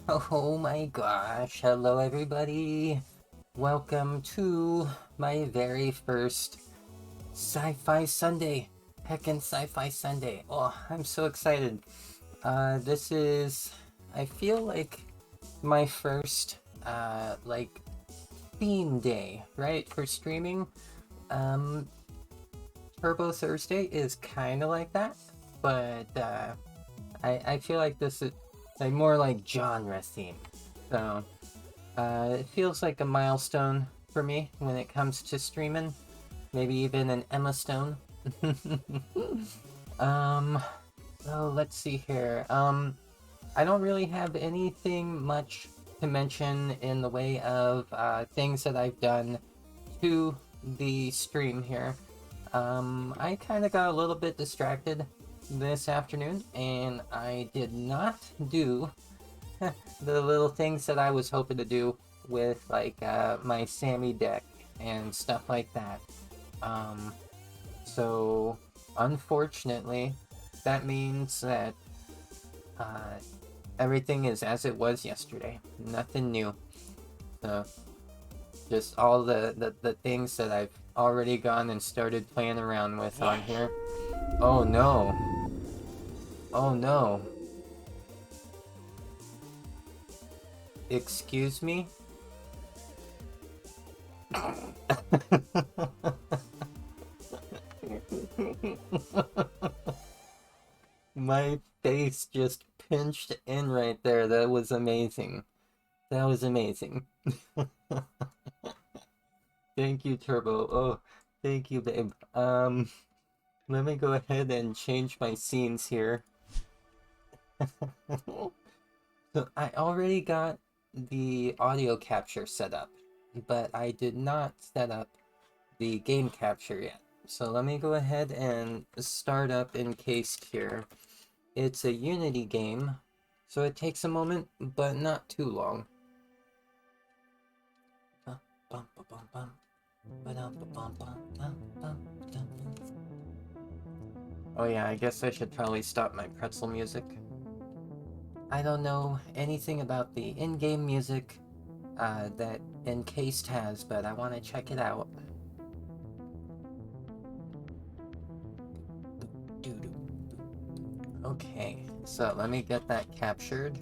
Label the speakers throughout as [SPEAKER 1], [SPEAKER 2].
[SPEAKER 1] Oh my gosh, hello everybody. Welcome to my very first Sci-Fi Sunday. Heckin' Sci-Fi Sunday. Oh, I'm so excited. This is, I feel like my first, theme day, right, for streaming. Um, Turbo Thursday is kind of like that, but, I feel like this is like more like genre theme. So, it feels like a milestone for me when it comes to streaming. Maybe even an Emma Stone. um, so let's see here. I don't really have anything much to mention in the way of things that I've done to the stream here. I kind of got a little bit distracted this afternoon, and I did not do the little things that I was hoping to do with my Sammy deck and stuff like that. Um, so unfortunately, that means that uh, everything is as it was yesterday. Nothing new. So just all the things that I've already gone and started playing around with on here. Oh no. Oh no. Excuse me? My face just pinched in right there. That was amazing. That was amazing. Thank you, Turbo. Oh, thank you, babe. Let me go ahead and change my scenes here. So I already got the audio capture set up, but I did not set up the game capture yet. So let me go ahead and start up Encased here. It's a Unity game, so it takes a moment, but not too long. Oh yeah, I guess I should probably stop my pretzel music. I don't know anything about the in-game music that Encased has, but I want to check it out. Okay, so let me get that captured.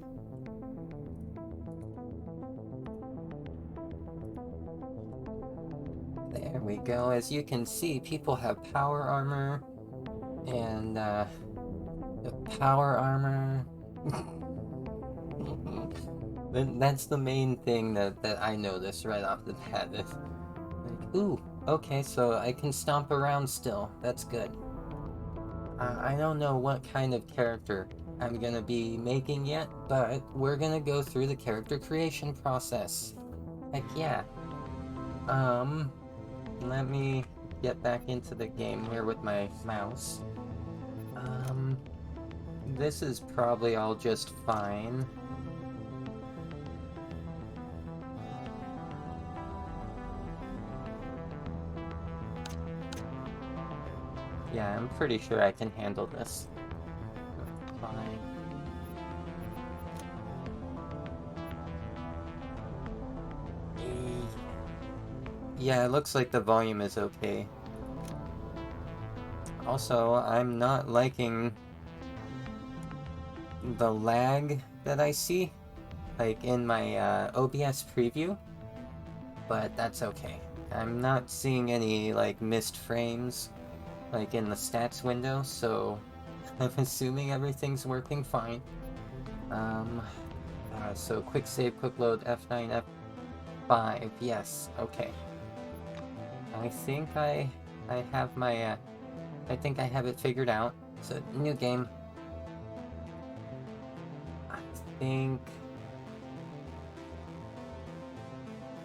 [SPEAKER 1] There we go. As you can see, people have power armor and the power armor. That's the main thing that I noticed right off the bat. Is like, ooh, okay, so I can stomp around still. That's good. I don't know what kind of character I'm gonna be making yet, but we're gonna go through the character creation process. Heck yeah. Um, Let me get back into the game here with my mouse. Um, this is probably all just fine. Yeah, I'm pretty sure I can handle this. Fine. Yeah, it looks like the volume is okay. Also, I'm not liking the lag that I see, like in my OBS preview, but that's okay. I'm not seeing any like missed frames like in the stats window, so I'm assuming everything's working fine. Um, so quick save, quick load, F9, F5, yes, okay. I think I have my, I think I have it figured out. So, new game. I think...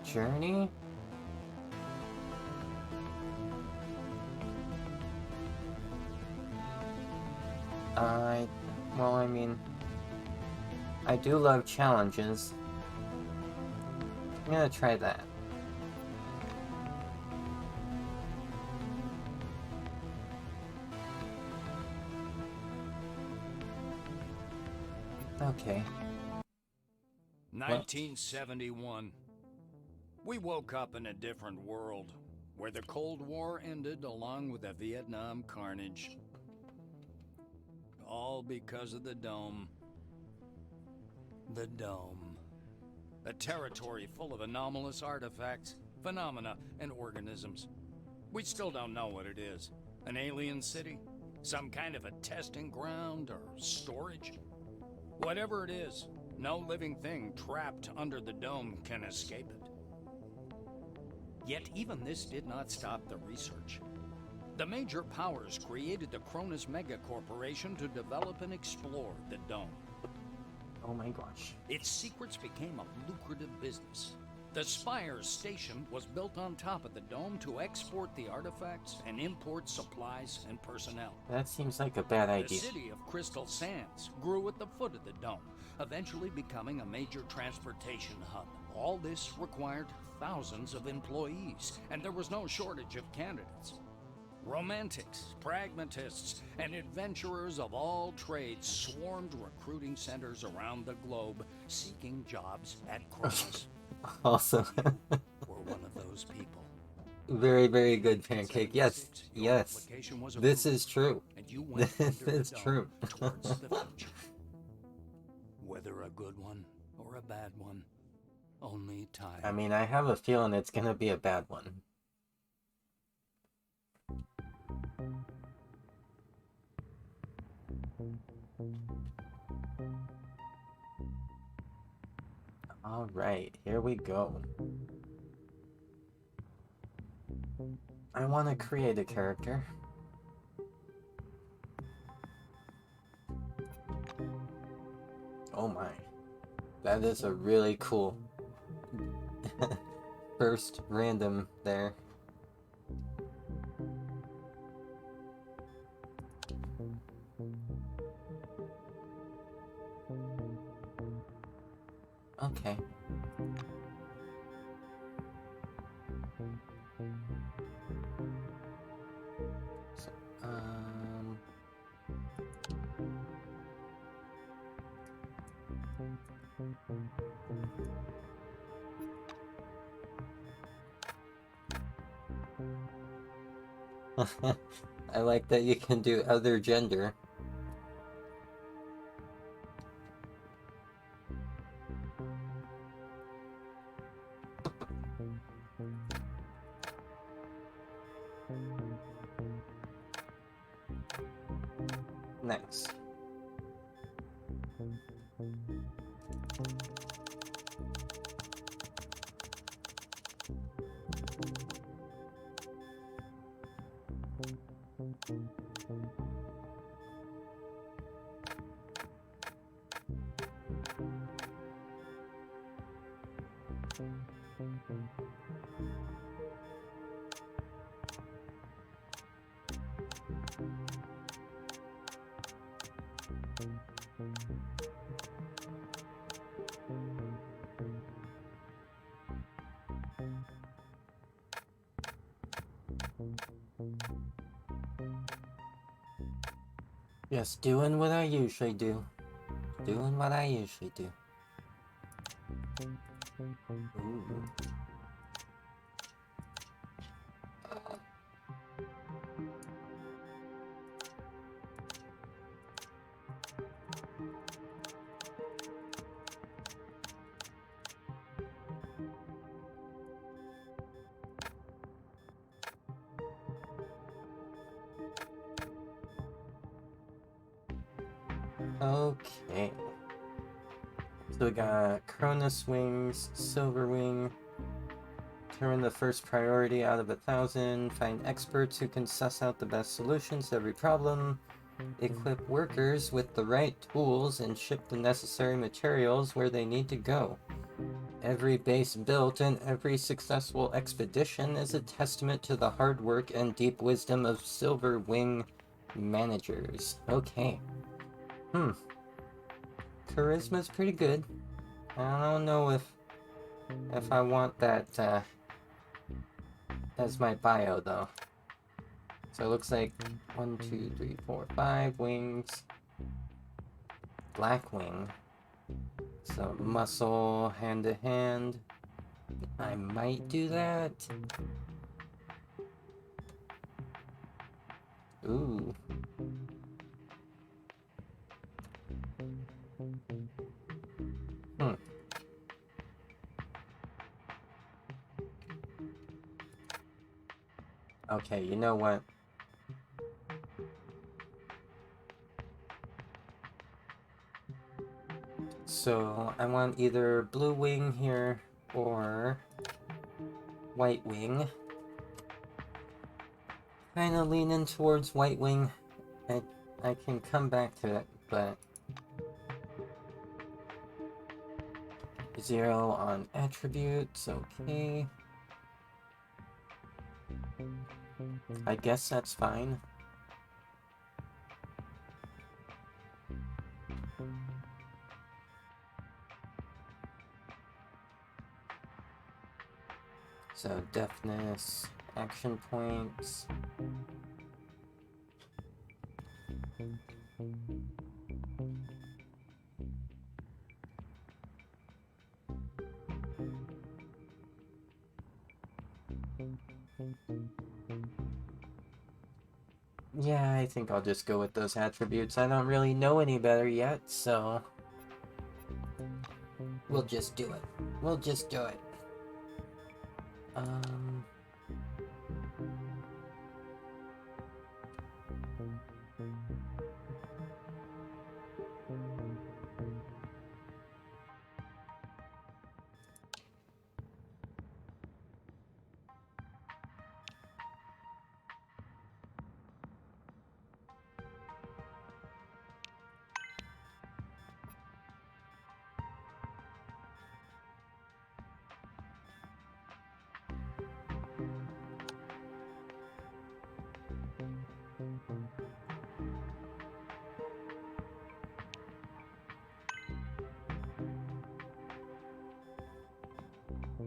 [SPEAKER 1] Journey? I... Well, I mean... I do love challenges. I'm gonna try that. Okay. Well,
[SPEAKER 2] 1971. We woke up in a different world, where the Cold War ended along with the Vietnam carnage. All because of the Dome. The Dome. A territory full of anomalous artifacts, phenomena, and organisms. We still don't know what it is. An alien city? Some kind of a testing ground or storage? Whatever it is, no living thing trapped under the Dome can escape it. Yet even this did not stop the research. The major powers created the Cronus Megacorporation to develop and explore the Dome.
[SPEAKER 1] oh my gosh.
[SPEAKER 2] Its secrets became a lucrative business. The Spire station was built on top of the Dome to export the artifacts and import supplies and personnel.
[SPEAKER 1] That seems like a bad
[SPEAKER 2] The
[SPEAKER 1] idea.
[SPEAKER 2] city of Crystal Sands grew at the foot of the Dome, eventually becoming a major transportation hub. All this required thousands of employees, and there was no shortage of candidates. Romantics, pragmatists, and adventurers of all trades swarmed recruiting centers around the globe, seeking jobs at Cronus.
[SPEAKER 1] Awesome.
[SPEAKER 2] We're one of those people.
[SPEAKER 1] Very, very good, Pancake. Yes,
[SPEAKER 2] 76, your
[SPEAKER 1] yes.
[SPEAKER 2] application was
[SPEAKER 1] This
[SPEAKER 2] approved,
[SPEAKER 1] is true.
[SPEAKER 2] and you went
[SPEAKER 1] This
[SPEAKER 2] under the
[SPEAKER 1] is
[SPEAKER 2] Dome
[SPEAKER 1] true.
[SPEAKER 2] towards the future. Whether a good one or a bad one, only time.
[SPEAKER 1] I mean, I have a feeling it's gonna be a bad one. Alright, here we go. I want to create a character. Oh my. That is a really cool first random there. Okay. So, I like that you can do other gender. Nice. Just doing what I usually do. Doing what I usually do. Ooh. Okay. So we got Cronus Wings, Silver Wing. Determine the first priority out of 1,000. Find experts who can suss out the best solutions to every problem. Equip workers with the right tools and ship the necessary materials where they need to go. Every base built and every successful expedition is a testament to the hard work and deep wisdom of Silver Wing managers. Okay. Charisma's pretty good. I don't know if I want that as my bio though. So it looks like 1, 2, 3, 4, 5 wings. Black wing. So muscle, hand to hand. I might do that. Ooh. Hmm. Okay, you know what? So I want either blue wing here or white wing. Kind of leaning towards white wing. I can come back to it, but 0 on attributes, okay. I guess that's fine. So deafness, action points. Yeah, I think I'll just go with those attributes. I don't really know any better yet, so we'll just do it. We'll just do it. Um...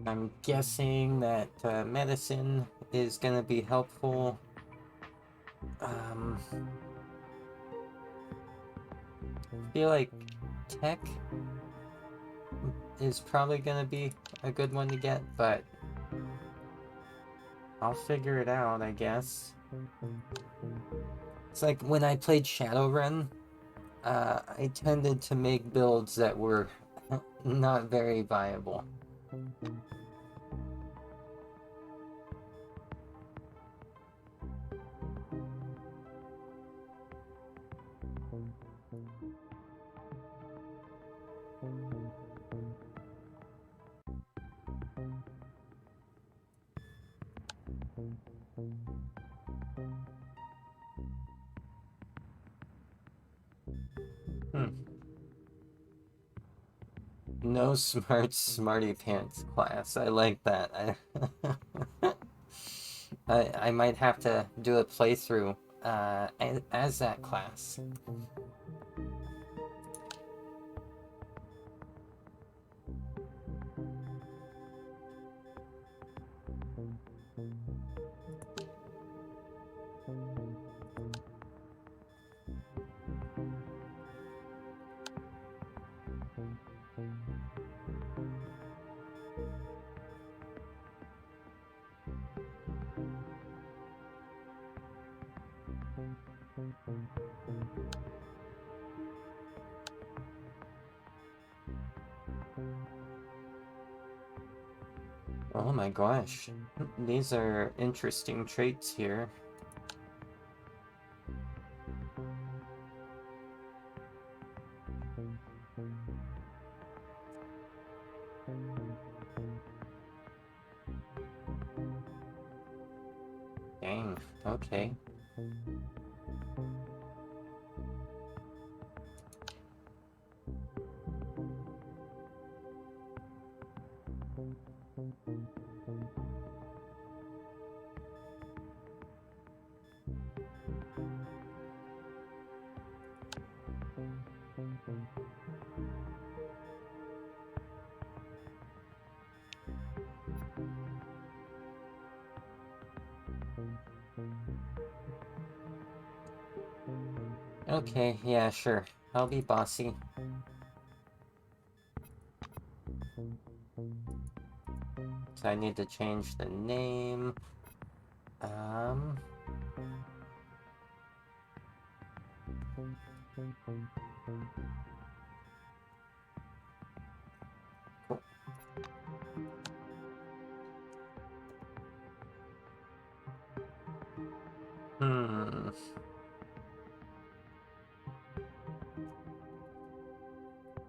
[SPEAKER 1] I'm guessing that medicine is gonna be helpful. I feel like tech is probably gonna be a good one to get, but I'll figure it out, I guess. It's like when I played Shadowrun, I tended to make builds that were not very viable. No smart smarty pants class. I like that. I might have to do a playthrough as that class. Oh my gosh, these are interesting traits here. Dang, okay. Okay, yeah, sure. I'll be bossy. So I need to change the name. Cool.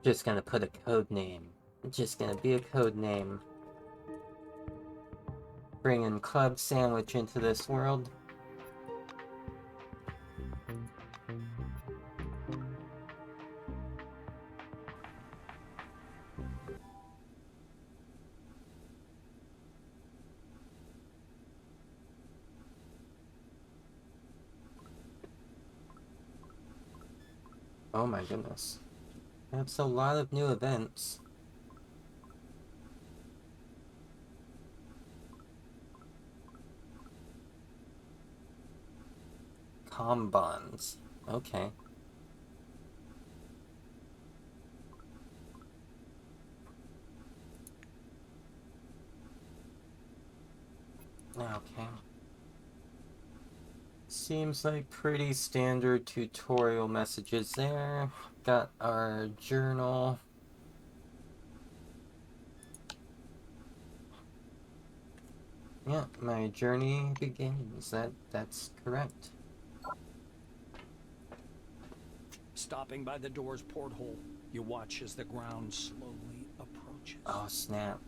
[SPEAKER 1] Just gonna put a code name. Just gonna be a code name. Bringing Club Sandwich into this world. Oh my goodness. That's a lot of new events. Com bonds. Okay. Okay. Seems like pretty standard tutorial messages there. Got our journal. Yeah, my journey begins. That's correct.
[SPEAKER 2] Stopping by the door's porthole, you watch as the ground slowly approaches.
[SPEAKER 1] Oh, snap.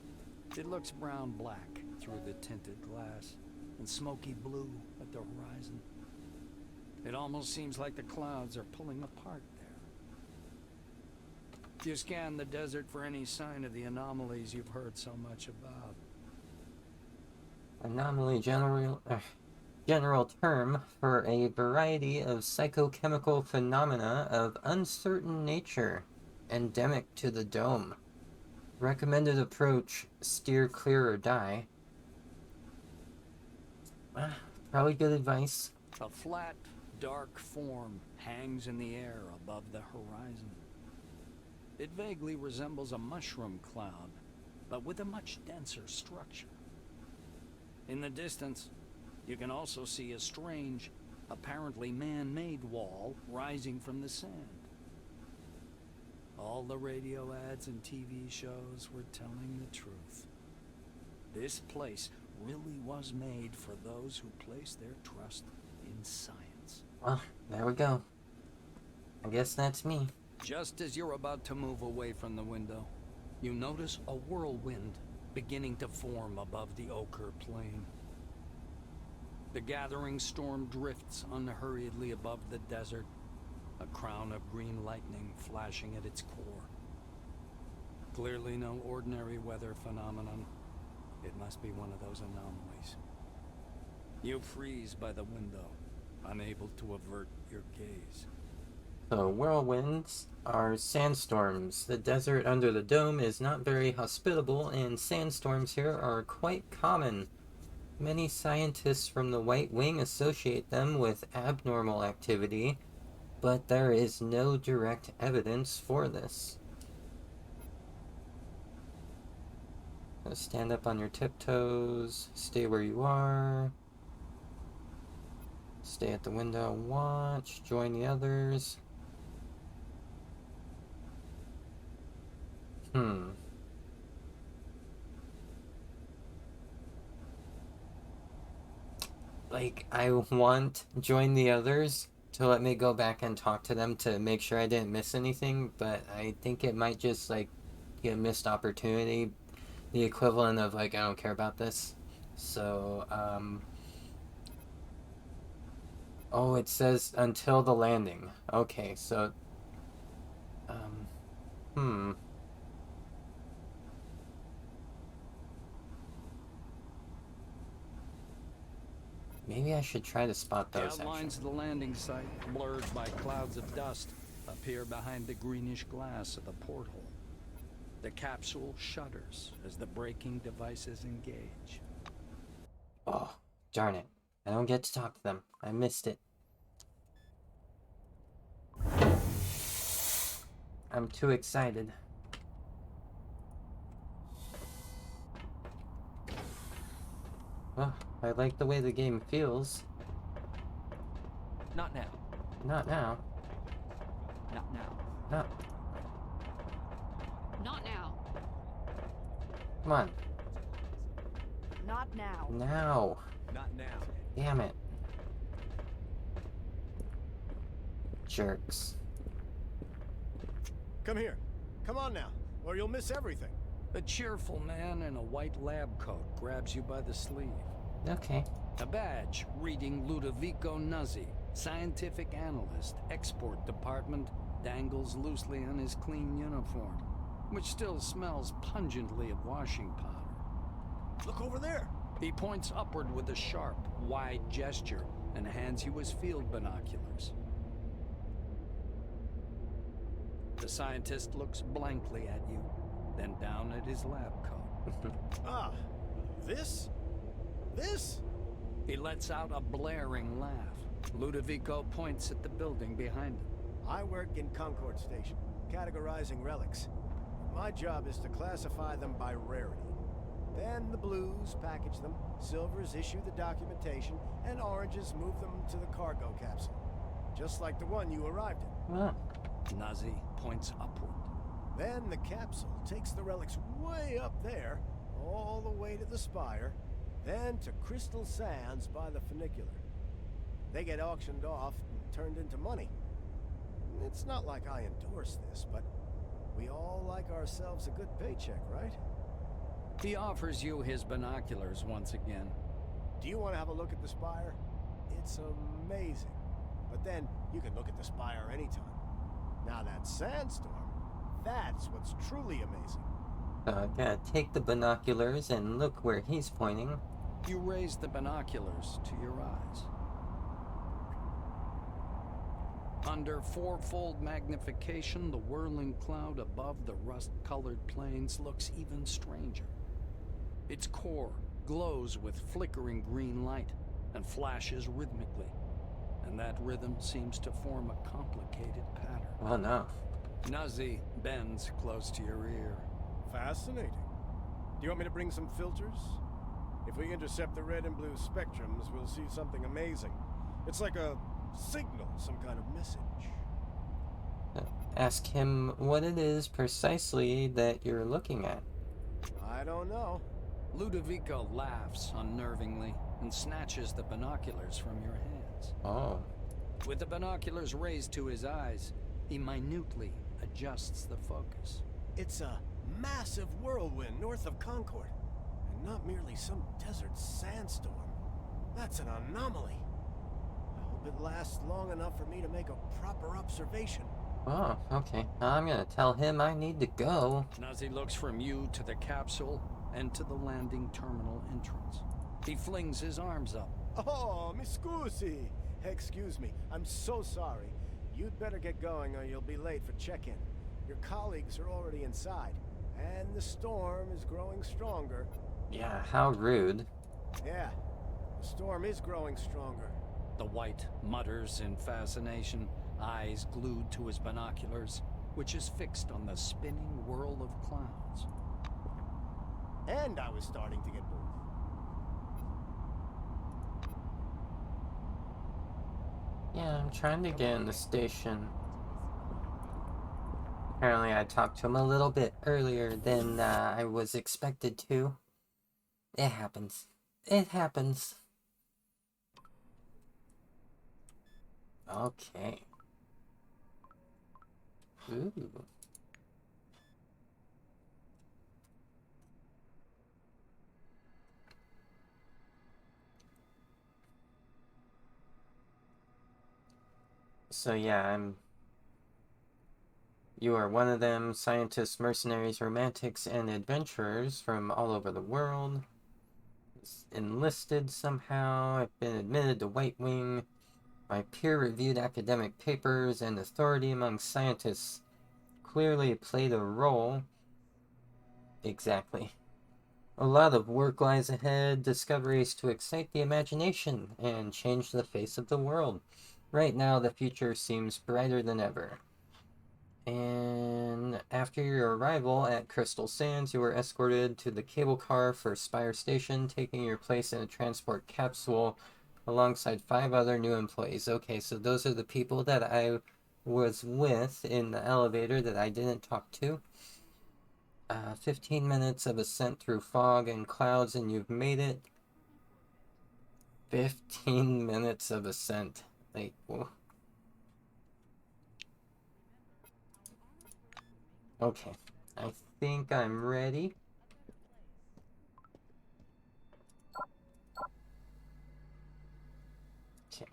[SPEAKER 2] It looks brown-black through the tinted glass and smoky blue at the horizon. It almost seems like the clouds are pulling apart there. You scan the desert for any sign of the anomalies you've heard so much about.
[SPEAKER 1] Anomaly general term for a variety of psychochemical phenomena of uncertain nature, endemic to the dome. Recommended approach, steer clear or die. Probably good advice.
[SPEAKER 2] A flat, dark form hangs in the air above the horizon. It vaguely resembles a mushroom cloud, but with a much denser structure. In the distance, you can also see a strange, apparently man-made wall rising from the sand. All the radio ads and TV shows were telling the truth. This place really was made for those who place their trust in science.
[SPEAKER 1] Well, there we go. I guess that's me.
[SPEAKER 2] Just as you're about to move away from the window, you notice a whirlwind beginning to form above the ochre plain. The gathering storm drifts unhurriedly above the desert, a crown of green lightning flashing at its core. Clearly no ordinary weather phenomenon. It must be one of those anomalies. You freeze by the window, unable to avert your gaze.
[SPEAKER 1] So, whirlwinds are sandstorms. The desert under the dome is not very hospitable, and sandstorms here are quite common. Many scientists from the White Wing associate them with abnormal activity, but there is no direct evidence for this. Stand up on your tiptoes, stay where you are, stay at the window, watch, join the others. Like, I want join the others to let me go back and talk to them to make sure I didn't miss anything, but I think it might just, like, be a missed opportunity. The equivalent of, like, I don't care about this. So, oh, it says until the landing. Okay, so, maybe I should try to spot those,
[SPEAKER 2] The outlines of the landing site, blurred by clouds of dust, appear behind the greenish glass of the porthole. The capsule shudders as the braking devices engage.
[SPEAKER 1] Oh, darn it. I don't get to talk to them. I missed it. I'm too excited. Well, I like the way the game feels.
[SPEAKER 3] Not now.
[SPEAKER 1] Not now.
[SPEAKER 3] Not now.
[SPEAKER 1] Not.
[SPEAKER 4] Not now.
[SPEAKER 1] Come on.
[SPEAKER 4] Not now.
[SPEAKER 1] Now.
[SPEAKER 3] Not now.
[SPEAKER 1] Damn it. Jerks.
[SPEAKER 5] Come here. Come on now, or you'll miss everything.
[SPEAKER 2] A cheerful man in a white lab coat grabs you by the sleeve.
[SPEAKER 1] Okay.
[SPEAKER 2] A badge reading Ludovico Nuzzi, scientific analyst, export department, dangles loosely on his clean uniform, which still smells pungently of washing powder.
[SPEAKER 5] Look over there.
[SPEAKER 2] He points upward with a sharp, wide gesture and hands you his field binoculars. The scientist looks blankly at you, then down at his lab coat.
[SPEAKER 5] Ah, this? This?
[SPEAKER 2] He lets out a blaring laugh. Ludovico points at the building behind him.
[SPEAKER 5] I work in Concord Station, categorizing relics. My job is to classify them by rarity. Then the blues package them, silvers issue the documentation, and oranges move them to the cargo capsule. Just like the one you arrived in.
[SPEAKER 1] Oh.
[SPEAKER 2] Nazi points upward.
[SPEAKER 5] Then the capsule takes the relics way up there, all the way to the spire, then to Crystal Sands by the funicular. They get auctioned off and turned into money. It's not like I endorse this, but we all like ourselves a good paycheck, right?
[SPEAKER 2] He offers you his binoculars once again.
[SPEAKER 5] Do you want to have a look at the spire? It's amazing. But then you can look at the spire anytime. Now that sandstorm, that's what's truly amazing.
[SPEAKER 1] So I gotta take the binoculars and look where he's pointing.
[SPEAKER 2] You raise the binoculars to your eyes. Under fourfold magnification, the whirling cloud above the rust-colored plains looks even stranger. Its core glows with flickering green light and flashes rhythmically, and that rhythm seems to form a complicated pattern.
[SPEAKER 1] Oh no.
[SPEAKER 2] Nazi bends close to your ear.
[SPEAKER 5] Fascinating. Do you want me to bring some filters? If we intercept the red and blue spectrums, we'll see something amazing. It's like a signal, some kind of message.
[SPEAKER 1] Ask him what it is precisely that you're looking at.
[SPEAKER 5] I don't know.
[SPEAKER 2] Ludovico laughs unnervingly and snatches the binoculars from your hands.
[SPEAKER 1] Oh.
[SPEAKER 2] With the binoculars raised to his eyes, he minutely adjusts the focus.
[SPEAKER 5] It's a massive whirlwind north of Concord, and not merely some desert sandstorm. That's an anomaly. I hope it lasts long enough for me to make a proper observation.
[SPEAKER 1] Oh, okay. I'm gonna tell him I need to go.
[SPEAKER 2] Nazi looks from you to the capsule and to the landing terminal entrance. He flings his arms up.
[SPEAKER 5] Oh, mi scusi. Excuse me, I'm so sorry. You'd better get going or you'll be late for check-in. Your colleagues are already inside, and the storm is growing stronger.
[SPEAKER 1] Yeah, how rude.
[SPEAKER 5] Yeah, the storm is growing stronger.
[SPEAKER 2] The white mutters in fascination, eyes glued to his binoculars, which is fixed on the spinning whirl of clouds.
[SPEAKER 5] And I was starting to get bored.
[SPEAKER 1] Yeah, I'm trying to get in the station. Apparently I talked to him a little bit earlier than I was expected to. It happens. It happens. Okay. Ooh. So yeah, You are one of them, scientists, mercenaries, romantics, and adventurers from all over the world. Enlisted somehow. I've been admitted to White Wing. My peer-reviewed academic papers and authority among scientists clearly played a role. Exactly. A lot of work lies ahead, discoveries to excite the imagination and change the face of the world. Right now, the future seems brighter than ever. And After your arrival at Crystal Sands, you were escorted to the cable car for Spire Station, taking your place in a transport capsule alongside 5 other new employees. Okay, so those are the people that I was with in the elevator that I didn't talk to. 15 minutes of ascent through fog and clouds, and you've made it. 15 minutes of ascent. Like, whoa. Okay, I think I'm ready. Okay.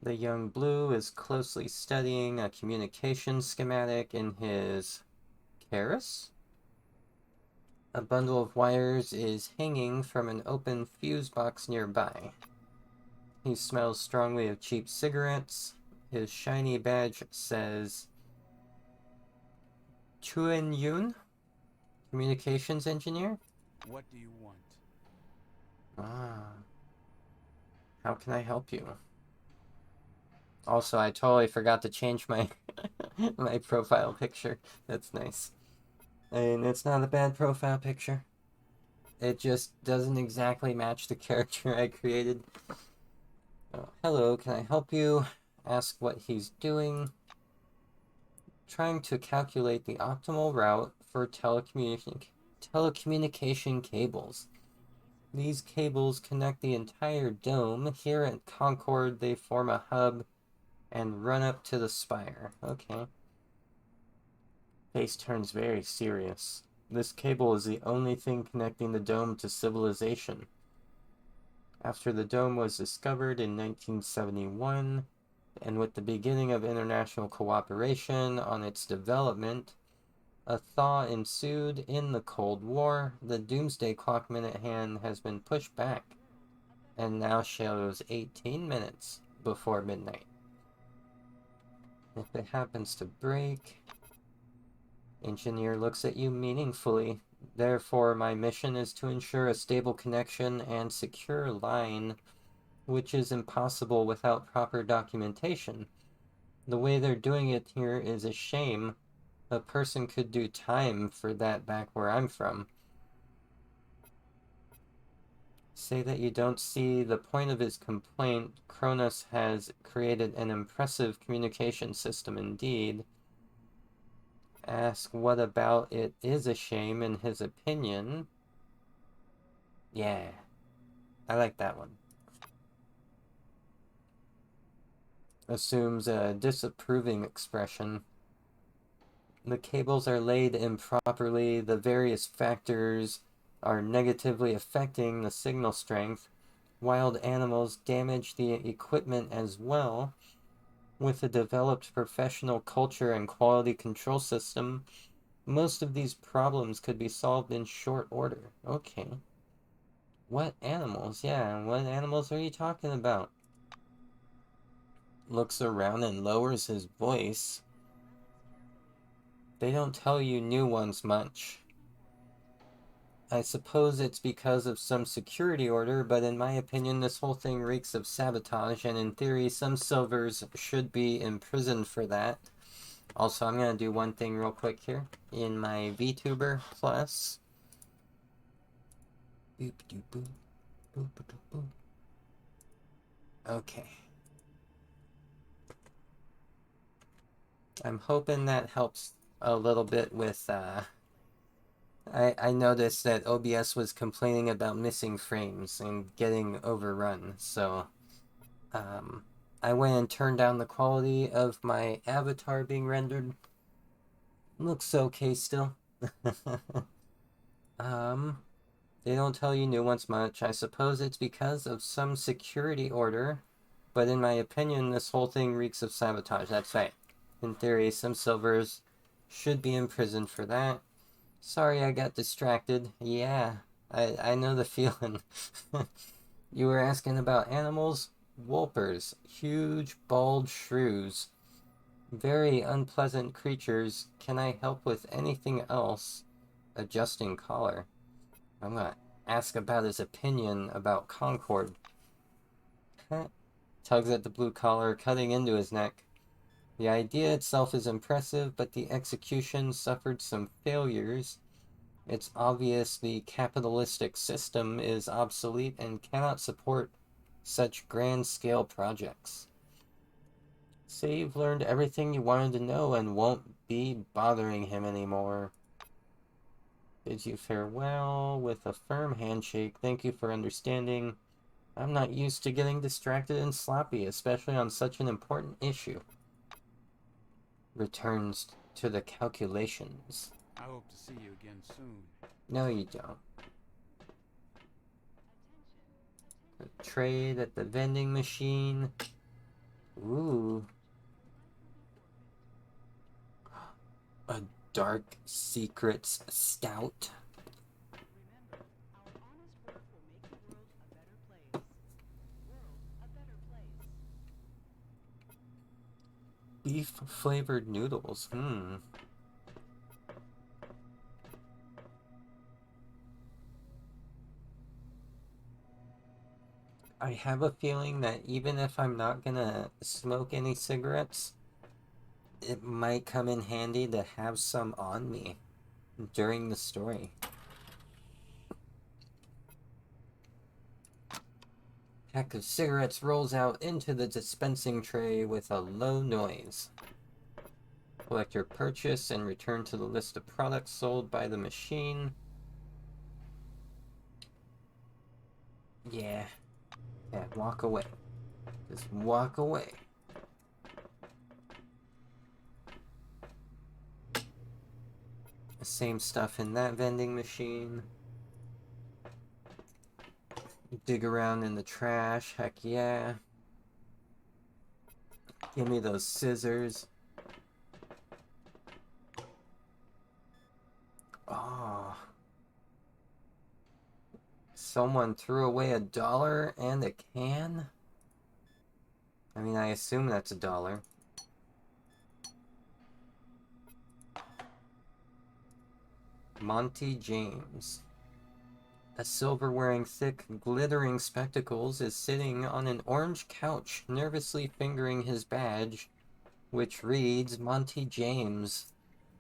[SPEAKER 1] The young blue is closely studying a communication schematic in his Keras. A bundle of wires is hanging from an open fuse box nearby. He smells strongly of cheap cigarettes. His shiny badge says Chuen Yun, communications engineer.
[SPEAKER 2] What do you want?
[SPEAKER 1] Ah. How can I help you? Also, I totally forgot to change my my profile picture. That's nice. And it's not a bad profile picture. It just doesn't exactly match the character I created. Oh, hello, can I help you? Ask what he's doing. Trying to calculate the optimal route for telecommunication cables. These cables connect the entire dome. Here at Concord, they form a hub and run up to the spire. Okay. Face turns very serious. This cable is the only thing connecting the dome to civilization. After the dome was discovered in 1971, and with the beginning of international cooperation on its development, a thaw ensued in the Cold War. The doomsday clock minute hand has been pushed back, and now shows 18 minutes before midnight. If it happens to break, engineer looks at you meaningfully. Therefore, my mission is to ensure a stable connection and secure line, which is impossible without proper documentation. The way they're doing it here is a shame. A person could do time for that back where I'm from. Say that you don't see the point of his complaint. Kronos has created an impressive communication system indeed. Ask what about it is a shame in his opinion. Yeah, I like that one. Assumes a disapproving expression. The cables are laid improperly. The various factors are negatively affecting the signal strength. Wild animals damage the equipment as well. With a developed professional culture and quality control system, most of these problems could be solved in short order. Okay. What animals? Yeah, what animals are you talking about? Looks around and lowers his voice. They don't tell you new ones much. I suppose it's because of some security order, but in my opinion, this whole thing reeks of sabotage, and in theory, some silvers should be imprisoned for that. Also, I'm going to do one thing real quick here. In my VTuber Plus. Okay. I'm hoping that helps a little bit with, I noticed that OBS was complaining about missing frames and getting overrun, so I went and turned down the quality of my avatar being rendered. Looks okay still. They don't tell you new ones much. I suppose it's because of some security order, but in my opinion, this whole thing reeks of sabotage. That's right. In theory, some silvers should be imprisoned for that. Sorry I got distracted. Yeah, I know the feeling. You were asking about animals? Wolpers. Huge, bald shrews. Very unpleasant creatures. Can I help with anything else? Adjusting collar. I'm gonna ask about his opinion about Concord. tugs at the blue collar, cutting into his neck. The idea itself is impressive, but the execution suffered some failures. It's obvious the capitalistic system is obsolete and cannot support such grand-scale projects. Say you've learned everything you wanted to know and won't be bothering him anymore. Bids you farewell with a firm handshake. Thank you for understanding. I'm not used to getting distracted and sloppy, especially on such an important issue. Returns to the calculations.
[SPEAKER 2] I hope to see you again soon.
[SPEAKER 1] No, you don't. Trade at the vending machine. Ooh. A dark secrets stout.
[SPEAKER 4] Remember, our honest work will make the world a better place. World a better place.
[SPEAKER 1] Beef flavored noodles. I have a feeling that even if I'm not gonna smoke any cigarettes, it might come in handy to have some on me during the story. Pack of cigarettes rolls out into the dispensing tray with a low noise. Collect your purchase and return to the list of products sold by the machine. Yeah, walk away. Just walk away. The same stuff in that vending machine. Dig around in the trash, heck yeah. Give me those scissors. Oh. Someone threw away $1 and a can? I mean, I assume that's $1. Monty James. A silver-wearing, thick, glittering spectacles is sitting on an orange couch, nervously fingering his badge, which reads Monty James.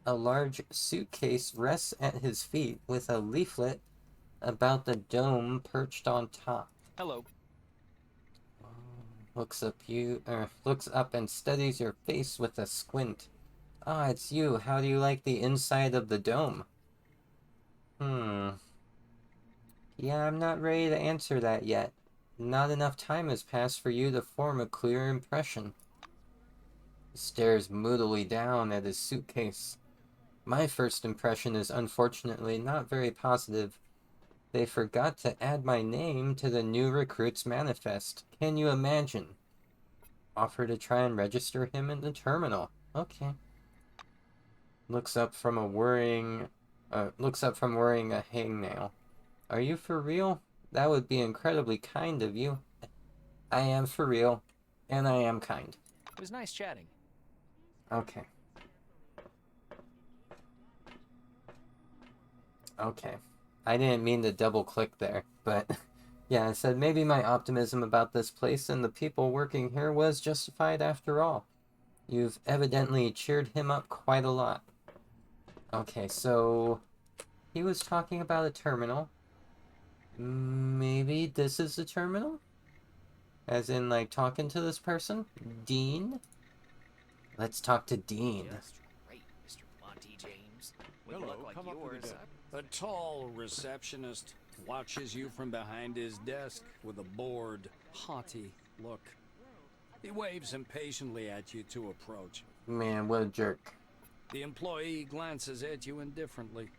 [SPEAKER 1] A large suitcase rests at his feet with a leaflet about the dome perched on top.
[SPEAKER 3] Hello.
[SPEAKER 1] Looks up and studies your face with a squint. Ah, it's you. How do you like the inside of the dome? Yeah, I'm not ready to answer that yet. Not enough time has passed for you to form a clear impression. He stares moodily down at his suitcase. My first impression is unfortunately not very positive. They forgot to add my name to the new recruit's manifest. Can you imagine? Offer to try and register him in the terminal. Okay. Looks up from wearing a hangnail. Are you for real? That would be incredibly kind of you. I am for real, and I am kind.
[SPEAKER 3] It was nice chatting.
[SPEAKER 1] Okay. Okay. I didn't mean to double click there, but yeah, I said maybe my optimism about this place and the people working here was justified after all. You've evidently cheered him up quite a lot. Okay, so he was talking about a terminal. Maybe this is the terminal? As in, like, talking to this person? Dean? Let's talk to Dean.
[SPEAKER 3] Just right, Mr. Monty James. With
[SPEAKER 5] Hello,
[SPEAKER 3] luck like
[SPEAKER 5] come up to the
[SPEAKER 3] yours,
[SPEAKER 5] desk.
[SPEAKER 2] A tall receptionist watches you from behind his desk with a bored, haughty look. He waves impatiently at you to approach.
[SPEAKER 1] Man, what a jerk.
[SPEAKER 2] The employee glances at you indifferently.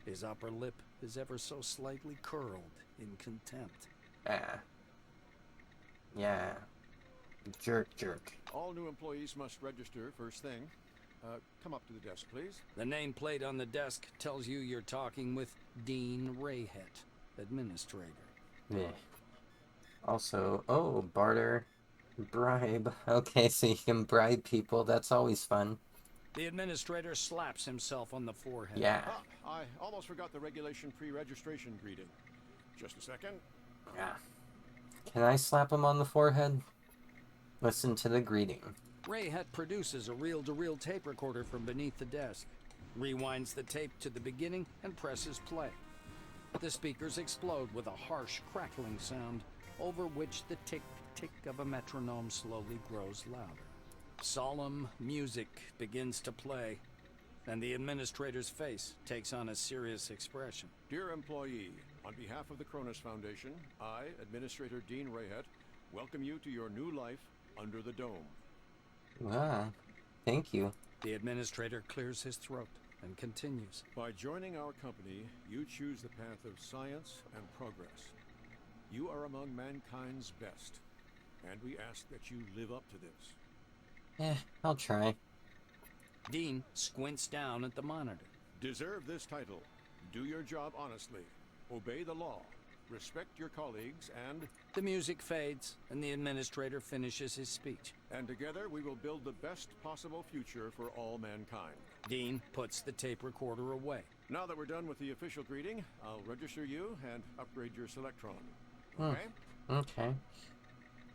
[SPEAKER 2] His upper lip is ever so slightly curled in contempt.
[SPEAKER 1] Ah. Yeah. Jerk.
[SPEAKER 6] All new employees must register first thing. Come up to the desk, please.
[SPEAKER 2] The nameplate on the desk tells you you're talking with Dean Rayhet, administrator.
[SPEAKER 1] Yeah. Also, oh, barter. Bribe. Okay, so you can bribe people. That's always fun.
[SPEAKER 2] The administrator slaps himself on the forehead.
[SPEAKER 1] Yeah.
[SPEAKER 6] I almost forgot the regulation pre-registration greeting. Just a second.
[SPEAKER 1] Yeah. Can I slap him on the forehead? Listen to the greeting.
[SPEAKER 2] Rayhet produces a reel-to-reel tape recorder from beneath the desk, rewinds the tape to the beginning, and presses play. The speakers explode with a harsh, crackling sound, over which the tick-tick of a metronome slowly grows louder. Solemn music begins to play, and the administrator's face takes on a serious expression.
[SPEAKER 6] Dear employee, on behalf of the Cronus Foundation, I, Administrator Dean Rayhet, welcome you to your new life under the dome.
[SPEAKER 1] Ah, thank you.
[SPEAKER 2] The administrator clears his throat and continues.
[SPEAKER 6] By joining our company, you choose the path of science and progress. You are among mankind's best, and we ask that you live up to this.
[SPEAKER 1] I'll try.
[SPEAKER 2] Dean squints down at the monitor.
[SPEAKER 6] Deserve this title. Do your job honestly. Obey the law. Respect your colleagues and...
[SPEAKER 2] The music fades, and the administrator finishes his speech.
[SPEAKER 6] And together we will build the best possible future for all mankind.
[SPEAKER 2] Dean puts the tape recorder away.
[SPEAKER 6] Now that we're done with the official greeting, I'll register you and upgrade your Selectron. Okay?
[SPEAKER 1] Okay.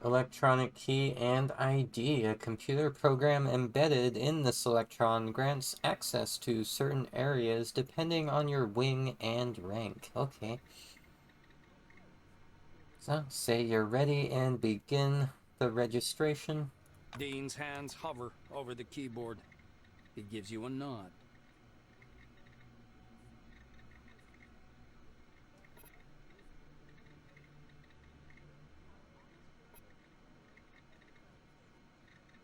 [SPEAKER 1] Electronic key and ID. A computer program embedded in the Selectron grants access to certain areas depending on your wing and rank. Okay. So, say you're ready and begin the registration.
[SPEAKER 2] Dean's hands hover over the keyboard. He gives you a nod.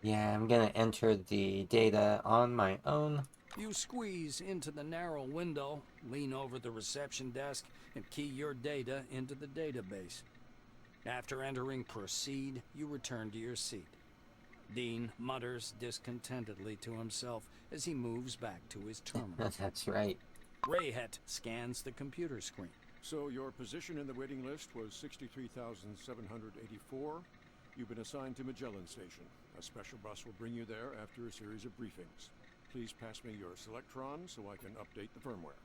[SPEAKER 1] Yeah, I'm gonna enter the data on my own.
[SPEAKER 2] You squeeze into the narrow window, lean over the reception desk, and key your data into the database. After entering Proceed, you return to your seat. Dean mutters discontentedly to himself as he moves back to his terminal.
[SPEAKER 1] That's right.
[SPEAKER 2] Rayhet scans the computer screen.
[SPEAKER 6] So your position in the waiting list was 63,784. You've been assigned to Magellan Station. A special bus will bring you there after a series of briefings. Please pass me your Selectron so I can update the firmware.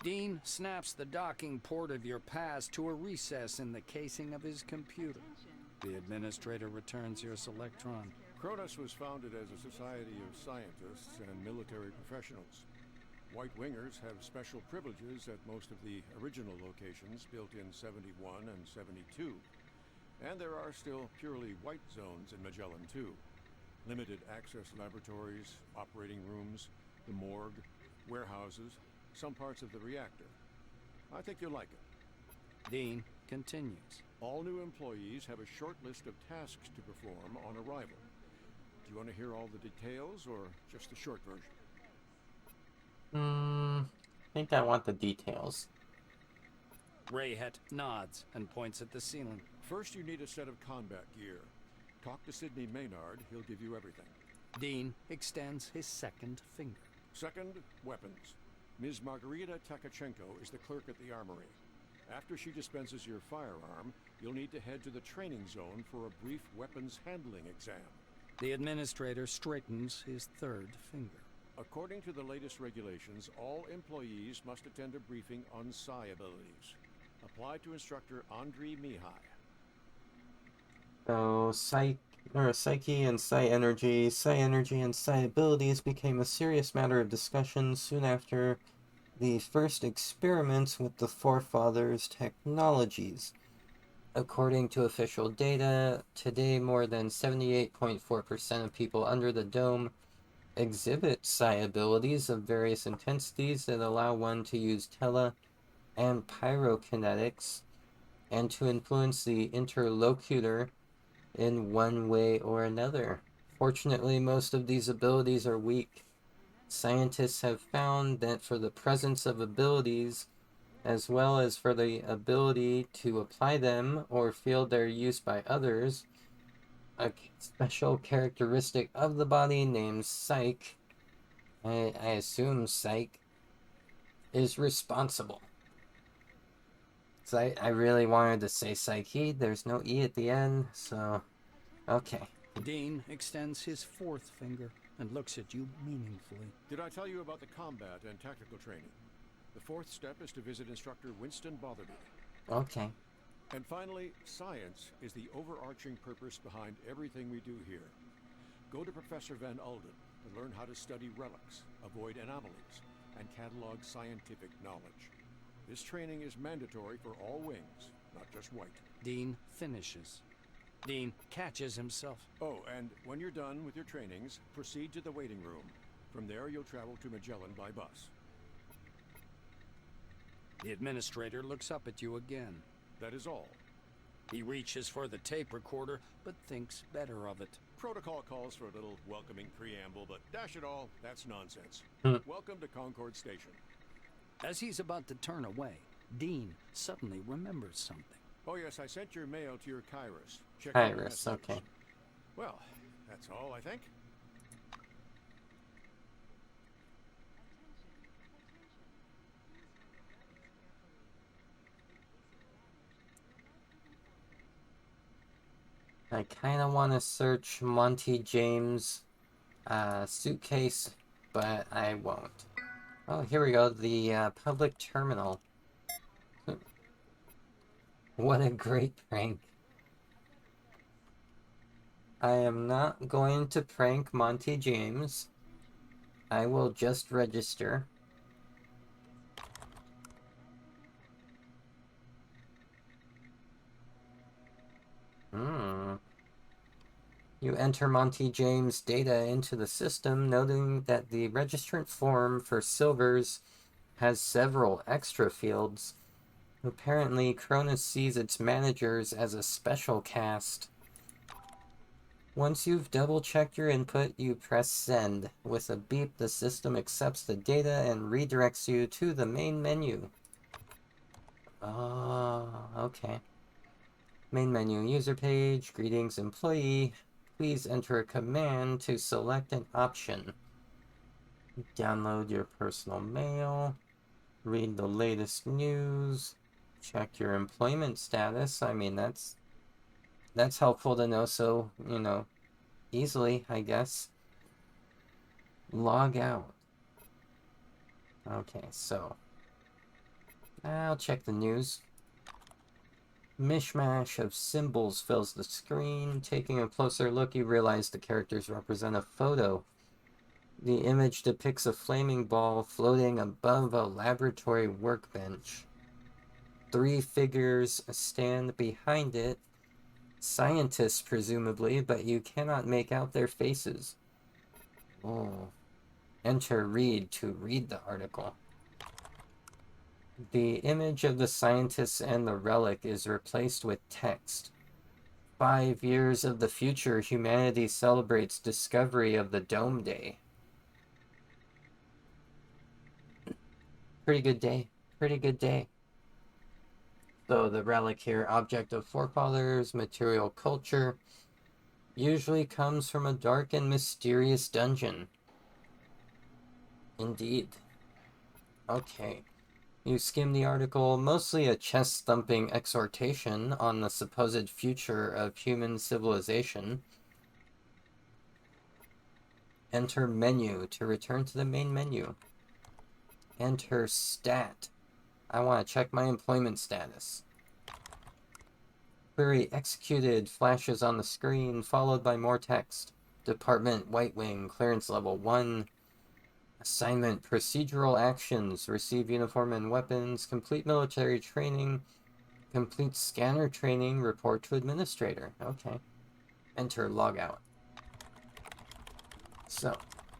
[SPEAKER 2] Dean snaps the docking port of your pass to a recess in the casing of his computer. The administrator returns your Selectron.
[SPEAKER 6] Cronus was founded as a society of scientists and military professionals. White Wingers have special privileges at most of the original locations built in 71 and 72. And there are still purely white zones in Magellan too. Limited access laboratories, operating rooms, the morgue, warehouses, some parts of the reactor. I think you'll like it.
[SPEAKER 2] Dean continues.
[SPEAKER 6] All new employees have a short list of tasks to perform on arrival. Do you want to hear all the details or just the short version?
[SPEAKER 1] I think I want the details.
[SPEAKER 2] Rayhet nods and points at the ceiling.
[SPEAKER 6] First, you need a set of combat gear. Talk to Sidney Maynard, he'll give you everything.
[SPEAKER 2] Dean extends his second finger.
[SPEAKER 6] Second, weapons. Ms. Margarita Takachenko is the clerk at the armory. After she dispenses your firearm, you'll need to head to the training zone for a brief weapons handling exam.
[SPEAKER 2] The administrator straightens his third finger.
[SPEAKER 6] According to the latest regulations, all employees must attend a briefing on psi abilities. Apply to instructor Andrei Mihai.
[SPEAKER 1] So, Psyche and Psi-Energy and Psi-Abilities became a serious matter of discussion soon after the first experiments with the Forefathers' technologies. According to official data, today more than 78.4% of people under the dome exhibit psi-abilities of various intensities that allow one to use tele- and pyrokinetics and to influence the interlocutor in one way or another. Fortunately, most of these abilities are weak. Scientists have found that for the presence of abilities, as well as for the ability to apply them or feel their use by others, a special characteristic of the body named Psyche, I assume Psyche, is responsible. So I really wanted to say Psyche. There's no E at the end, so okay.
[SPEAKER 2] Dean extends his fourth finger and looks at you meaningfully.
[SPEAKER 6] Did I tell you about the combat and tactical training? The fourth step is to visit instructor Winston Botherby.
[SPEAKER 1] Okay.
[SPEAKER 6] And finally, science is the overarching purpose behind everything we do here. Go to Professor Van Alden to learn how to study relics, avoid anomalies, and catalog scientific knowledge. This training is mandatory for all wings, not just White.
[SPEAKER 2] Dean finishes. Dean catches himself.
[SPEAKER 6] Oh, and when you're done with your trainings, proceed to the waiting room. From there, you'll travel to Magellan by bus.
[SPEAKER 2] The administrator looks up at you again.
[SPEAKER 6] That is all.
[SPEAKER 2] He reaches for the tape recorder, but thinks better of it.
[SPEAKER 6] Protocol calls for a little welcoming preamble, but dash it all, that's nonsense. Welcome to Concord Station.
[SPEAKER 2] As he's about to turn away, Dean suddenly remembers something.
[SPEAKER 6] Oh yes, I sent your mail to your Kairos. Check your
[SPEAKER 1] Kairos,
[SPEAKER 6] messages.
[SPEAKER 1] okay.
[SPEAKER 6] Well, that's all, I think.
[SPEAKER 1] I kind of want to search Monty James' suitcase, but I won't. Oh, here we go. The public terminal. What a great prank. I am not going to prank Monty James. I will just register. You enter Monty James' data into the system, noting that the registrant form for Silvers has several extra fields. Apparently, Cronus sees its managers as a special cast. Once you've double-checked your input, you press send. With a beep, the system accepts the data and redirects you to the main menu. Oh, okay. Main menu, user page, greetings employee. Please enter a command to select an option. Download your personal mail. Read the latest news. Check your employment status. I mean, that's helpful to know, so, you know, easily, I guess. Log out. Okay, so I'll check the news. Mishmash of symbols fills the screen. Taking a closer look, you realize the characters represent a photo. The image depicts a flaming ball floating above a laboratory workbench. 3 figures stand behind it. Scientists, presumably, but you cannot make out their faces. Oh. Enter read to read the article. The image of the scientists and the relic is replaced with text. 5 years of the future, humanity celebrates discovery of the Dome Day. Pretty good day. Pretty good day. So the relic here, object of forefathers, material culture, usually comes from a dark and mysterious dungeon. Indeed. Okay. You skim the article, mostly a chest-thumping exhortation on the supposed future of human civilization. Enter menu to return to the main menu. Enter stat. I want to check my employment status. Query executed flashes on the screen, followed by more text. Department White Wing, clearance level 1. Assignment, procedural actions, receive uniform and weapons, complete military training, complete scanner training, report to administrator. Okay. Enter logout. So,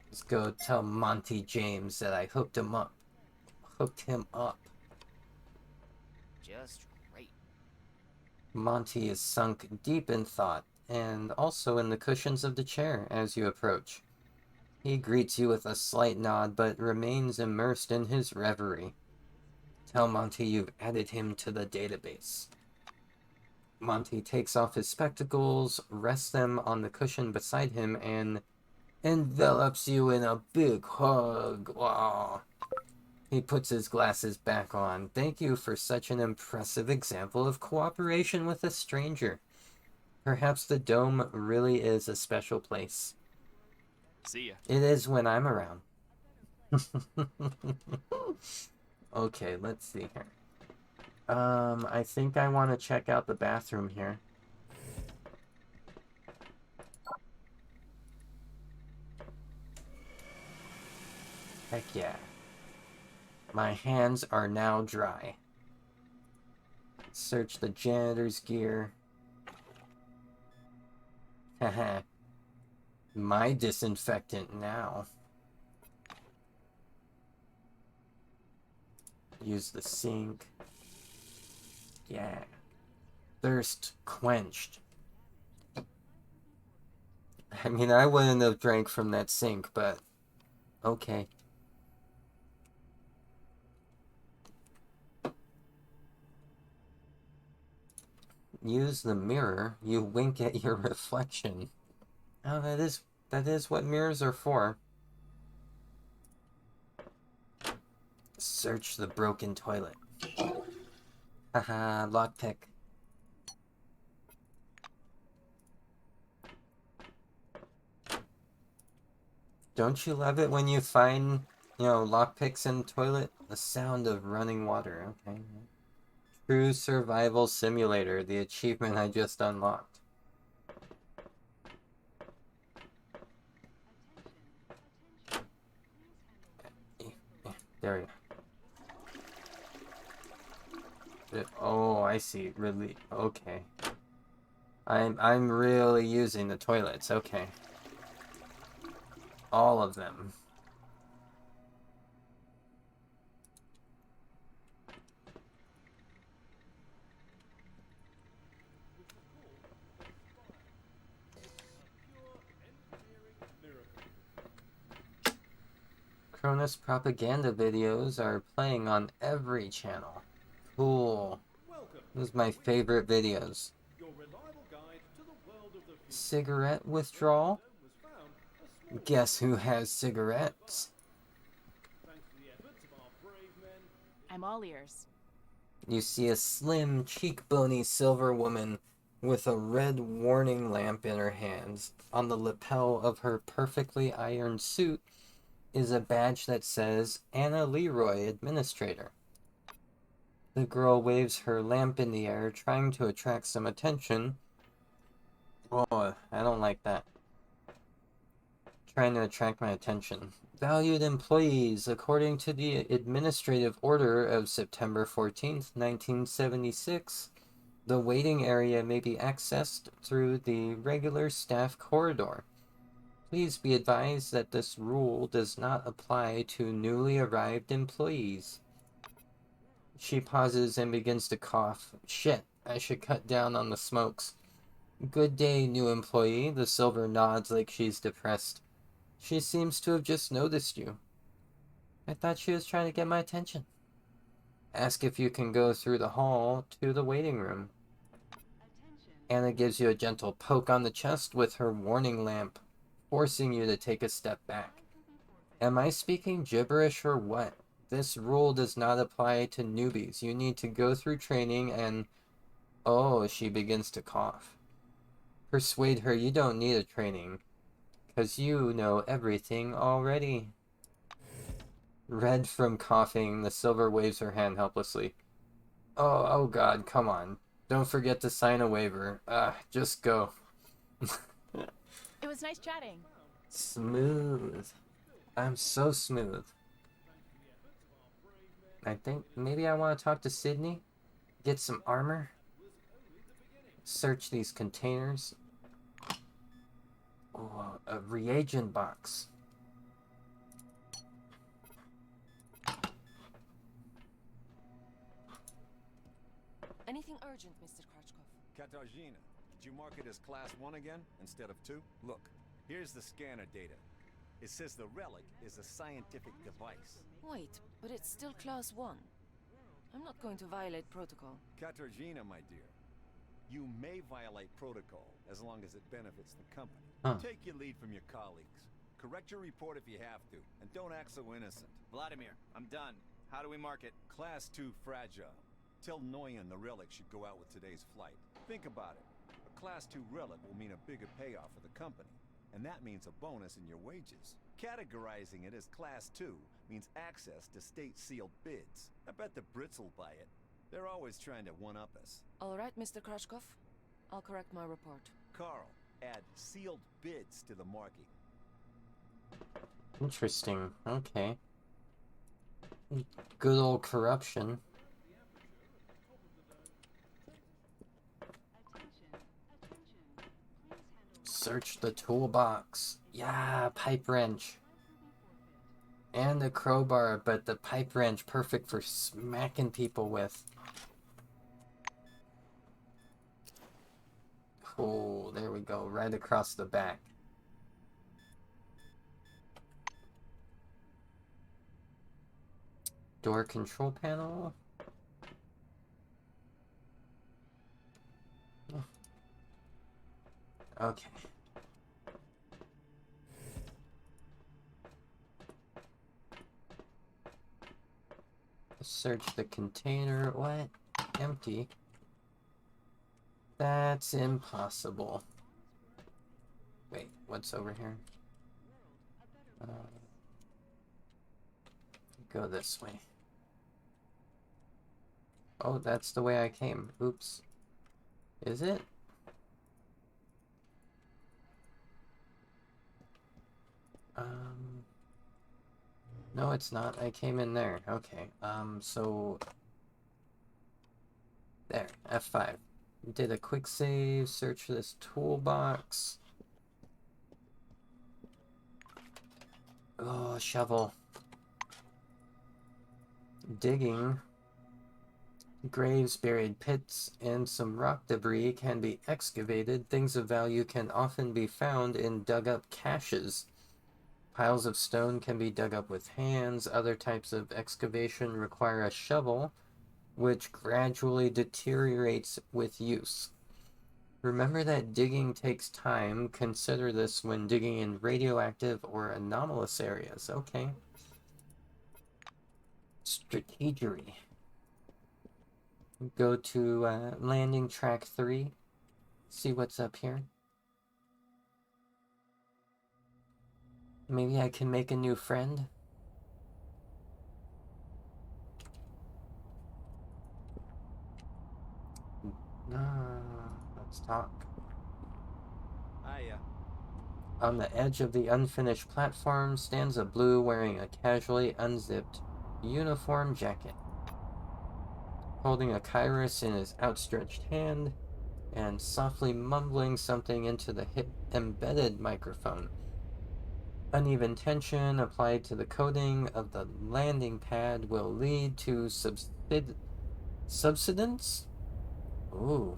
[SPEAKER 1] let's go tell Monty James that I hooked him up.
[SPEAKER 3] Just great.
[SPEAKER 1] Monty is sunk deep in thought, and also in the cushions of the chair as you approach. He greets you with a slight nod, but remains immersed in his reverie. Tell Monty you've added him to the database. Monty takes off his spectacles, rests them on the cushion beside him, and envelops you in a big hug. Wow. He puts his glasses back on. Thank you for such an impressive example of cooperation with a stranger. Perhaps the Dome really is a special place.
[SPEAKER 3] See ya.
[SPEAKER 1] It is when I'm around. Okay, let's see here. I think I want to check out the bathroom here. Heck yeah. My hands are now dry. Search the janitor's gear. Haha. My disinfectant now. Use the sink. Yeah. Thirst quenched. I mean, I wouldn't have drank from that sink, but okay. Use the mirror. You wink at your reflection. Oh, that is what mirrors are for. Search the broken toilet. Haha, lockpick. Don't you love it when you find, lockpicks in the toilet? The sound of running water, okay. True Survival Simulator, the achievement I just unlocked. There we go. Oh, I see. Really? Okay. I'm really using the toilets. Okay. All of them. Cronus propaganda videos are playing on every channel. Cool. Those are my favorite videos. Cigarette withdrawal? Guess who has cigarettes?
[SPEAKER 7] I'm all ears.
[SPEAKER 1] You see a slim, cheekbony silver woman with a red warning lamp in her hands. On the lapel of her perfectly ironed suit is a badge that says Anna Leroy, Administrator. The girl waves her lamp in the air, trying to attract some attention. Oh, I don't like that. Trying to attract my attention. Valued employees, according to the Administrative Order of September 14th, 1976, the waiting area may be accessed through the regular staff corridor. Please be advised that this rule does not apply to newly arrived employees. She pauses and begins to cough. Shit, I should cut down on the smokes. Good day, new employee. The silver nods like she's depressed. She seems to have just noticed you. I thought she was trying to get my attention. Ask if you can go through the hall to the waiting room. Anna gives you a gentle poke on the chest with her warning lamp, forcing you to take a step back. Am I speaking gibberish or what? This rule does not apply to newbies. You need to go through training and... Oh, she begins to cough. Persuade her you don't need a training, because you know everything already. Red from coughing, the silver waves her hand helplessly. Oh God, come on. Don't forget to sign a waiver. Just go.
[SPEAKER 7] It was nice chatting.
[SPEAKER 1] Smooth. I'm so smooth. I think maybe I want to talk to Sydney. Get some armor. Search these containers. Oh, a reagent box.
[SPEAKER 8] Anything urgent, Mr. Kratchkov?
[SPEAKER 9] Katarzyna, did you mark it as Class 1 again, instead of 2? Look, here's the scanner data. It says the relic is a scientific device.
[SPEAKER 8] Wait, but it's still Class 1. I'm not going to violate protocol.
[SPEAKER 9] Katarzyna, my dear, you may violate protocol as long as it benefits the company. Take your lead from your colleagues. Correct your report if you have to, and don't act so innocent.
[SPEAKER 3] Vladimir, I'm done. How do we mark it?
[SPEAKER 9] Class 2 fragile. Tell Noyan the relic should go out with today's flight. Think about it. A Class 2 relic will mean a bigger payoff for the company, and that means a bonus in your wages. Categorizing it as Class 2 means access to state-sealed bids. I bet the Brits will buy it. They're always trying to one-up us.
[SPEAKER 8] All right, Mr. Krashkov. I'll correct my report.
[SPEAKER 9] Carl, add sealed bids to the marking.
[SPEAKER 1] Interesting. Okay. Good old corruption. Search the toolbox. Yeah, pipe wrench. And a crowbar, but the pipe wrench perfect for smacking people with. Oh, there we go, right across the back. Door control panel. Okay. Search the container. What? Empty. That's impossible. Wait, what's over here? Go this way. Oh, that's the way I came. Oops. Is it? No, it's not. I came in there. Okay. So there, F5. Did a quick save, search for this toolbox. Oh, shovel. Digging. Graves, buried pits, and some rock debris can be excavated. Things of value can often be found in dug-up caches. Piles of stone can be dug up with hands. Other types of excavation require a shovel, which gradually deteriorates with use. Remember that digging takes time. Consider this when digging in radioactive or anomalous areas. Okay. Strategery. Go to landing track 3. See what's up here. Maybe I can make a new friend. Let's talk.
[SPEAKER 3] Hiya.
[SPEAKER 1] On the edge of the unfinished platform stands a blue wearing a casually unzipped uniform jacket, holding a kairos in his outstretched hand and softly mumbling something into the embedded microphone. Uneven tension applied to the coating of the landing pad will lead to subsidence? Ooh,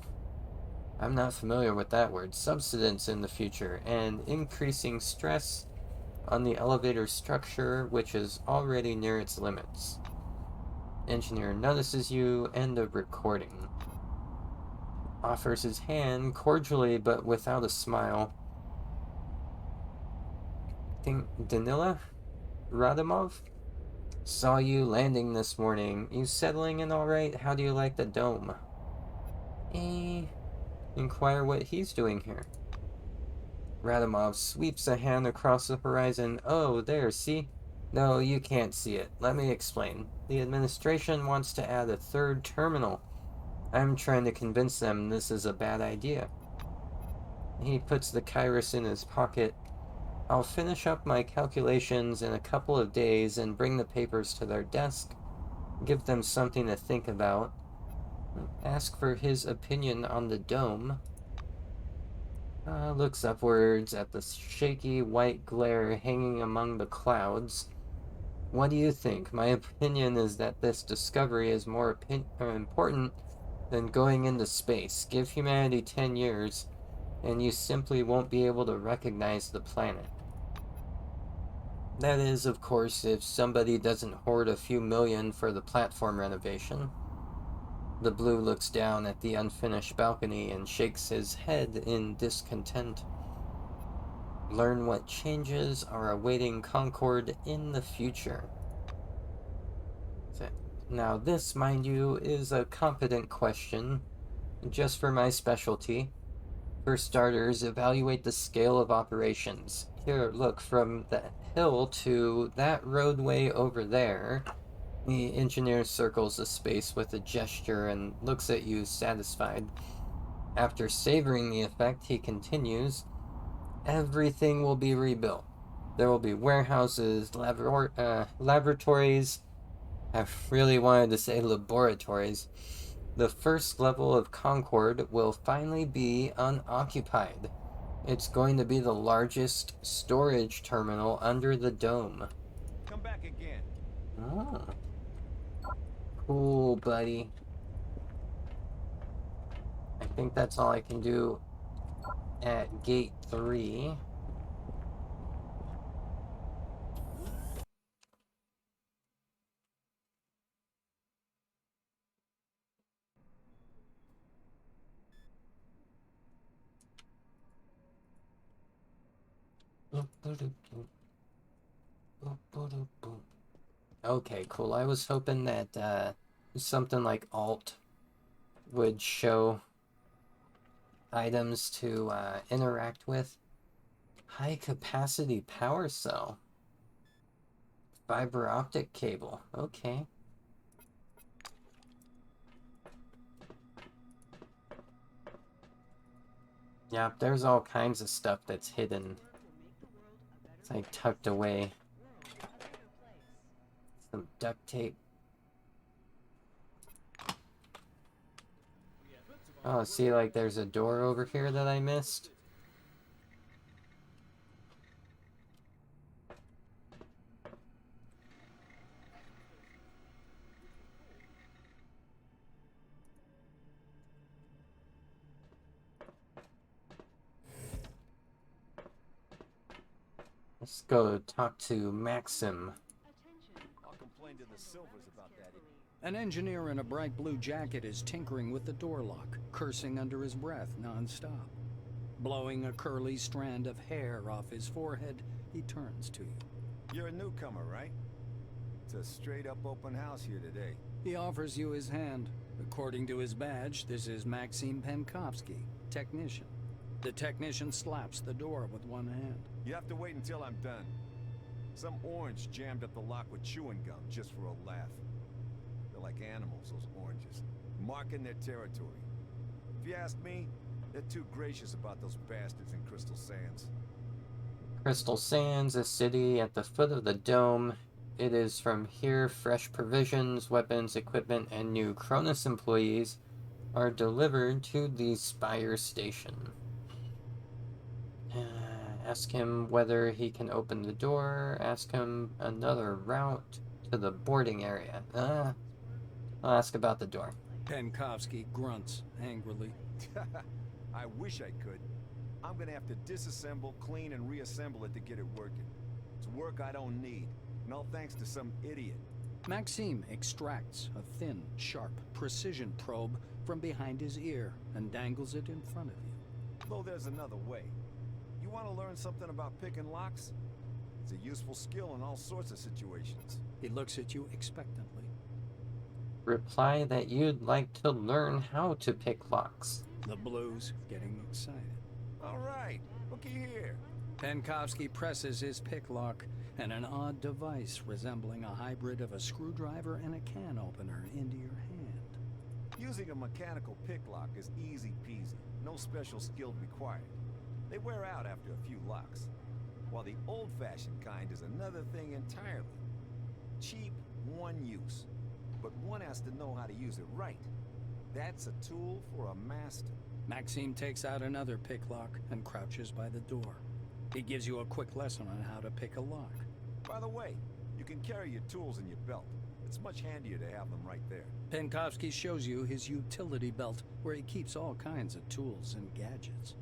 [SPEAKER 1] I'm not familiar with that word. Subsidence in the future, and increasing stress on the elevator structure, which is already near its limits. Engineer notices you. End of recording. Offers his hand cordially but without a smile. Danila Radimov? Saw you landing this morning. You settling in all right? How do you like the dome? Inquire what he's doing here. Radimov sweeps a hand across the horizon. Oh, there, see? No, you can't see it. Let me explain. The administration wants to add a third terminal. I'm trying to convince them this is a bad idea. He puts the kairos in his pocket. I'll finish up my calculations in a couple of days and bring the papers to their desk. Give them something to think about. Ask for his opinion on the dome. Looks upwards at the shaky white glare hanging among the clouds. What do you think? My opinion is that this discovery is more important than going into space. Give humanity 10 years, and you simply won't be able to recognize the planet. That is, of course, if somebody doesn't hoard a few million for the platform renovation. The blue looks down at the unfinished balcony and shakes his head in discontent. Learn what changes are awaiting Concord in the future. Now this, mind you, is a competent question, just for my specialty. For starters, evaluate the scale of operations. Here, look, from the hill to that roadway over there, The engineer circles the space with a gesture and looks at you satisfied. After savoring the effect, he continues, everything will be rebuilt. There will be warehouses, laboratories. I really wanted to say laboratories. The first level of Concord will finally be unoccupied. It's going to be the largest storage terminal under the dome.
[SPEAKER 9] Come back again.
[SPEAKER 1] Oh. Cool, buddy. I think that's all I can do at gate 3. Okay, cool. I was hoping that something like Alt would show items to interact with. High capacity power cell. Fiber optic cable. Okay. Yeah, there's all kinds of stuff that's hidden. It's like tucked away. Some duct tape. Oh, see, like there's a door over here that I missed. Let's go talk to Maxim.
[SPEAKER 9] I'll complain to the Silvers about that.
[SPEAKER 2] An engineer in a bright blue jacket is tinkering with the door lock, cursing under his breath non-stop. Blowing a curly strand of hair off his forehead, he turns to you.
[SPEAKER 9] You're a newcomer, right? It's a straight-up open house here today.
[SPEAKER 2] He offers you his hand. According to his badge, this is Maxim Penkovsky, technician. The technician slaps the door with one hand.
[SPEAKER 9] You have to wait until I'm done. Some orange jammed up the lock with chewing gum just for a laugh. They're like animals, those oranges, marking their territory. If you ask me, they're too gracious about those bastards in Crystal Sands.
[SPEAKER 1] Crystal Sands, a city at the foot of the dome. It is from here fresh provisions, weapons, equipment, and new Cronus employees are delivered to the Spire station. Ask him whether he can open the door. Ask him another route to the boarding area. I'll ask about the door.
[SPEAKER 2] Penkovsky grunts angrily.
[SPEAKER 9] I wish I could. I'm gonna have to disassemble, clean, and reassemble it to get it working. It's work I don't need, and all thanks to some idiot.
[SPEAKER 2] Maxime extracts a thin, sharp, precision probe from behind his ear and dangles it in front of you.
[SPEAKER 9] Though there's another way. You want to learn something about picking locks? It's a useful skill in all sorts of situations.
[SPEAKER 2] He looks at you expectantly.
[SPEAKER 1] Reply that you'd like to learn how to pick locks.
[SPEAKER 2] The blue's getting excited.
[SPEAKER 9] All right, looky here.
[SPEAKER 2] Penkovsky presses his pick lock, and an odd device resembling a hybrid of a screwdriver and a can opener into your hand.
[SPEAKER 9] Using a mechanical pick lock is easy peasy. No special skill required. They wear out after a few locks. While the old-fashioned kind is another thing entirely. Cheap, one use. But one has to know how to use it right. That's a tool for a master.
[SPEAKER 2] Maxime takes out another pick lock and crouches by the door. He gives you a quick lesson on how to pick a lock.
[SPEAKER 9] By the way, you can carry your tools in your belt. It's much handier to have them right there.
[SPEAKER 2] Penkovsky shows you his utility belt, where he keeps all kinds of tools and gadgets.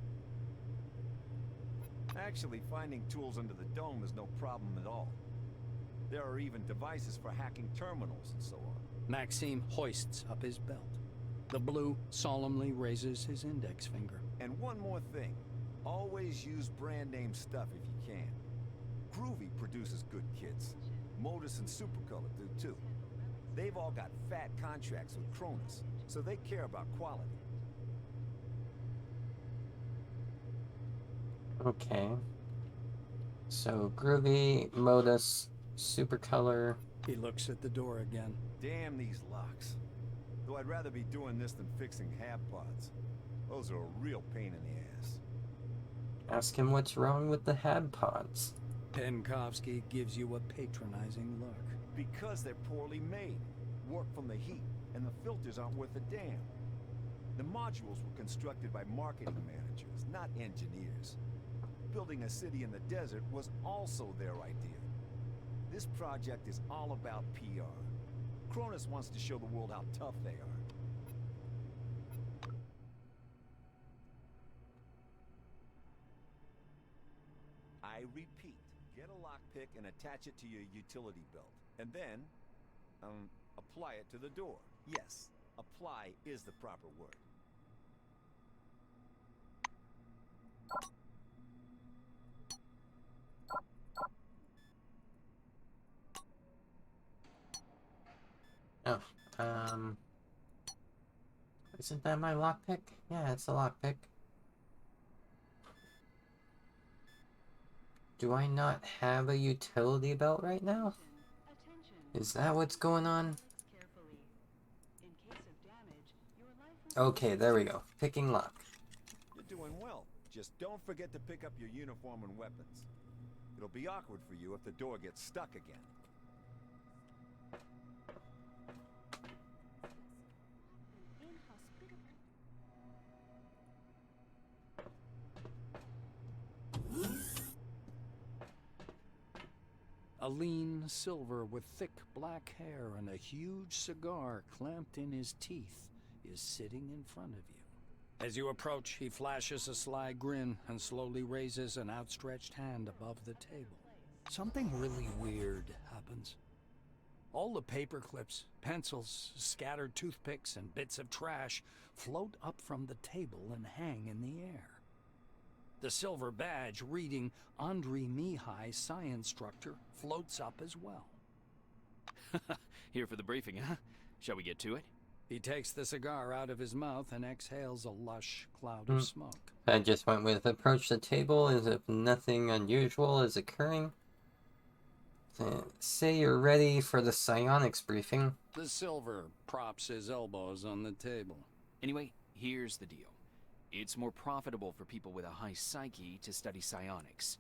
[SPEAKER 9] Actually, finding tools under the dome is no problem at all. There are even devices for hacking terminals and so on.
[SPEAKER 2] Maxime hoists up his belt. The blue solemnly raises his index finger.
[SPEAKER 9] And one more thing. Always use brand name stuff if you can. Groovy produces good kits. Modus and Supercolor do too. They've all got fat contracts with Cronus, so they care about quality.
[SPEAKER 1] Okay. So, Groovy, Modus, Supercolor.
[SPEAKER 2] He looks at the door again.
[SPEAKER 9] Damn these locks. Though I'd rather be doing this than fixing hab pods. Those are a real pain in the ass.
[SPEAKER 1] Ask him what's wrong with the hab pods.
[SPEAKER 2] Penkovsky gives you a patronizing look.
[SPEAKER 9] Because they're poorly made. Work from the heat, and the filters aren't worth a damn. The modules were constructed by marketing managers, not engineers. Building a city in the desert was also their idea. This project is all about PR. Cronus wants to show the world how tough they are. I repeat, get a lockpick and attach it to your utility belt. And then, apply it to the door. Yes, apply is the proper word.
[SPEAKER 1] Oh, isn't that my lockpick? Yeah, it's a lockpick. Do I not have a utility belt right now? Is that what's going on? Okay, there we go. Picking lock.
[SPEAKER 9] You're doing well. Just don't forget to pick up your uniform and weapons. It'll be awkward for you if the door gets stuck again.
[SPEAKER 2] A lean Silver with thick black hair and a huge cigar clamped in his teeth is sitting in front of you. As you approach, he flashes a sly grin and slowly raises an outstretched hand above the table. Something really weird happens. All the paper clips, pencils, scattered toothpicks, and bits of trash float up from the table and hang in the air. The silver badge reading Andrei Mihai, Science Instructor, floats up as well.
[SPEAKER 10] Here for the briefing, huh? Shall we get to it?
[SPEAKER 2] He takes the cigar out of his mouth and exhales a lush cloud of smoke.
[SPEAKER 1] I just went with approach the table as if nothing unusual is occurring. Say you're ready for the psionics briefing.
[SPEAKER 2] The silver props his elbows on the table.
[SPEAKER 10] Anyway, here's the deal. It's more profitable for people with a high psyche to study psionics.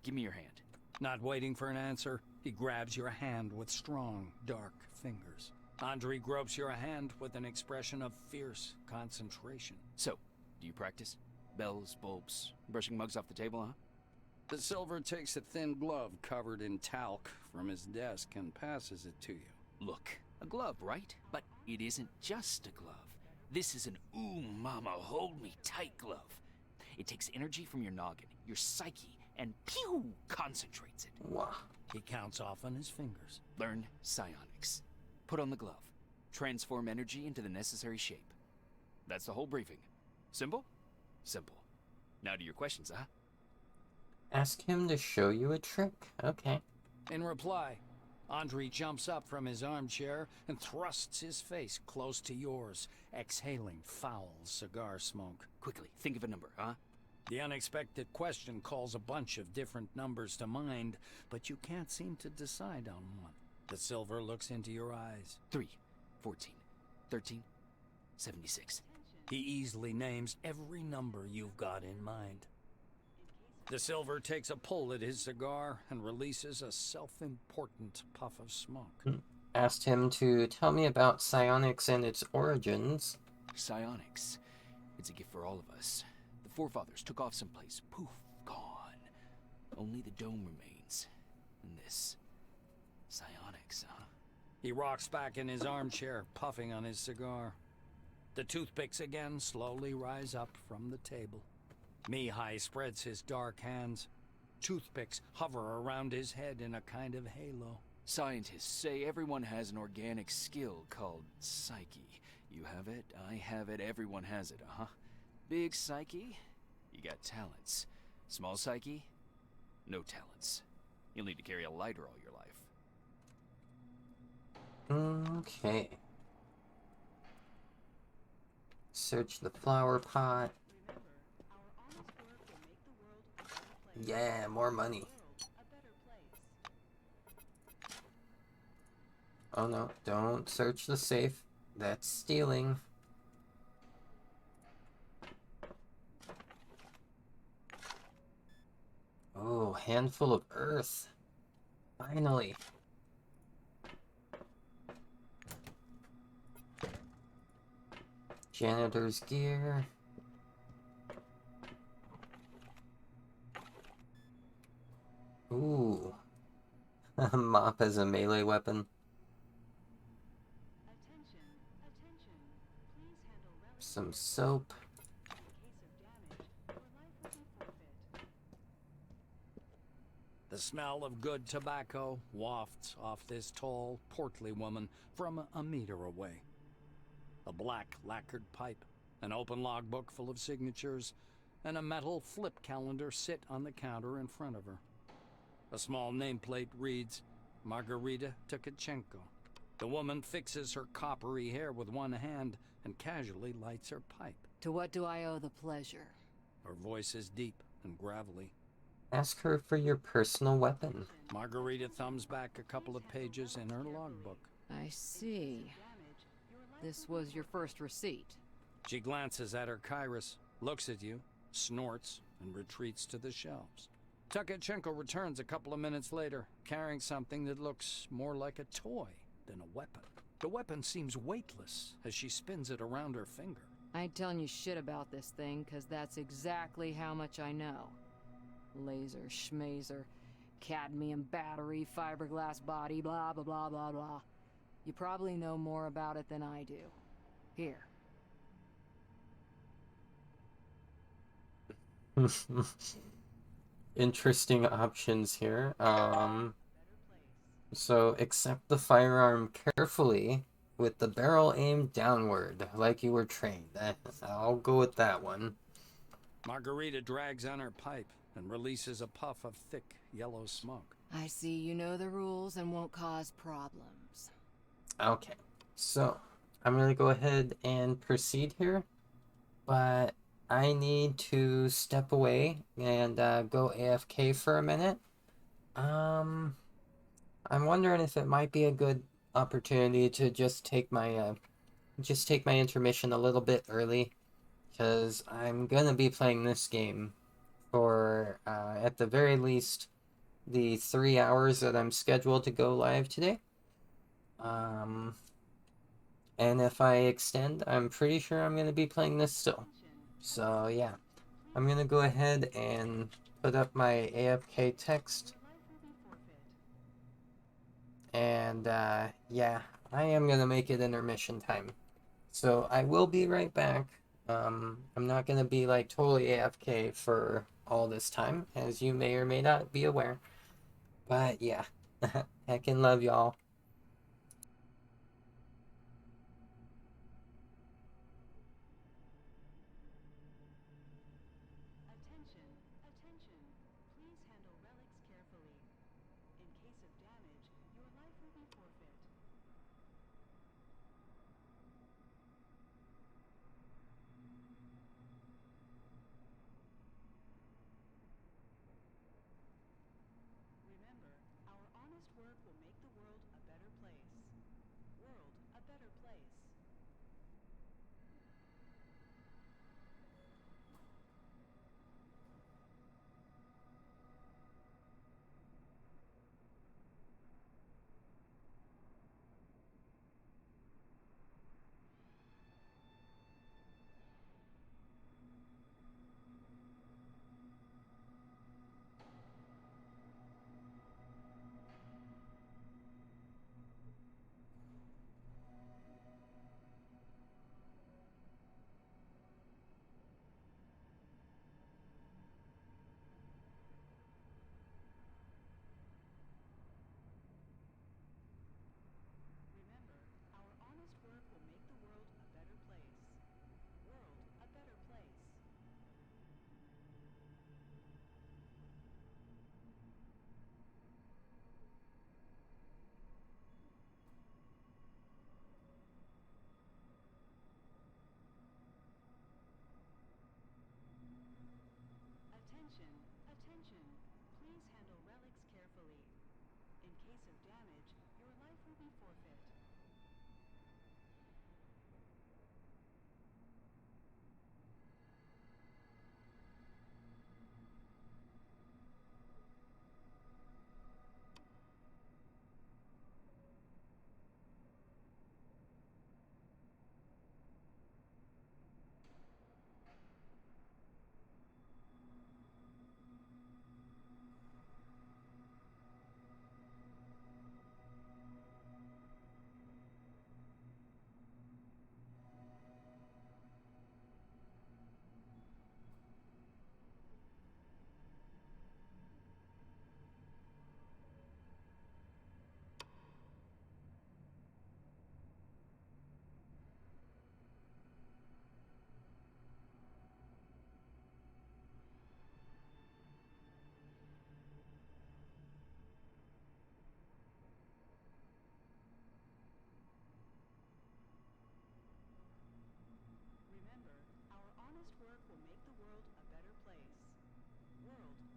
[SPEAKER 10] Give me your hand.
[SPEAKER 2] Not waiting for an answer, he grabs your hand with strong, dark fingers. Andrei gropes your hand with an expression of fierce concentration.
[SPEAKER 10] So, do you practice? Bells, bulbs, brushing mugs off the table, huh?
[SPEAKER 2] The silver takes a thin glove covered in talc from his desk and passes it to you.
[SPEAKER 10] Look, a glove, right? But it isn't just a glove. This is an ooh mama hold me tight glove. It takes energy from your noggin, your psyche, and pew concentrates it.
[SPEAKER 1] Wow.
[SPEAKER 2] He counts off on his fingers.
[SPEAKER 10] Learn psionics. Put on the glove. Transform energy into the necessary shape. That's the whole briefing. Simple? Simple. Now to your questions, huh?
[SPEAKER 1] Ask him to show you a trick. Okay.
[SPEAKER 2] In reply, Andrei jumps up from his armchair and thrusts his face close to yours, exhaling foul cigar smoke.
[SPEAKER 10] Quickly, think of a number, huh?
[SPEAKER 2] The unexpected question calls a bunch of different numbers to mind, but you can't seem to decide on one. The silver looks into your eyes.
[SPEAKER 10] 3, 14, 13, 76.
[SPEAKER 2] He easily names every number you've got in mind. The silver takes a pull at his cigar and releases a self-important puff of smoke.
[SPEAKER 1] Asked him to tell me about psionics and its origins.
[SPEAKER 10] Psionics. It's a gift for all of us. The forefathers took off someplace. Poof, gone. Only the dome remains. And this. Psionics, huh?
[SPEAKER 2] He rocks back in his armchair, puffing on his cigar. The toothpicks again slowly rise up from the table. Mihai spreads his dark hands. Toothpicks hover around his head in a kind of halo.
[SPEAKER 10] Scientists say everyone has an organic skill called psyche. You have it, I have it, everyone has it, huh? Big psyche, you got talents. Small psyche, no talents. You'll need to carry a lighter all your life.
[SPEAKER 1] Okay. Search the flower pot. Yeah, more money. Oh no, don't search the safe. That's stealing. Oh, handful of earth. Finally. Janitor's gear. Ooh. Mop as a melee weapon.
[SPEAKER 4] Attention, attention. Please handle relics
[SPEAKER 1] Some soap.
[SPEAKER 4] in case of damage. Your life will be forfeit.
[SPEAKER 2] The smell of good tobacco wafts off this tall, portly woman from a meter away. A black lacquered pipe, an open logbook full of signatures, and a metal flip calendar sit on the counter in front of her. A small nameplate reads, Margarita Tkachenko. The woman fixes her coppery hair with one hand and casually lights her pipe.
[SPEAKER 11] To what do I owe the pleasure?
[SPEAKER 2] Her voice is deep and gravelly.
[SPEAKER 1] Ask her for your personal weapon.
[SPEAKER 2] Margarita thumbs back a couple of pages in her logbook.
[SPEAKER 11] I see. This was your first receipt.
[SPEAKER 2] She glances at her Kairos, looks at you, snorts, and retreats to the shelves. Tkachenko returns a couple of minutes later, carrying something that looks more like a toy than a weapon. The weapon seems weightless as she spins it around her finger.
[SPEAKER 11] I ain't telling you shit about this thing, because that's exactly how much I know. Laser, schmazer, cadmium battery, fiberglass body, blah, blah, blah, blah, blah. You probably know more about it than I do. Here.
[SPEAKER 1] Interesting options here. So accept the firearm carefully with the barrel aimed downward, like you were trained. I'll go with that one.
[SPEAKER 2] Margarita drags on her pipe and releases a puff of thick, yellow smoke.
[SPEAKER 11] I see you know the rules and won't cause problems.
[SPEAKER 1] Okay, so I'm gonna go ahead and proceed here, but I need to step away and go AFK for a minute. I'm wondering if it might be a good opportunity to just take my intermission a little bit early, because I'm gonna be playing this game for at the very least the 3 hours that I'm scheduled to go live today. And if I extend, I'm pretty sure I'm gonna be playing this still. So yeah, I'm gonna go ahead and put up my AFK text. And yeah, I am gonna make it intermission time. So I will be right back. I'm not gonna be like totally AFK for all this time, as you may or may not be aware. But yeah, heckin' love y'all.
[SPEAKER 4] Attention, attention. Please handle relics carefully. In case of damage, your life will be forfeit. Remember, our honest work will make the world a better place. World a better place. Remember, our honest work will make the world a better place. World a better place. Attention, attention. Please handle relics carefully. In case of damage, your life will be forfeit.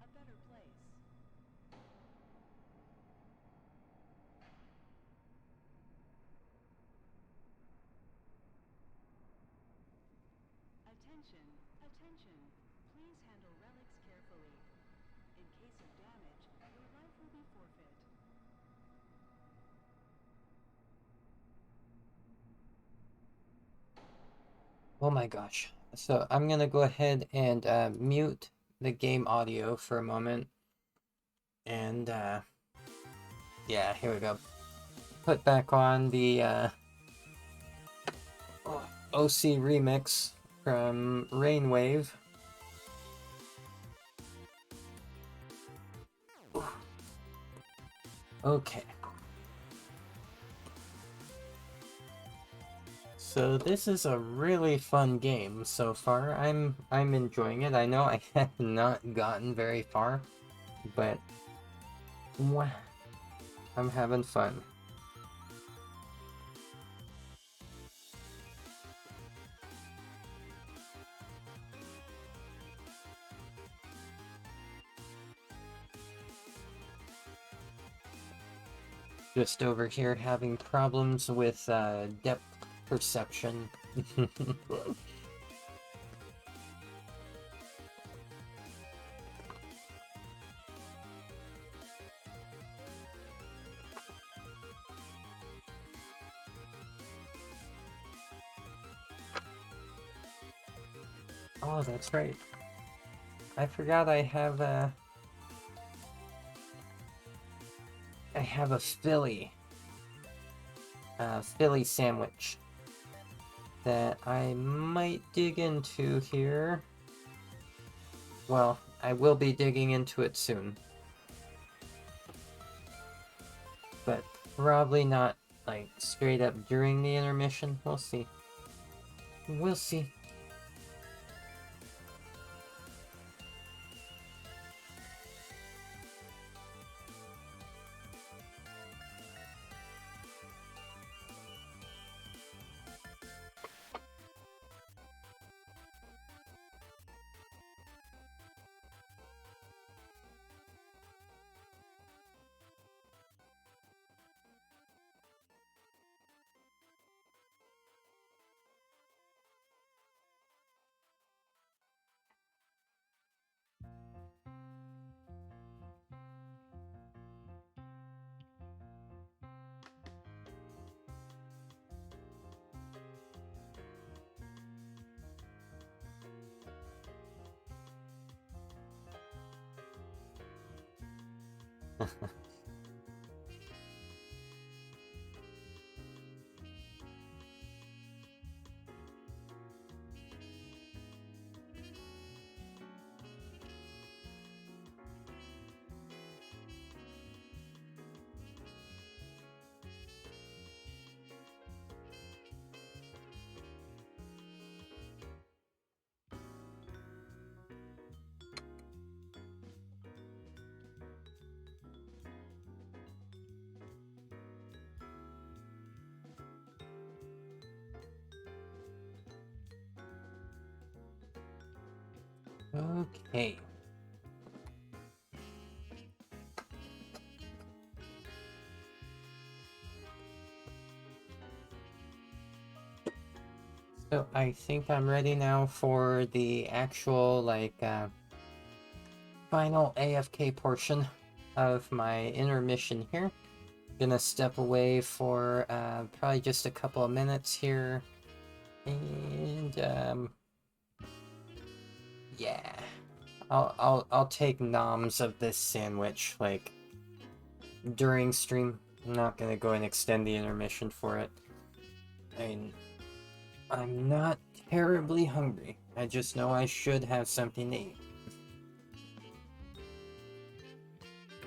[SPEAKER 4] a better place. Attention, attention. Please handle relics carefully. In case of damage, your life will be forfeit.
[SPEAKER 1] Oh my gosh. So I'm gonna go ahead and mute the game audio for a moment. And yeah, here we go. Put back on the OC remix from Rainwave. Okay. So this is a really fun game so far. I'm enjoying it. I know I have not gotten very far, but I'm having fun. Just over here having problems with depth perception. Oh, that's right. I forgot I have a Philly sandwich that I might dig into here. Well, I will be digging into it soon. But probably not, like, straight up during the intermission. We'll see. We'll see. Okay. So I think I'm ready now for the actual, like, final AFK portion of my intermission here. Gonna step away for probably just a couple of minutes here. And yeah. I'll take noms of this sandwich, like, during stream. I'm not gonna go and extend the intermission for it. I mean, I'm not terribly hungry. I just know I should have something to eat.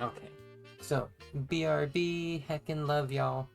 [SPEAKER 1] Okay. So, BRB, heckin' love y'all.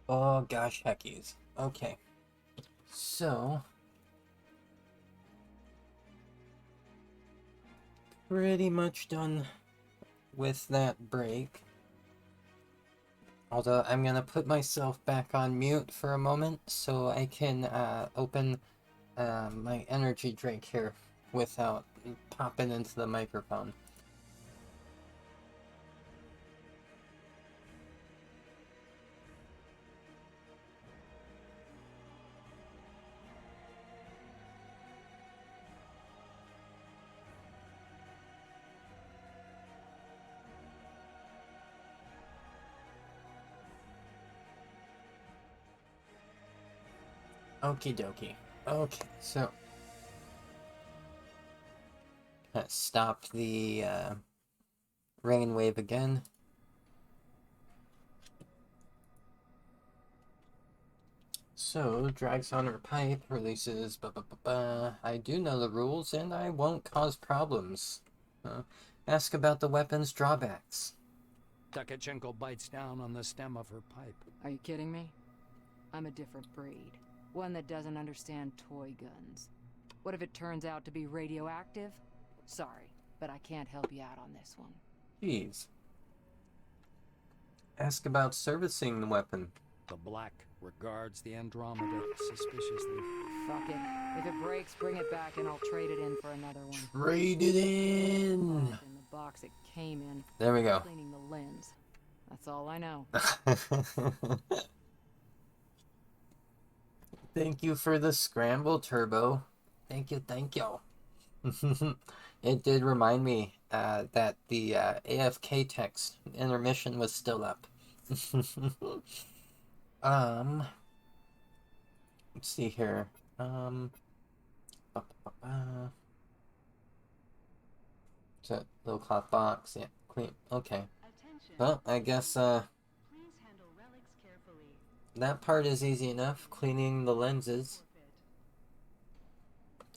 [SPEAKER 1] Oh gosh, heckies. Okay. So, pretty much done with that break. Although I'm gonna put myself back on mute for a moment so I can open my energy drink here without popping into the microphone. Okie dokie. Okay, so stop the rain wave again. So, drags on her pipe, releases I do know the rules and I won't cause problems. Ask about the weapon's drawbacks.
[SPEAKER 2] Takachenko bites down on the stem of her pipe.
[SPEAKER 11] Are you kidding me? I'm a different breed. One that doesn't understand toy guns. What if it turns out to be radioactive? Sorry, but I can't help you out on this one.
[SPEAKER 1] Jeez. Ask about servicing the weapon.
[SPEAKER 2] The Black regards the Andromeda suspiciously.
[SPEAKER 11] Fuck it. If it breaks, bring it back and I'll trade it in for another one.
[SPEAKER 1] Trade it in!
[SPEAKER 11] In the box it came in.
[SPEAKER 1] There we go.
[SPEAKER 11] Cleaning the lens. That's all I know.
[SPEAKER 1] Thank you for the scramble, Turbo. Thank you, thank you. It did remind me that the AFK text intermission was still up. Let's see here. Is that little cloth box? Yeah, clean. Okay. Well, I guess that part is easy enough. Cleaning the lenses.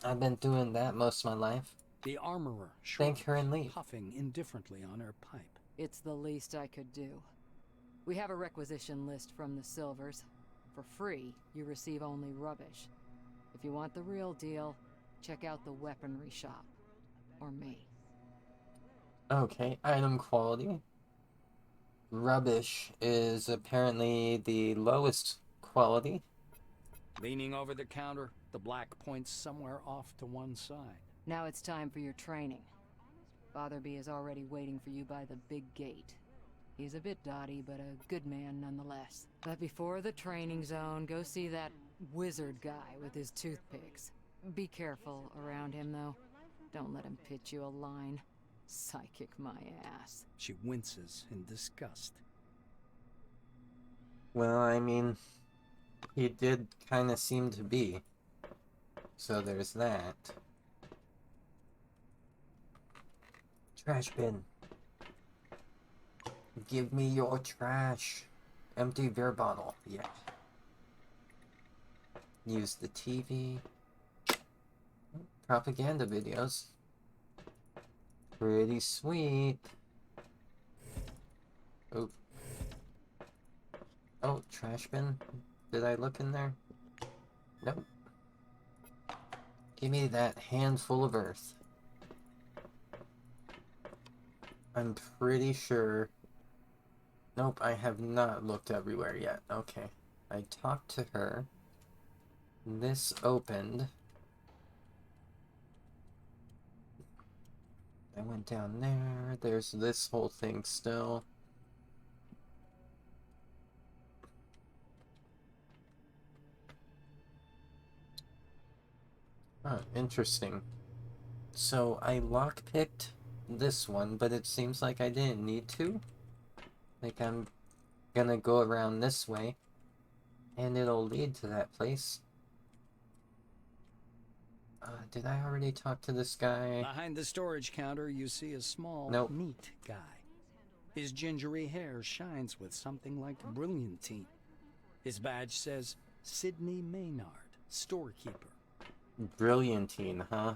[SPEAKER 1] I've been doing that most of my life.
[SPEAKER 2] The armorer
[SPEAKER 1] Thank her and leave.
[SPEAKER 2] puffing indifferently on her pipe.
[SPEAKER 11] It's the least I could do. We have a requisition list from the Silvers. For free, you receive only rubbish. If you want the real deal, check out the weaponry shop. Or me.
[SPEAKER 1] Okay, item quality. Rubbish is apparently the lowest quality.
[SPEAKER 2] Leaning over the counter, the Black points somewhere off to one side.
[SPEAKER 11] Now it's time for your training. Fatherby is already waiting for you by the big gate. He's a bit dotty, but a good man nonetheless. But before the training zone, go see that wizard guy with his toothpicks. Be careful around him, though. Don't let him pitch you a line. Psychic my ass.
[SPEAKER 2] She winces in disgust.
[SPEAKER 1] Well, I mean, he did kind of seem to be. So there's that. Trash bin. Give me your trash. Empty beer bottle. Yeah. Use the TV. Propaganda videos. Pretty sweet. Oh. Oh, trash bin. Did I look in there? Nope. Give me that handful of earth. I'm pretty sure... Nope, I have not looked everywhere yet. Okay. I talked to her. This opened. I went down there. There's this whole thing still. Huh, interesting. So I lockpicked this one, but it seems like I didn't need to. Like I'm gonna go around this way, and it'll lead to that place. Did I already talk to this guy?
[SPEAKER 2] Behind the storage counter, you see a small,
[SPEAKER 1] Nope.
[SPEAKER 2] neat guy. His gingery hair shines with something like brilliantine. His badge says Sidney Maynard, storekeeper.
[SPEAKER 1] Brilliantine, huh?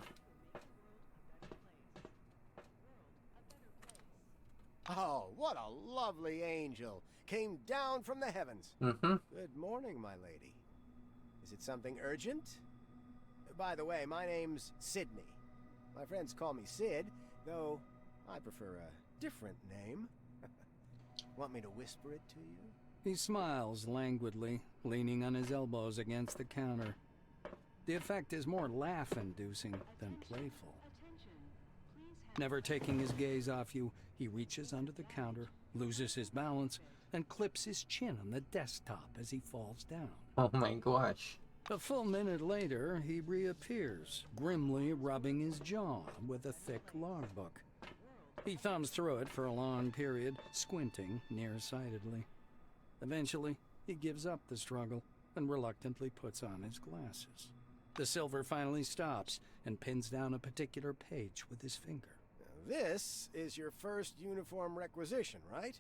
[SPEAKER 5] Oh, what a lovely angel came down from the heavens.
[SPEAKER 1] Mm-hmm.
[SPEAKER 5] Good morning, my lady. Is it something urgent? By the way, my name's Sydney. My friends call me Sid, though I prefer a different name. Want me to whisper it to you?
[SPEAKER 2] He smiles languidly, leaning on his elbows against the counter. The effect is more laugh-inducing than playful. Never taking his gaze off you, he reaches under the counter, loses his balance, and clips his chin on the desktop as he falls down.
[SPEAKER 1] Oh my gosh.
[SPEAKER 2] A full minute later, he reappears, grimly rubbing his jaw with a thick logbook. He thumbs through it for a long period, squinting nearsightedly. Eventually, he gives up the struggle and reluctantly puts on his glasses. The silver finally stops and pins down a particular page with his finger.
[SPEAKER 5] This is your first uniform requisition, right?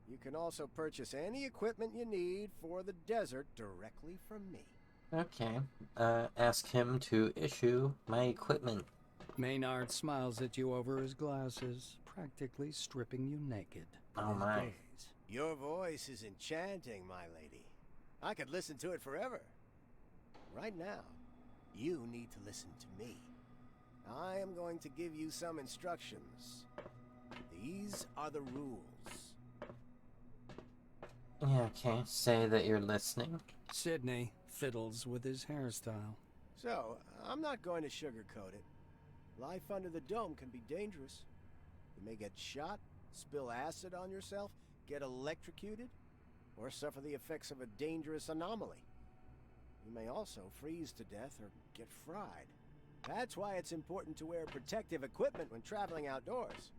[SPEAKER 5] You can also purchase any equipment you need for the desert directly from me.
[SPEAKER 1] Okay. Ask him to issue my equipment.
[SPEAKER 2] Maynard smiles at you over his glasses, practically stripping you naked.
[SPEAKER 1] Oh my.
[SPEAKER 5] Your voice is enchanting, my lady. I could listen to it forever. Right now, you need to listen to me. I am going to give you some instructions. These are the rules.
[SPEAKER 1] Yeah, okay. Say that you're listening.
[SPEAKER 2] Sydney fiddles with his hairstyle.
[SPEAKER 5] So, I'm not going to sugarcoat it. Life under the dome can be dangerous. You may get shot, spill acid on yourself, get electrocuted, or suffer the effects of a dangerous anomaly. You may also freeze to death or get fried. That's why it's important to wear protective equipment when traveling outdoors.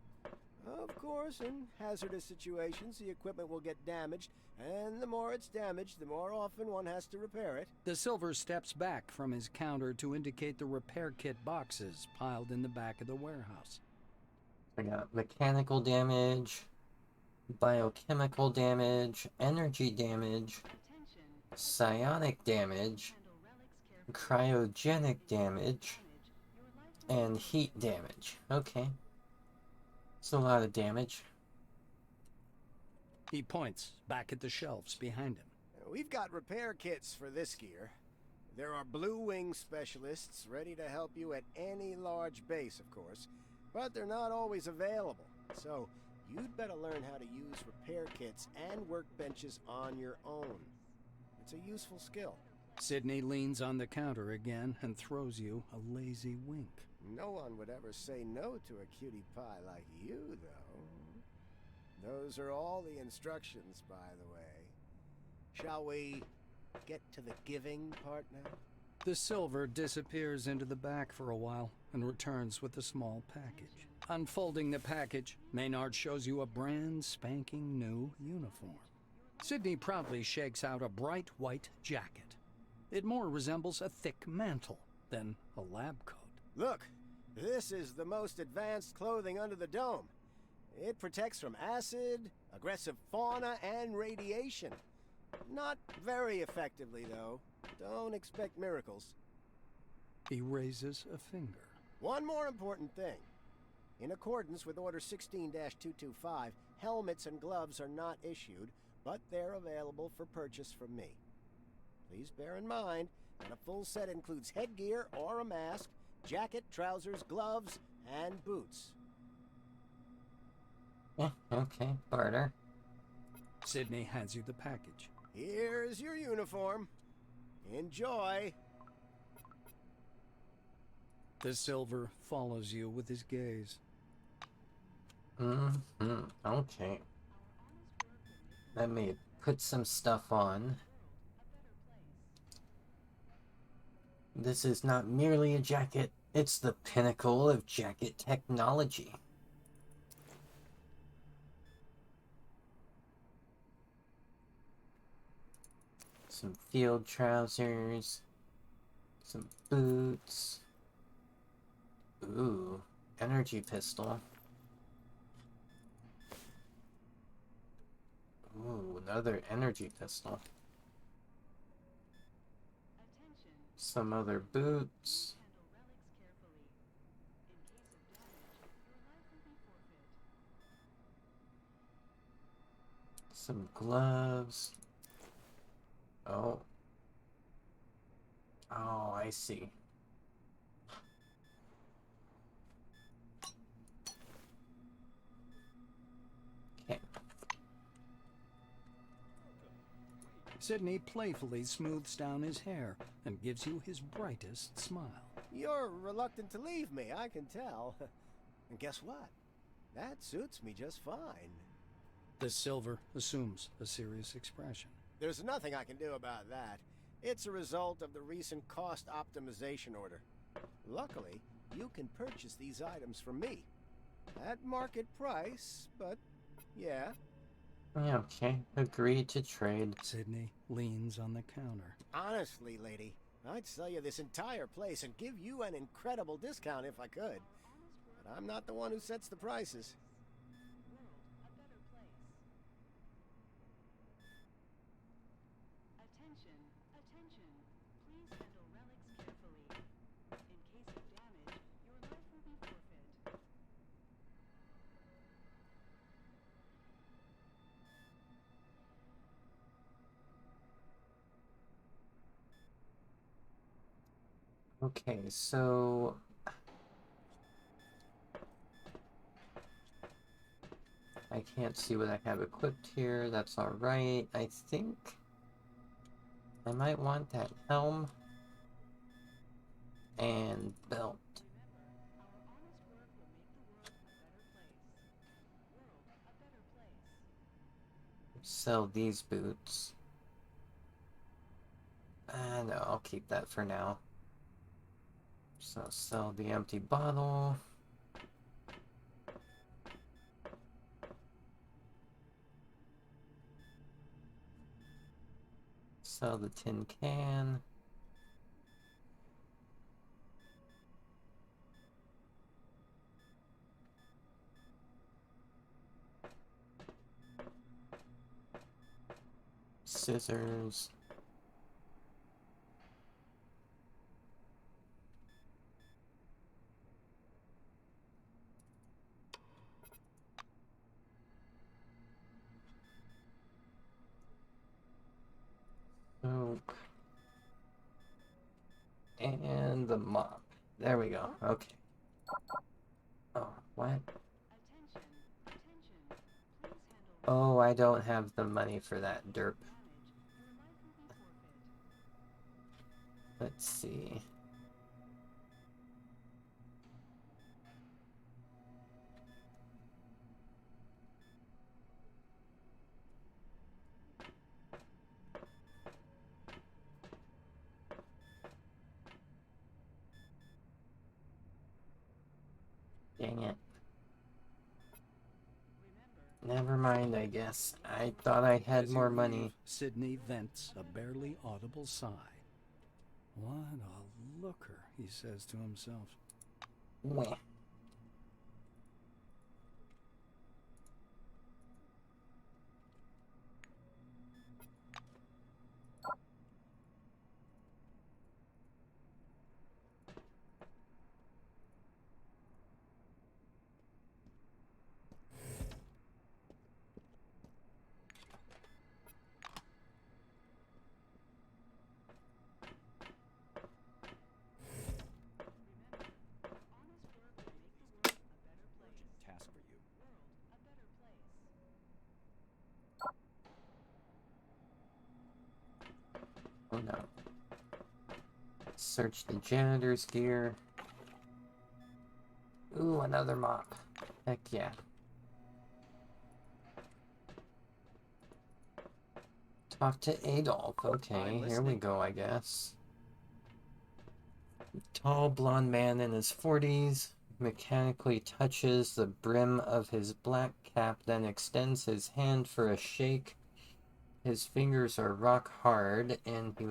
[SPEAKER 5] Of course, in hazardous situations, the equipment will get damaged, and the more it's damaged, the more often one has to repair it.
[SPEAKER 2] The silver steps back from his counter to indicate the repair kit boxes piled in the back of the warehouse.
[SPEAKER 1] I got mechanical damage, biochemical damage, energy damage, psionic damage, cryogenic damage, and heat damage. Okay. It's a lot of damage.
[SPEAKER 2] He points back at the shelves behind him.
[SPEAKER 5] We've got repair kits for this gear. There are Blue Wing specialists ready to help you at any large base, of course, but they're not always available. So, you'd better learn how to use repair kits and workbenches on your own. It's a useful skill.
[SPEAKER 2] Sydney leans on the counter again and throws you a lazy wink.
[SPEAKER 5] No one would ever say no to a cutie pie like you, though. Those are all the instructions, by the way. Shall we get to the giving part now?
[SPEAKER 2] The silver disappears into the back for a while and returns with a small package. Unfolding the package, Maynard shows you a brand spanking new uniform. Sydney proudly shakes out a bright white jacket. It more resembles a thick mantle than a lab coat.
[SPEAKER 5] Look, this is the most advanced clothing under the dome. It protects from acid, aggressive fauna, and radiation. Not very effectively, though. Don't expect miracles.
[SPEAKER 2] He raises a finger.
[SPEAKER 5] One more important thing. In accordance with Order 16-225, helmets and gloves are not issued, but they're available for purchase from me. Please bear in mind that a full set includes headgear or a mask, jacket, trousers, gloves, and boots.
[SPEAKER 1] Yeah, okay, barter.
[SPEAKER 2] Sydney hands you the package.
[SPEAKER 5] Here's your uniform. Enjoy.
[SPEAKER 2] The silver follows you with his gaze.
[SPEAKER 1] Okay. Let me put some stuff on. This is not merely a jacket, it's the pinnacle of jacket technology. Some field trousers, some boots. Ooh, energy pistol. Ooh, another energy pistol. Some other boots. Some gloves. Oh. Oh, I see. Okay.
[SPEAKER 2] Sydney playfully smooths down his hair and gives you his brightest smile.
[SPEAKER 5] You're reluctant to leave me, I can tell. And guess what? That suits me just fine.
[SPEAKER 2] The silver assumes a serious expression.
[SPEAKER 5] There's nothing I can do about that. It's a result of the recent cost optimization order. Luckily, you can purchase these items from me. At market price, but yeah.
[SPEAKER 1] Okay, agreed to trade.
[SPEAKER 2] Sydney leans on the counter.
[SPEAKER 5] Honestly, lady, I'd sell you this entire place and give you an incredible discount if I could. But I'm not the one who sets the prices.
[SPEAKER 4] Attention, attention. Please handle relics carefully. In case of damage, your life will be forfeit.
[SPEAKER 1] Okay, so I can't see what I have equipped here. That's alright. I think I might want that helm and belt.
[SPEAKER 4] Our honest work will make the world a better place.
[SPEAKER 1] Sell these boots. No, I'll keep that for now. So sell the empty bottle. Sell the tin can. Scissors. Soap. And the mop. There we go. Okay. Oh, what?
[SPEAKER 4] Attention, attention. Please handle
[SPEAKER 1] Oh, I don't have the money for that derp. Let's see. Dang it. Never mind, I guess. I thought I had
[SPEAKER 2] As you
[SPEAKER 1] more
[SPEAKER 2] leave,
[SPEAKER 1] money.
[SPEAKER 2] Sydney vents a barely audible sigh. What a looker, he says to himself.
[SPEAKER 1] Meh.
[SPEAKER 10] Task for you.
[SPEAKER 1] Oh no. Search the janitor's gear. Ooh, another mop. Heck yeah. Talk to Adolf. Okay, here we go, I guess. Tall blonde man in his 40s mechanically touches the brim of his black cap, then extends his hand for a shake. His fingers are rock hard, and he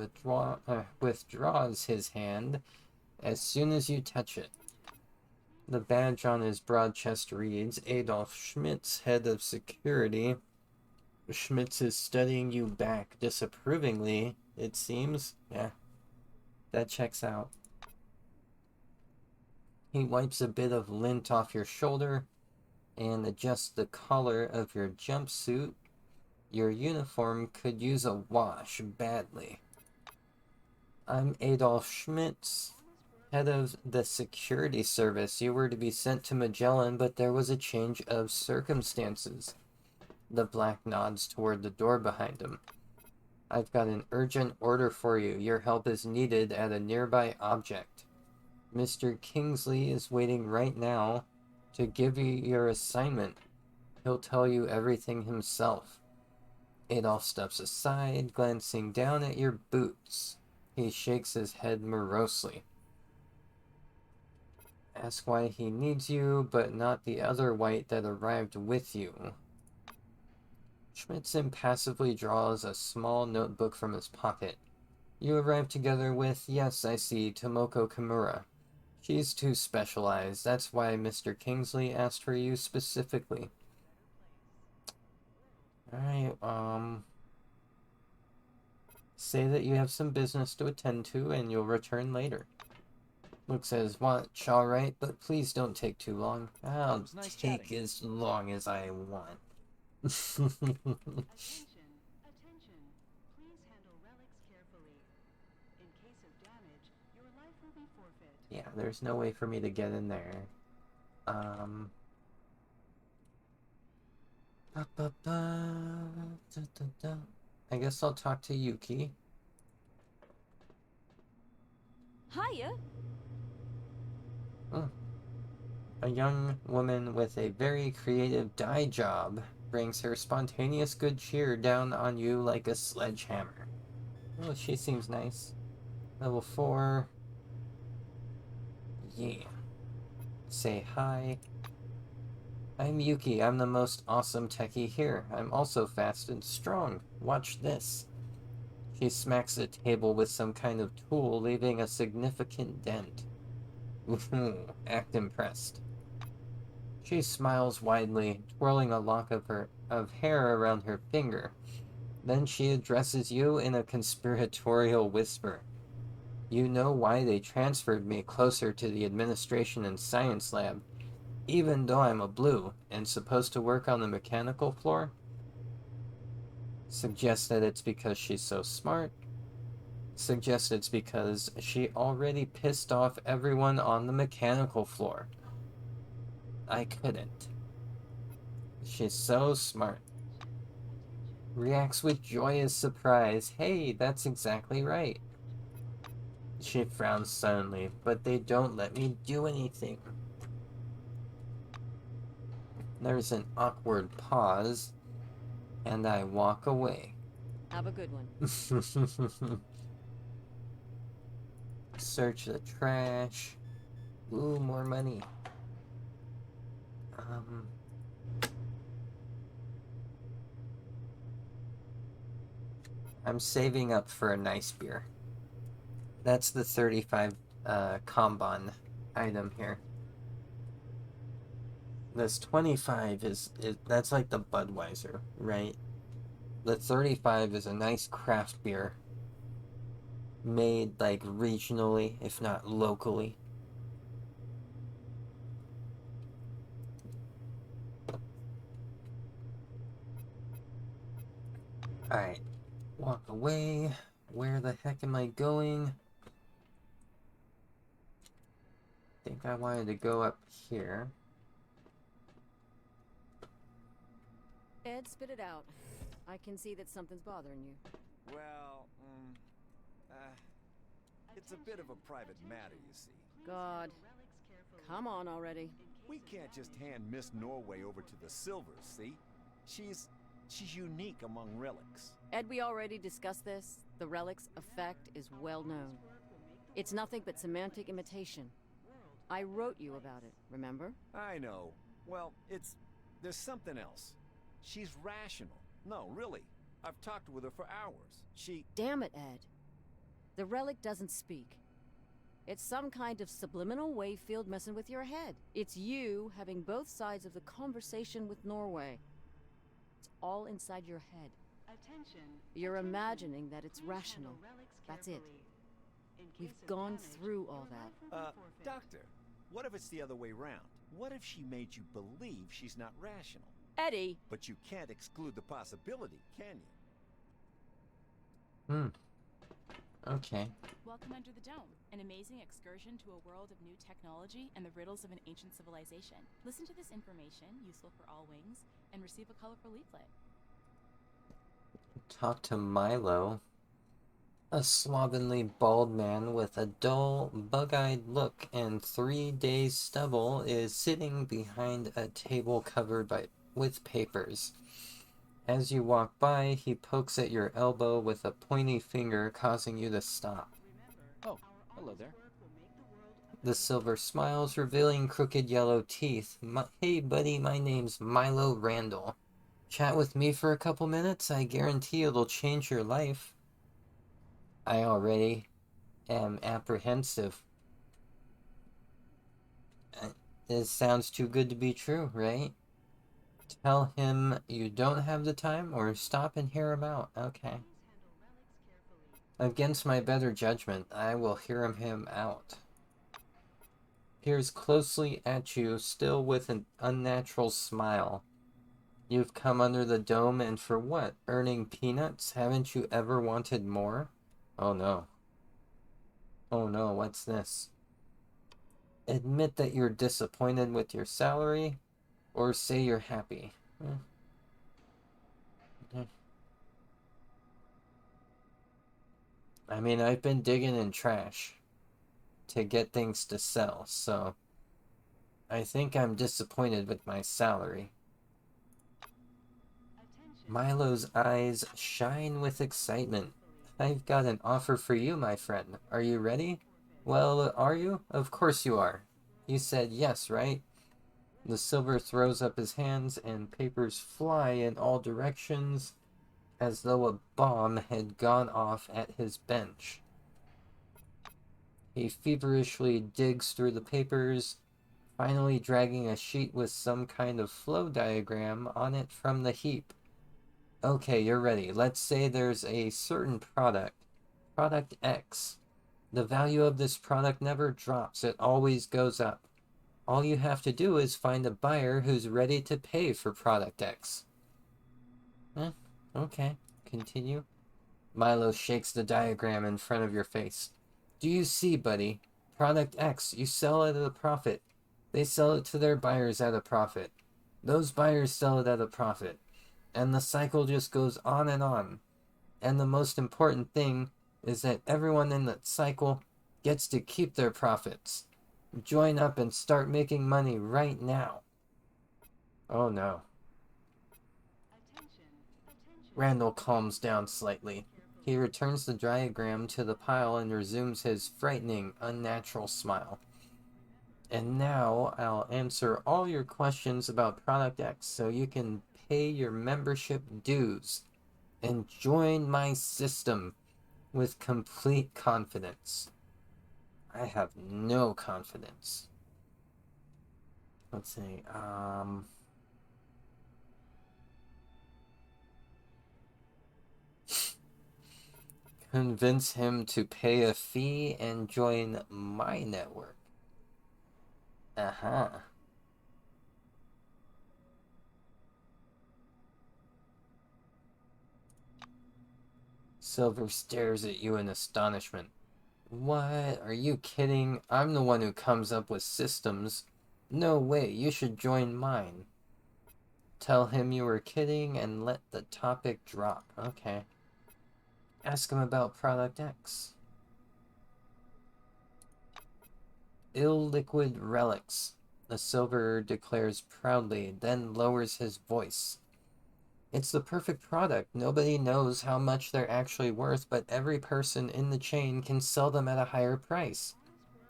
[SPEAKER 1] withdraws his hand as soon as you touch it. The badge on his broad chest reads, Adolf Schmitz, head of security. Schmitz is studying you back disapprovingly, it seems. Yeah, that checks out. He wipes a bit of lint off your shoulder and adjusts the collar of your jumpsuit. Your uniform could use a wash badly. I'm Adolf Schmitz, head of the security service. You were to be sent to Magellan, but there was a change of circumstances. The Black nods toward the door behind him. I've got an urgent order for you. Your help is needed at a nearby object. Mr. Kingsley is waiting right now to give you your assignment. He'll tell you everything himself. Adolf steps aside, glancing down at your boots. He shakes his head morosely. Ask why he needs you, but not the other white that arrived with you. Schmitz impassively draws a small notebook from his pocket. You arrived together with, yes, I see, Tomoko Kimura. She's too specialized. That's why Mr. Kingsley asked for you specifically. Alright, say that you have some business to attend to and you'll return later. Luke says, watch, alright, but please don't take too long. I'll take as long as I want.
[SPEAKER 4] Attention, attention. Please handle relics carefully. In case of damage, your life will be forfeit.
[SPEAKER 1] Yeah, there's no way for me to get in there. I guess I'll talk to Yuki.
[SPEAKER 8] Hiya.
[SPEAKER 1] Oh. A young woman with a very creative dye job brings her spontaneous good cheer down on you like a sledgehammer. Oh, she seems nice. Level 4. Yeah. Say hi. I'm Yuki. I'm the most awesome techie here. I'm also fast and strong. Watch this. She smacks the table with some kind of tool, leaving a significant dent. Ooh, act impressed. She smiles widely, twirling a lock of hair around her finger. Then she addresses you in a conspiratorial whisper. You know why they transferred me closer to the administration and science lab, even though I'm a blue and supposed to work on the mechanical floor? Suggest that it's because she's so smart. Suggest it's because she already pissed off everyone on the mechanical floor. I couldn't. She's so smart. Reacts with joyous surprise. Hey, that's exactly right. She frowns suddenly, but they don't let me do anything. There's an awkward pause, and I walk away.
[SPEAKER 11] Have a good one.
[SPEAKER 1] Search the trash. Ooh, more money. I'm saving up for a nice beer. That's the 35 Kanban item here. This 25 is that's like the Budweiser, right? The 35 is a nice craft beer made like regionally, if not locally. Alright, walk away. Where the heck am I going? I think I wanted to go up here.
[SPEAKER 11] Ed, spit it out. I can see that something's bothering you.
[SPEAKER 9] Well, it's a bit of a private matter, you see.
[SPEAKER 11] God. Come on already.
[SPEAKER 9] We can't just hand Miss Norway over to the Silvers, see? She's unique among relics.
[SPEAKER 11] Ed, we already discussed this. The relic's effect is well known. It's nothing but semantic imitation. I wrote you about it, remember?
[SPEAKER 9] I know. Well, there's something else. She's rational. No, really. I've talked with her for hours.
[SPEAKER 11] Damn it, Ed. The relic doesn't speak. It's some kind of subliminal wave field messing with your head. It's you having both sides of the conversation with Norway. It's all inside your head. You're imagining that it's rational. That's it. We've gone through all that.
[SPEAKER 9] Doctor, what if it's the other way round? What if she made you believe she's not rational?
[SPEAKER 8] Eddie!
[SPEAKER 9] But you can't exclude the possibility, can you?
[SPEAKER 1] Hmm. Okay.
[SPEAKER 7] Welcome under the dome, an amazing excursion to a world of new technology and the riddles of an ancient civilization. Listen to this information, useful for all wings, and receive a colorful leaflet.
[SPEAKER 1] Talk to Milo. A slovenly bald man with a dull, bug-eyed look and 3 days stubble is sitting behind a table covered with papers. As you walk by, he pokes at your elbow with a pointy finger, causing you to stop.
[SPEAKER 10] Oh, hello there.
[SPEAKER 1] The silver smiles, revealing crooked yellow teeth. Hey buddy, my name's Milo Randall. Chat with me for a couple minutes? I guarantee it'll change your life. I already am apprehensive. This sounds too good to be true, right? Tell him you don't have the time or stop and hear him out. Okay. Against my better judgment, I will hear him out. Peers closely at you, still with an unnatural smile. You've come under the dome, and for what? Earning peanuts? Haven't you ever wanted more? Oh no. Oh no, what's this? Admit that you're disappointed with your salary, or say you're happy. I mean, I've been digging in trash to get things to sell, so I think I'm disappointed with my salary. Milo's eyes shine with excitement. I've got an offer for you, my friend. Are you ready? Well, are you? Of course you are. You said yes, right? The silver throws up his hands and papers fly in all directions as though a bomb had gone off at his bench. He feverishly digs through the papers, finally dragging a sheet with some kind of flow diagram on it from the heap. Okay, you're ready. Let's say there's a certain product, product X. The value of this product never drops, it always goes up. All you have to do is find a buyer who's ready to pay for product X. Okay, continue. Milo shakes the diagram in front of your face. Do you see, buddy? Product X, you sell it at a profit. They sell it to their buyers at a profit. Those buyers sell it at a profit. And the cycle just goes on and on. And the most important thing is that everyone in that cycle gets to keep their profits. Join up and start making money right now. Oh no. Randall calms down slightly. He returns the diagram to the pile and resumes his frightening, unnatural smile. And now I'll answer all your questions about Product X so you can pay your membership dues and join my system with complete confidence. I have no confidence. Let's see, convince him to pay a fee and join my network. Uh-huh. Silver stares at you in astonishment. What? Are you kidding? I'm the one who comes up with systems. No way, you should join mine. Tell him you were kidding and let the topic drop. Okay. Ask him about Product X. Illiquid relics, the silver declares proudly, then lowers his voice. It's the perfect product. Nobody knows how much they're actually worth, but every person in the chain can sell them at a higher price.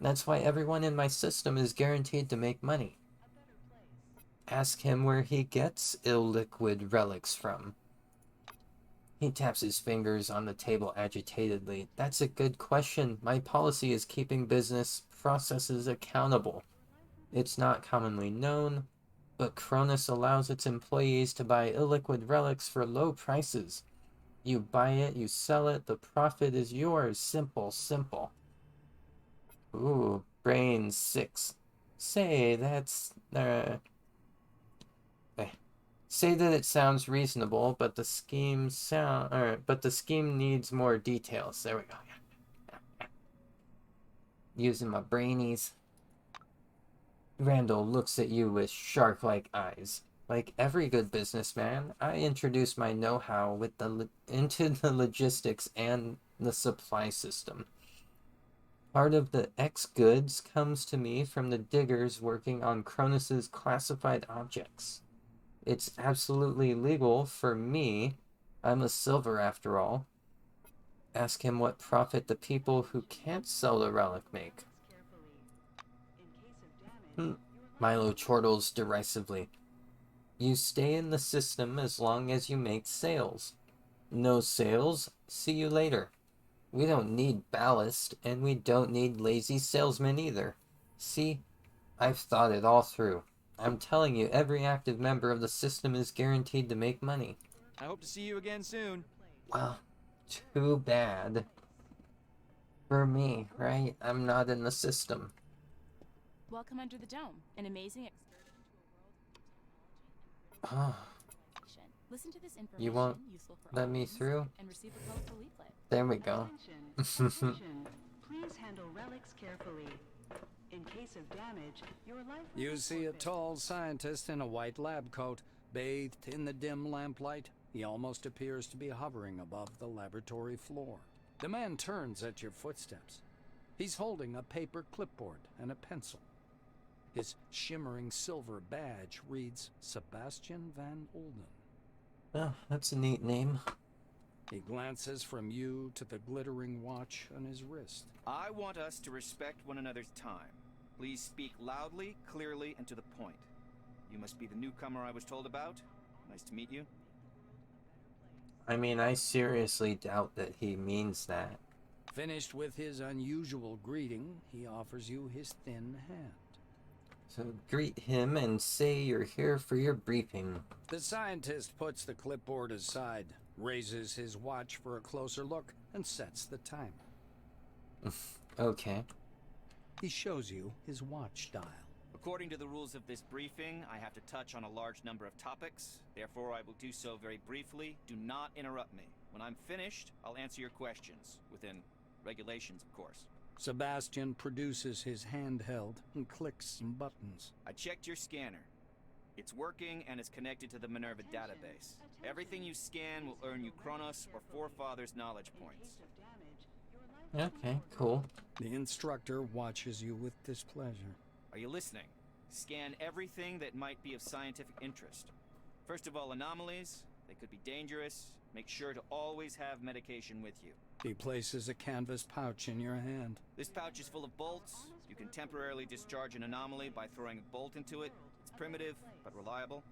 [SPEAKER 1] That's why everyone in my system is guaranteed to make money. Ask him where he gets illiquid relics from. He taps his fingers on the table agitatedly. That's a good question. My policy is keeping business processes accountable. It's not commonly known, but Cronus allows its employees to buy illiquid relics for low prices. You buy it, you sell it, the profit is yours. Simple, simple. Ooh, brain 6. Say, that's... say that it sounds reasonable, but the scheme needs more details. There we go. Using my brainies. Randall looks at you with shark-like eyes. Like every good businessman, I introduce my know-how into the logistics and the supply system. Part of the X goods comes to me from the diggers working on Cronus's classified objects. It's absolutely legal for me. I'm a silver after all. Ask him what profit the people who can't sell the relic make. Milo chortles derisively. You stay in the system as long as you make sales. No sales, see you later. We don't need ballast, and we don't need lazy salesmen either. See, I've thought it all through. I'm telling you, every active member of the system is guaranteed to make money.
[SPEAKER 12] I hope to see you again soon.
[SPEAKER 1] Well, too bad. For me, right? I'm not in the system.
[SPEAKER 7] Welcome under the dome, an amazing excursion to a world of technology
[SPEAKER 1] Oh,
[SPEAKER 7] and listen to this information
[SPEAKER 1] you won't
[SPEAKER 7] useful for
[SPEAKER 1] let
[SPEAKER 7] all
[SPEAKER 1] me
[SPEAKER 7] wings,
[SPEAKER 1] through?
[SPEAKER 7] and receive a colorful leaflet.
[SPEAKER 1] There we go.
[SPEAKER 4] Attention. Please handle relics carefully. In case of damage, your life will
[SPEAKER 2] You
[SPEAKER 4] be
[SPEAKER 2] see a
[SPEAKER 4] forfeit.
[SPEAKER 2] tall scientist in a white lab coat, bathed in the dim lamplight. He almost appears to be hovering above the laboratory floor. The man turns at your footsteps. He's holding a paper clipboard and a pencil. His shimmering silver badge reads Sebastian Van Olden.
[SPEAKER 1] Oh, that's a neat name.
[SPEAKER 2] He glances from you to the glittering watch on his wrist.
[SPEAKER 3] I want us to respect one another's time. Please speak loudly, clearly, and to the point. You must be the newcomer I was told about. Nice to meet you.
[SPEAKER 1] I mean, I seriously doubt that he means that.
[SPEAKER 2] Finished with his unusual greeting, he offers you his thin hand.
[SPEAKER 1] So greet him and say you're here for your briefing.
[SPEAKER 2] The scientist puts the clipboard aside, raises his watch for a closer look, and sets the timer.
[SPEAKER 1] Okay.
[SPEAKER 2] He shows you his watch dial.
[SPEAKER 3] According to the rules of this briefing, I have to touch on a large number of topics. Therefore, I will do so very briefly. Do not interrupt me. When I'm finished, I'll answer your questions. Within regulations, of course.
[SPEAKER 2] Sebastian produces his handheld and clicks some buttons.
[SPEAKER 3] I checked your scanner. It's working and is connected to the Minerva database. Everything you scan will earn you Kronos or Forefathers knowledge points.
[SPEAKER 1] Okay, cool.
[SPEAKER 2] The instructor watches you with displeasure.
[SPEAKER 3] Are you listening? Scan everything that might be of scientific interest. First of all, anomalies. They could be dangerous. Make sure to always have medication with you.
[SPEAKER 2] He places a canvas pouch in your hand.
[SPEAKER 3] This pouch is full of bolts. You can temporarily discharge an anomaly by throwing a bolt into it. It's primitive, but reliable.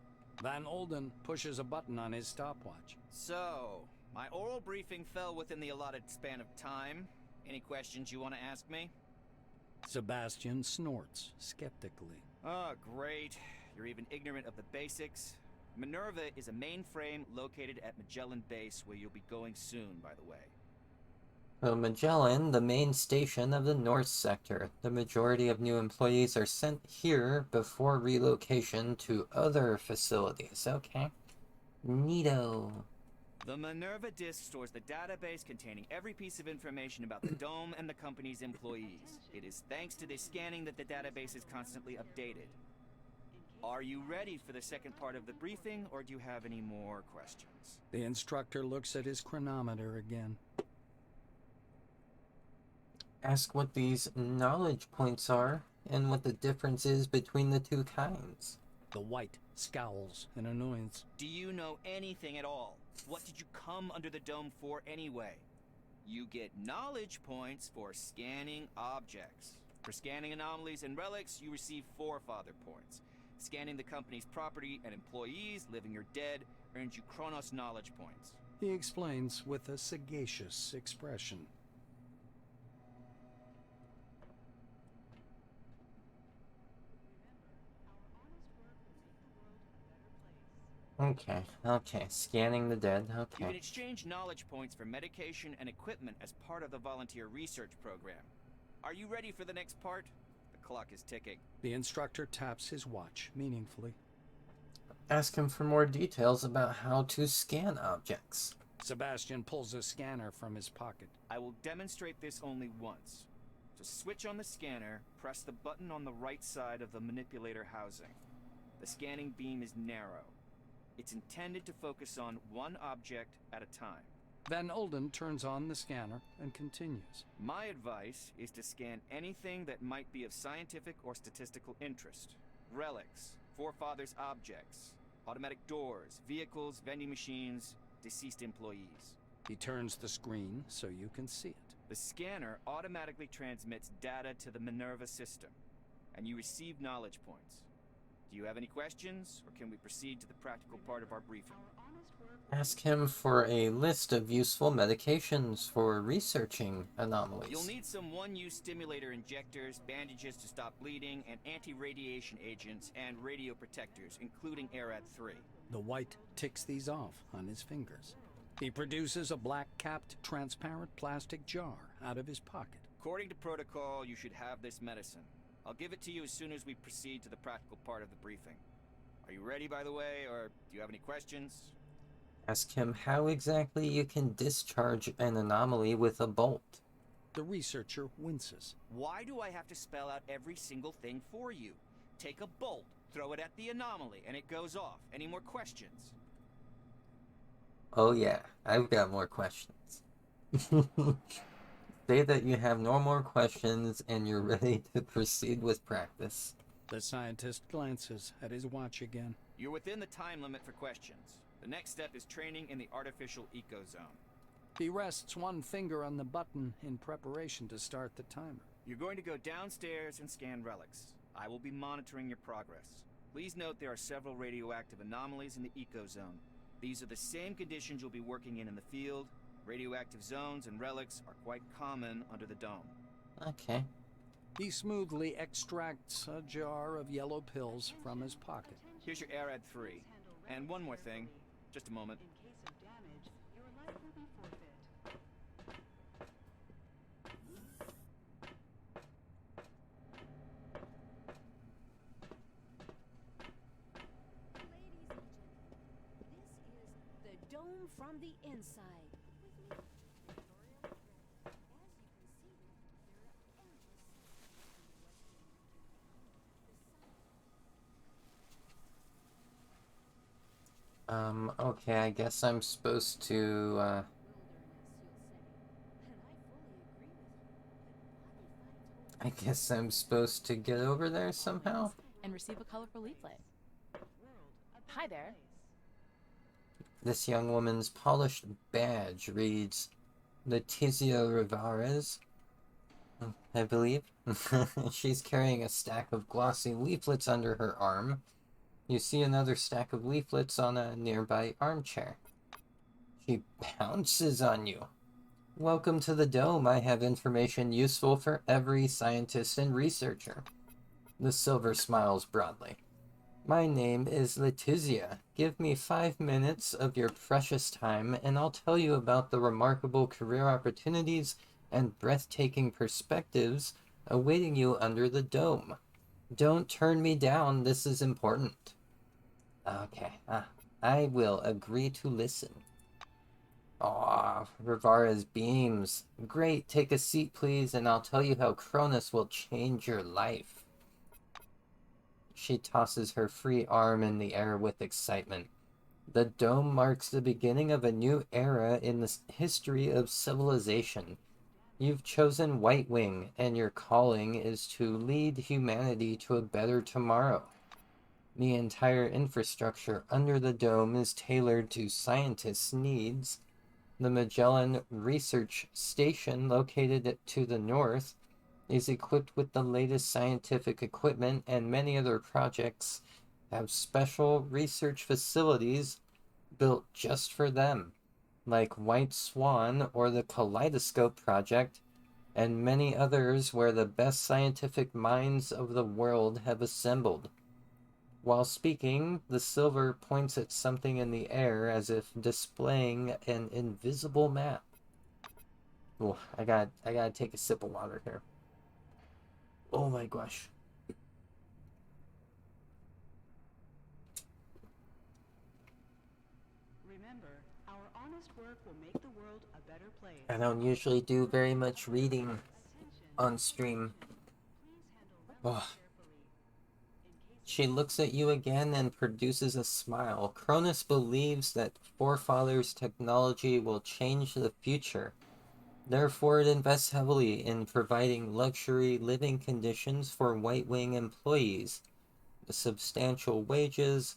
[SPEAKER 2] Van Olden pushes a button on his stopwatch.
[SPEAKER 3] So, my oral briefing fell within the allotted span of time. Any questions you want to ask me?
[SPEAKER 2] Sebastian snorts skeptically.
[SPEAKER 3] Oh, great. You're even ignorant of the basics. Minerva is a mainframe located at Magellan Base, where you'll be going soon, by the way.
[SPEAKER 1] So Magellan, the main station of the North Sector. The majority of new employees are sent here before relocation to other facilities. Okay. Neato.
[SPEAKER 3] The Minerva disk stores the database containing every piece of information about the Dome and the company's employees. It is thanks to this scanning that the database is constantly updated. Are you ready for the second part of the briefing, or do you have any more questions?
[SPEAKER 2] The instructor looks at his chronometer again.
[SPEAKER 1] Ask what these knowledge points are, and what the difference is between the two kinds.
[SPEAKER 2] The white scowls in annoyance.
[SPEAKER 3] Do you know anything at all? What did you come under the Dome for anyway? You get knowledge points for scanning objects. For scanning anomalies and relics, you receive Forefather points. Scanning the company's property and employees, living or dead, earns you Kronos knowledge points.
[SPEAKER 2] He explains with a sagacious expression.
[SPEAKER 1] Okay, scanning the dead,
[SPEAKER 3] You can
[SPEAKER 1] okay.
[SPEAKER 3] exchange knowledge points for medication and equipment as part of the volunteer research program. Are you ready for the next part? The clock is ticking.
[SPEAKER 2] The instructor taps his watch meaningfully.
[SPEAKER 1] Ask him for more details about how to scan objects.
[SPEAKER 2] Sebastian pulls a scanner from his pocket.
[SPEAKER 3] I will demonstrate this only once. To switch on the scanner, press the button on the right side of the manipulator housing. The scanning beam is narrow. It's intended to focus on one object at a time.
[SPEAKER 2] Van Olden turns on the scanner and continues.
[SPEAKER 3] My advice is to scan anything that might be of scientific or statistical interest. Relics, forefathers' objects, automatic doors, vehicles, vending machines, deceased employees.
[SPEAKER 2] He turns the screen so you can see it.
[SPEAKER 3] The scanner automatically transmits data to the Minerva system, and you receive knowledge points. Do you have any questions, or can we proceed to the practical part of our briefing?
[SPEAKER 1] Ask him for a list of useful medications for researching anomalies.
[SPEAKER 3] You'll need some one-use stimulator injectors, bandages to stop bleeding, and anti-radiation agents and radio protectors, including ARAD-3.
[SPEAKER 2] The white ticks these off on his fingers. He produces a black-capped, transparent plastic jar out of his pocket.
[SPEAKER 3] According to protocol, you should have this medicine. I'll give it to you as soon as we proceed to the practical part of the briefing. Are you ready, by the way, or do you have any questions?
[SPEAKER 1] Ask him how exactly you can discharge an anomaly with a bolt.
[SPEAKER 2] The researcher winces.
[SPEAKER 3] Why do I have to spell out every single thing for you? Take a bolt, throw it at the anomaly, and it goes off. Any more questions?
[SPEAKER 1] Oh yeah, I've got more questions. Say that you have no more questions and you're ready to proceed with practice.
[SPEAKER 2] The scientist glances at his watch again.
[SPEAKER 3] You're within the time limit for questions. The next step is training in the artificial ecozone.
[SPEAKER 2] He rests one finger on the button in preparation to start the timer.
[SPEAKER 3] You're going to go downstairs and scan relics. I will be monitoring your progress. Please note there are several radioactive anomalies in the ecozone. These are the same conditions you'll be working in the field. Radioactive zones and relics are quite common under the dome.
[SPEAKER 1] Okay.
[SPEAKER 2] He smoothly extracts a jar of yellow pills from his pocket.
[SPEAKER 3] Here's your ARAD-3. And one more thing. Just a moment.
[SPEAKER 4] In case of damage, your life will be forfeit.
[SPEAKER 8] Ladies and gentlemen, this is the dome from the inside.
[SPEAKER 1] Okay, I guess I'm supposed to, I guess I'm supposed to get over there somehow?
[SPEAKER 7] And receive a colorful leaflet. Hi there.
[SPEAKER 1] This young woman's polished badge reads Letizia Rivarez, I believe. She's carrying a stack of glossy leaflets under her arm. You see another stack of leaflets on a nearby armchair. She pounces on you. Welcome to the dome. I have information useful for every scientist and researcher. The silver smiles broadly. My name is Letizia. Give me 5 minutes of your precious time, and I'll tell you about the remarkable career opportunities and breathtaking perspectives awaiting you under the dome. Don't turn me down. This is important. Okay, I will agree to listen. Aw, Rivara's beams. Great, take a seat please, and I'll tell you how Cronus will change your life. She tosses her free arm in the air with excitement. The dome marks the beginning of a new era in the history of civilization. You've chosen White Wing, and your calling is to lead humanity to a better tomorrow. The entire infrastructure under the dome is tailored to scientists' needs. The Magellan Research Station, located to the north, is equipped with the latest scientific equipment, and many other projects have special research facilities built just for them, like White Swan or the Kaleidoscope Project, and many others where the best scientific minds of the world have assembled. While speaking, the silver points at something in the air as if displaying an invisible map. Oh, I gotta take a sip of water here. Oh my gosh.
[SPEAKER 4] Honest work will make the world a better place.
[SPEAKER 1] I don't usually do very much reading on stream. Ugh. She looks at you again and produces a smile. Cronus believes that Forefathers' technology will change the future. Therefore, it invests heavily in providing luxury living conditions for White Wing employees. Substantial wages,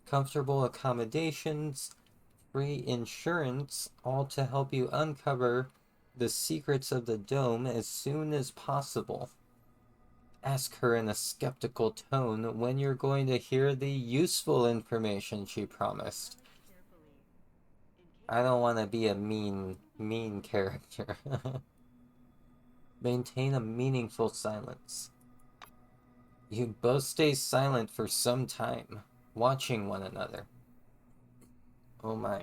[SPEAKER 1] comfortable accommodations, free insurance, all to help you uncover the secrets of the dome as soon as possible. Ask her in a skeptical tone when you're going to hear the useful information she promised. I don't want to be a mean character. Maintain a meaningful silence. You both stay silent for some time, watching one another. Oh my.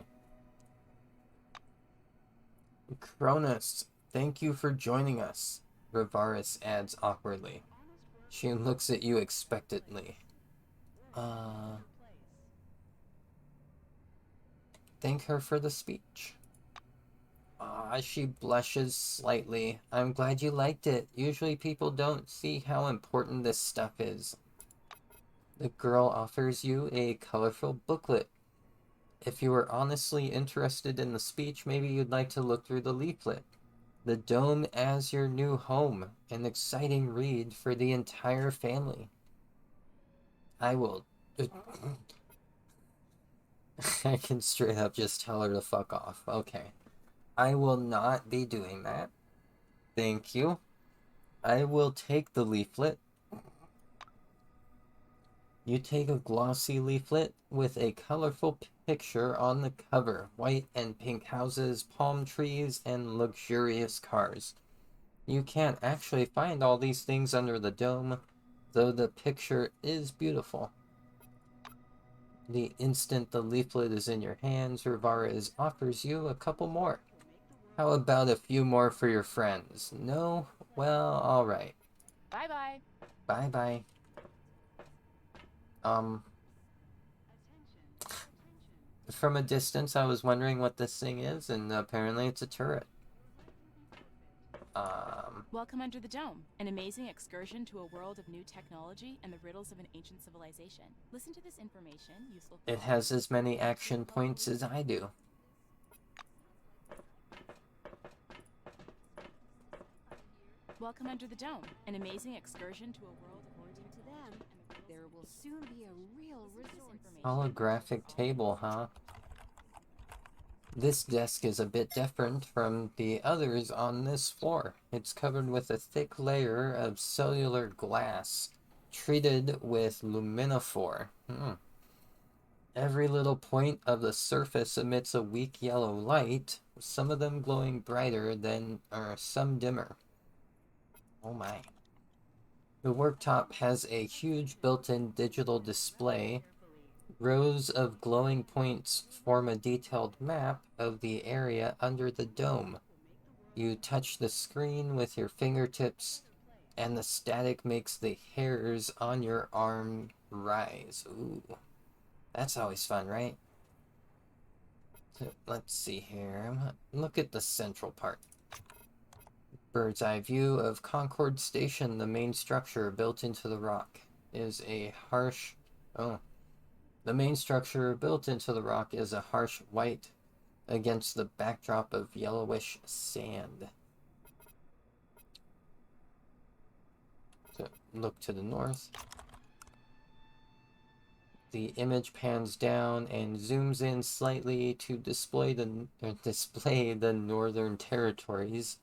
[SPEAKER 1] Cronus, thank you for joining us, Rivaris adds awkwardly. She looks at you expectantly. Thank her for the speech. She blushes slightly. I'm glad you liked it. Usually people don't see how important this stuff is. The girl offers you a colorful booklet. If you were honestly interested in the speech, maybe you'd like to look through the leaflet. The Dome as Your New Home, an exciting read for the entire family. I will... I can straight up just tell her to fuck off. Okay. I will not be doing that. Thank you. I will take the leaflet. You take a glossy leaflet with a colorful picture on the cover. White and pink houses, palm trees, and luxurious cars. You can't actually find all these things under the dome, though the picture is beautiful. The instant the leaflet is in your hands, Rivaris offers you a couple more. How about a few more for your friends? No? Well, alright.
[SPEAKER 7] Bye-bye.
[SPEAKER 1] Bye-bye. From a distance, I was wondering what this thing is, and apparently it's a turret.
[SPEAKER 7] Welcome under the dome, an amazing excursion to a world of new technology and the riddles of an ancient civilization. Listen to this information, useful for
[SPEAKER 1] It has as many action points as I do.
[SPEAKER 7] Welcome under the dome, an amazing excursion to a world according to them.
[SPEAKER 8] There will soon be a real resort.
[SPEAKER 1] Holographic table, huh? This desk is a bit different from the others on this floor. It's covered with a thick layer of cellular glass, treated with luminophore. Every little point of the surface emits a weak yellow light, some of them glowing brighter than, some dimmer. Oh my. The worktop has a huge built-in digital display. Rows of glowing points form a detailed map of the area under the dome. You touch the screen with your fingertips, and the static makes the hairs on your arm rise. Ooh. That's always fun, right? So, let's see here. Look at the central part. Bird's eye view of Concord Station, the main structure built into the rock, is a harsh... The main structure built into the rock is a harsh white against the backdrop of yellowish sand. So, look to the north. The image pans down and zooms in slightly to display the northern territories.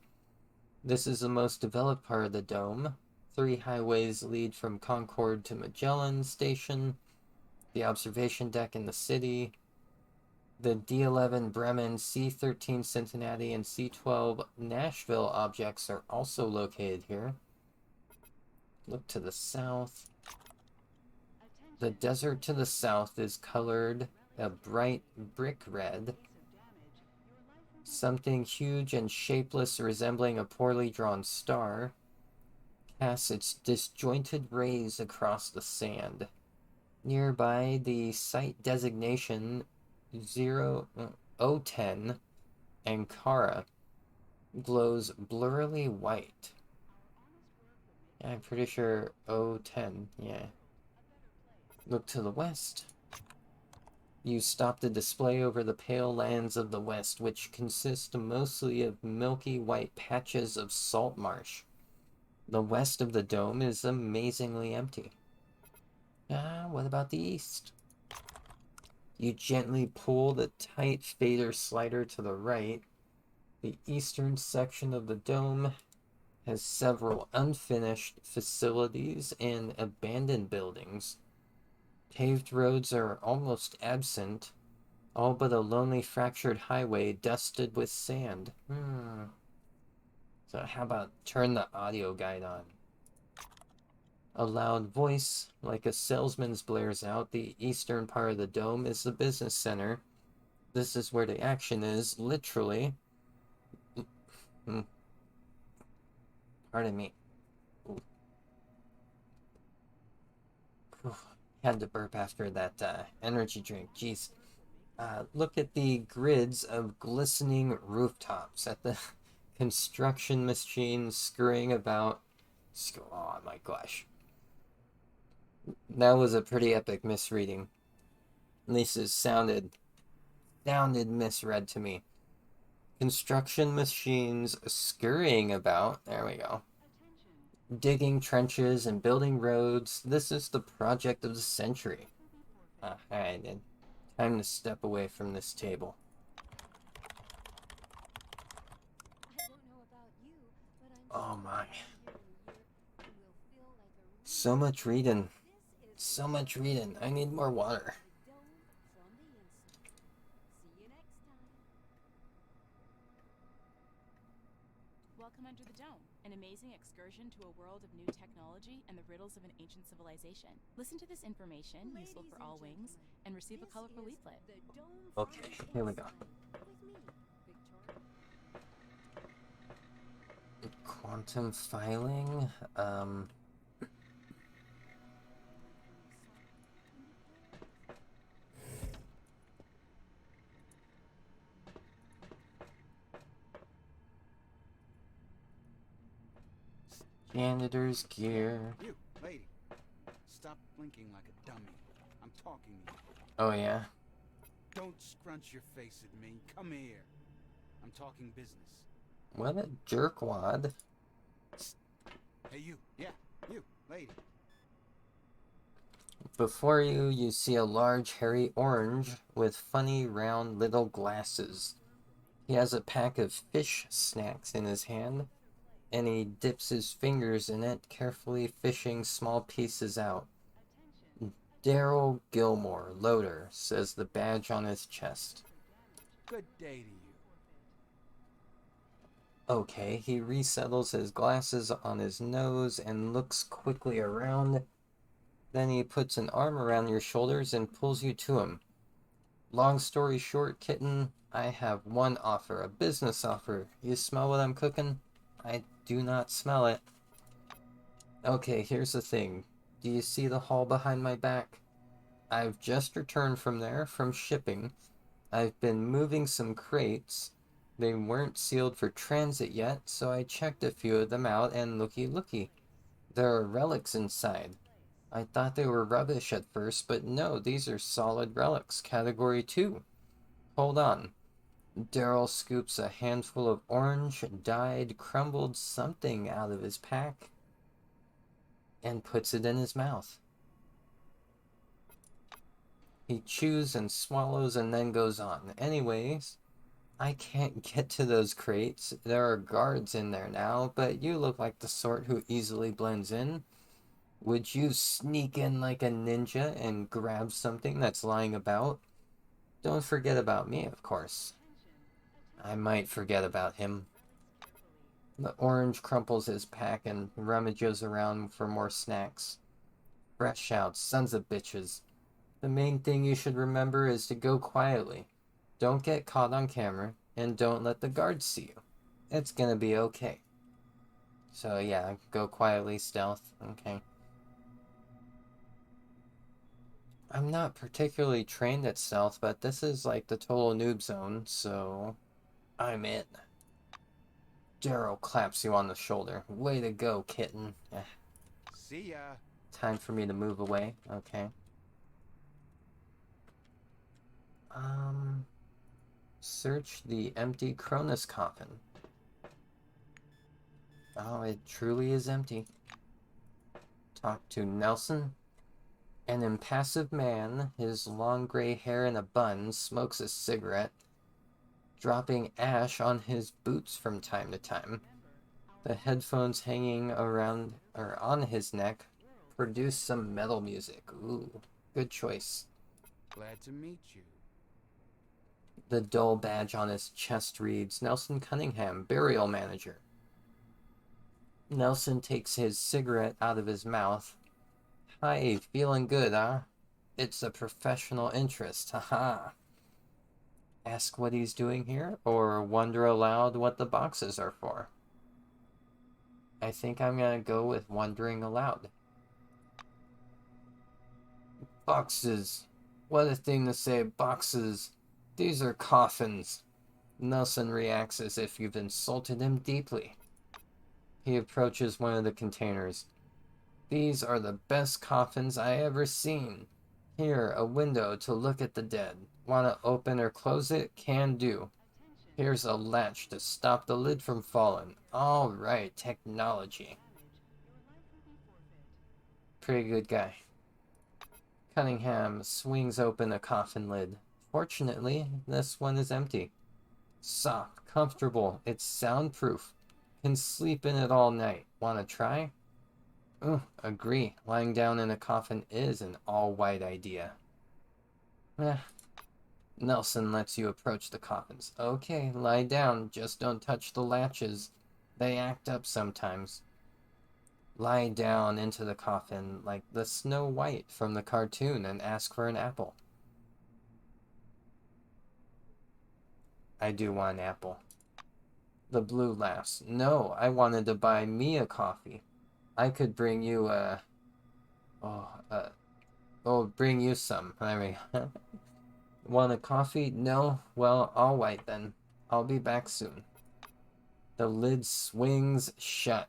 [SPEAKER 1] This is the most developed part of the dome. 3 highways lead from Concord to Magellan Station, the observation deck in the city. The D11 Bremen, C13 Cincinnati, and C12 Nashville objects are also located here. Look to the south. The desert to the south is colored a bright brick red. Something huge and shapeless resembling a poorly drawn star casts its disjointed rays across the sand. Nearby, the site designation O10 Ankara glows blurrily white. Yeah, I'm pretty sure O10, yeah. Look to the west. You stop the display over the pale lands of the west, which consist mostly of milky white patches of salt marsh. The west of the dome is amazingly empty. What about the east? You gently pull the tight fader slider to the right. The eastern section of the dome has several unfinished facilities and abandoned buildings. Paved roads are almost absent, all but a lonely fractured highway dusted with sand. So how about turn the audio guide on? A loud voice, like a salesman's, blares out. The eastern part of the dome is the business center. This is where the action is, literally. Pardon me. Had to burp after that energy drink. Jeez. Look at the grids of glistening rooftops, at the construction machines scurrying about. Oh my gosh. That was a pretty epic misreading. At least it sounded misread to me. Construction machines scurrying about. There we go. Digging trenches and building roads. This is the project of the century. Alright, then. Time to step away from this table. Oh my. So much reading. So much reading. I need more water.
[SPEAKER 7] Welcome Under the Dome, an amazing excursion to a world of new technology and the riddles of an ancient civilization. Listen to this information, useful for all wings, and receive a colorful leaflet.
[SPEAKER 1] Okay, here we go. Quantum filing, janitor's gear.
[SPEAKER 13] You, lady. Stop blinking like a dummy. I'm talking to you.
[SPEAKER 1] Oh yeah?
[SPEAKER 13] Don't scrunch your face at me. Come here. I'm talking business.
[SPEAKER 1] What a jerkwad.
[SPEAKER 13] Hey you. Yeah, you, lady.
[SPEAKER 1] Before you, you see a large hairy orange with funny round little glasses. He has a pack of fish snacks in his hand, and he dips his fingers in it, carefully fishing small pieces out. Daryl Gilmore, loader, says the badge on his chest.
[SPEAKER 13] Good day to you.
[SPEAKER 1] Okay, he resettles his glasses on his nose and looks quickly around. Then he puts an arm around your shoulders and pulls you to him. Long story short, kitten, I have one offer, a business offer. You smell what I'm cooking? I do not smell it. Okay, here's the thing. Do you see the hall behind my back? I've just returned from there, from shipping. I've been moving some crates. They weren't sealed for transit yet, so I checked a few of them out, and looky. There are relics inside. I thought they were rubbish at first, but no, these are solid relics, category 2. Hold on. Daryl scoops a handful of orange, dyed, crumbled something out of his pack and puts it in his mouth. He chews and swallows and then goes on. Anyways, I can't get to those crates. There are guards in there now, but you look like the sort who easily blends in. Would you sneak in like a ninja and grab something that's lying about? Don't forget about me, of course. I might forget about him. The orange crumples his pack and rummages around for more snacks. Fresh shouts, sons of bitches. The main thing you should remember is to go quietly. Don't get caught on camera, and don't let the guards see you. It's gonna be okay. So yeah, go quietly, stealth, okay. I'm not particularly trained at stealth, but this is like the total noob zone, so I'm in. Daryl claps you on the shoulder. Way to go, kitten.
[SPEAKER 13] See ya.
[SPEAKER 1] Time for me to move away. Okay. Search the empty Cronus coffin. Oh, it truly is empty. Talk to Nelson. An impassive man, his long gray hair in a bun, smokes a cigarette, dropping ash on his boots from time to time. The headphones hanging around or on his neck produce some metal music. Ooh, good choice.
[SPEAKER 13] Glad to meet you.
[SPEAKER 1] The dull badge on his chest reads Nelson Cunningham, burial manager. Nelson takes his cigarette out of his mouth. Hi, feeling good, huh? It's a professional interest, haha. Ask what he's doing here, or wonder aloud what the boxes are for. I think I'm gonna go with wondering aloud. Boxes. What a thing to say, boxes. These are coffins. Nelson reacts as if you've insulted him deeply. He approaches one of the containers. These are the best coffins I ever seen. Here, a window to look at the dead. Want to open or close it? Can do. Here's a latch to stop the lid from falling. All right, technology. Pretty good guy. Cunningham swings open a coffin lid. Fortunately, this one is empty. Soft, comfortable, it's soundproof. Can sleep in it all night. Want to try? Agree. Lying down in a coffin is an all-white idea. Nelson lets you approach the coffins. Okay, lie down. Just don't touch the latches. They act up sometimes. Lie down into the coffin like the Snow White from the cartoon and ask for an apple. I do want an apple. The blue laughs. No, I wanted to buy me a coffee. I could bring you bring you some. I mean, want a coffee? No? Well, all right then. I'll be back soon. The lid swings shut.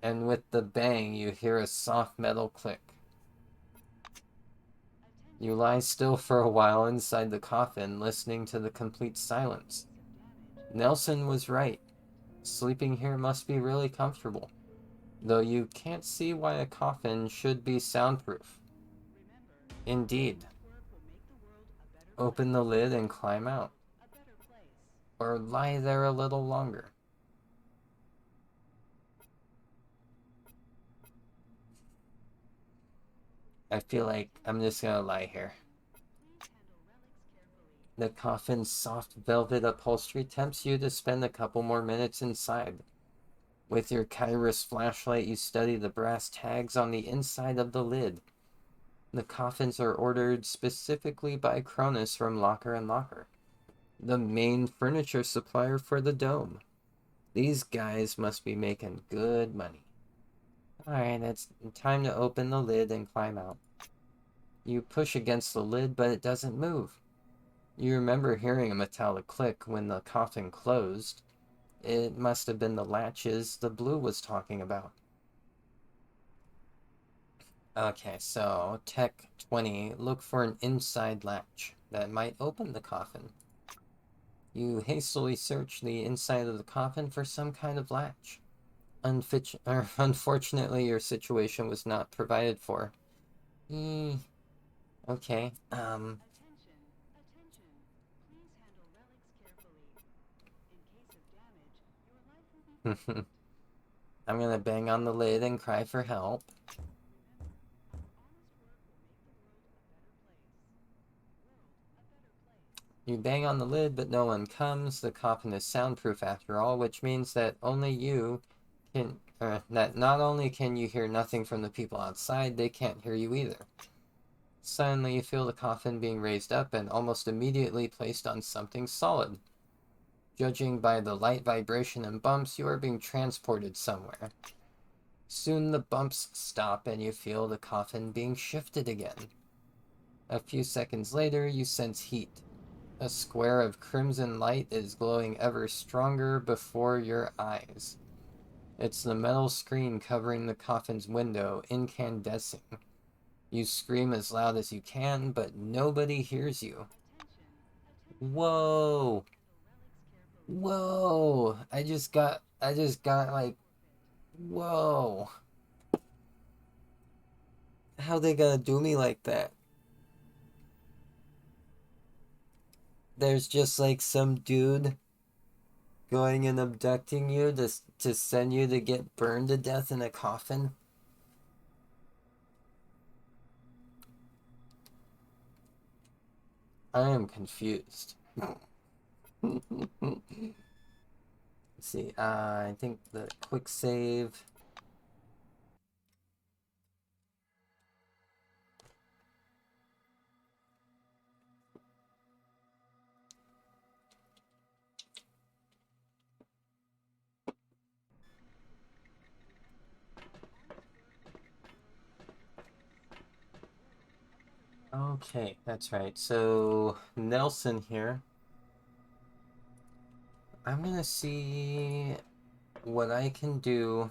[SPEAKER 1] And with the bang, you hear a soft metal click. You lie still for a while inside the coffin, listening to the complete silence. Nelson was right. Sleeping here must be really comfortable. Though you can't see why a coffin should be soundproof. Indeed. Open the lid and climb out. Or lie there a little longer. I feel like I'm just gonna lie here. The coffin's soft velvet upholstery tempts you to spend a couple more minutes inside. With your Kairos flashlight, you study the brass tags on the inside of the lid. The coffins are ordered specifically by Cronus from Locker & Locker, the main furniture supplier for the dome. These guys must be making good money. Alright, it's time to open the lid and climb out. You push against the lid, but it doesn't move. You remember hearing a metallic click when the coffin closed. It must have been the latches the blue was talking about. Okay, so Tech 20, look for an inside latch that might open the coffin. You hastily search the inside of the coffin for some kind of latch. Unfortunately, your situation was not provided for. Okay,
[SPEAKER 4] Attention, attention. Please handle relics carefully. In case of damage, your life will be forfeit.
[SPEAKER 1] I'm gonna bang on the lid and cry for help. You bang on the lid, but no one comes. The coffin is soundproof after all, which means that only you can, that not only can you hear nothing from the people outside, they can't hear you either. Suddenly, you feel the coffin being raised up and almost immediately placed on something solid. Judging by the light vibration and bumps, you are being transported somewhere. Soon the bumps stop and you feel the coffin being shifted again. A few seconds later, you sense heat. A square of crimson light is glowing ever stronger before your eyes. It's the metal screen covering the coffin's window, incandescing. You scream as loud as you can, but nobody hears you. Whoa! Whoa! I just got like, whoa! How they gonna do me like that? There's just like some dude going and abducting you to send you to get burned to death in a coffin? I am confused. Let's see, I think the quick save. Okay, that's right. So, Nelson here. I'm gonna see what I can do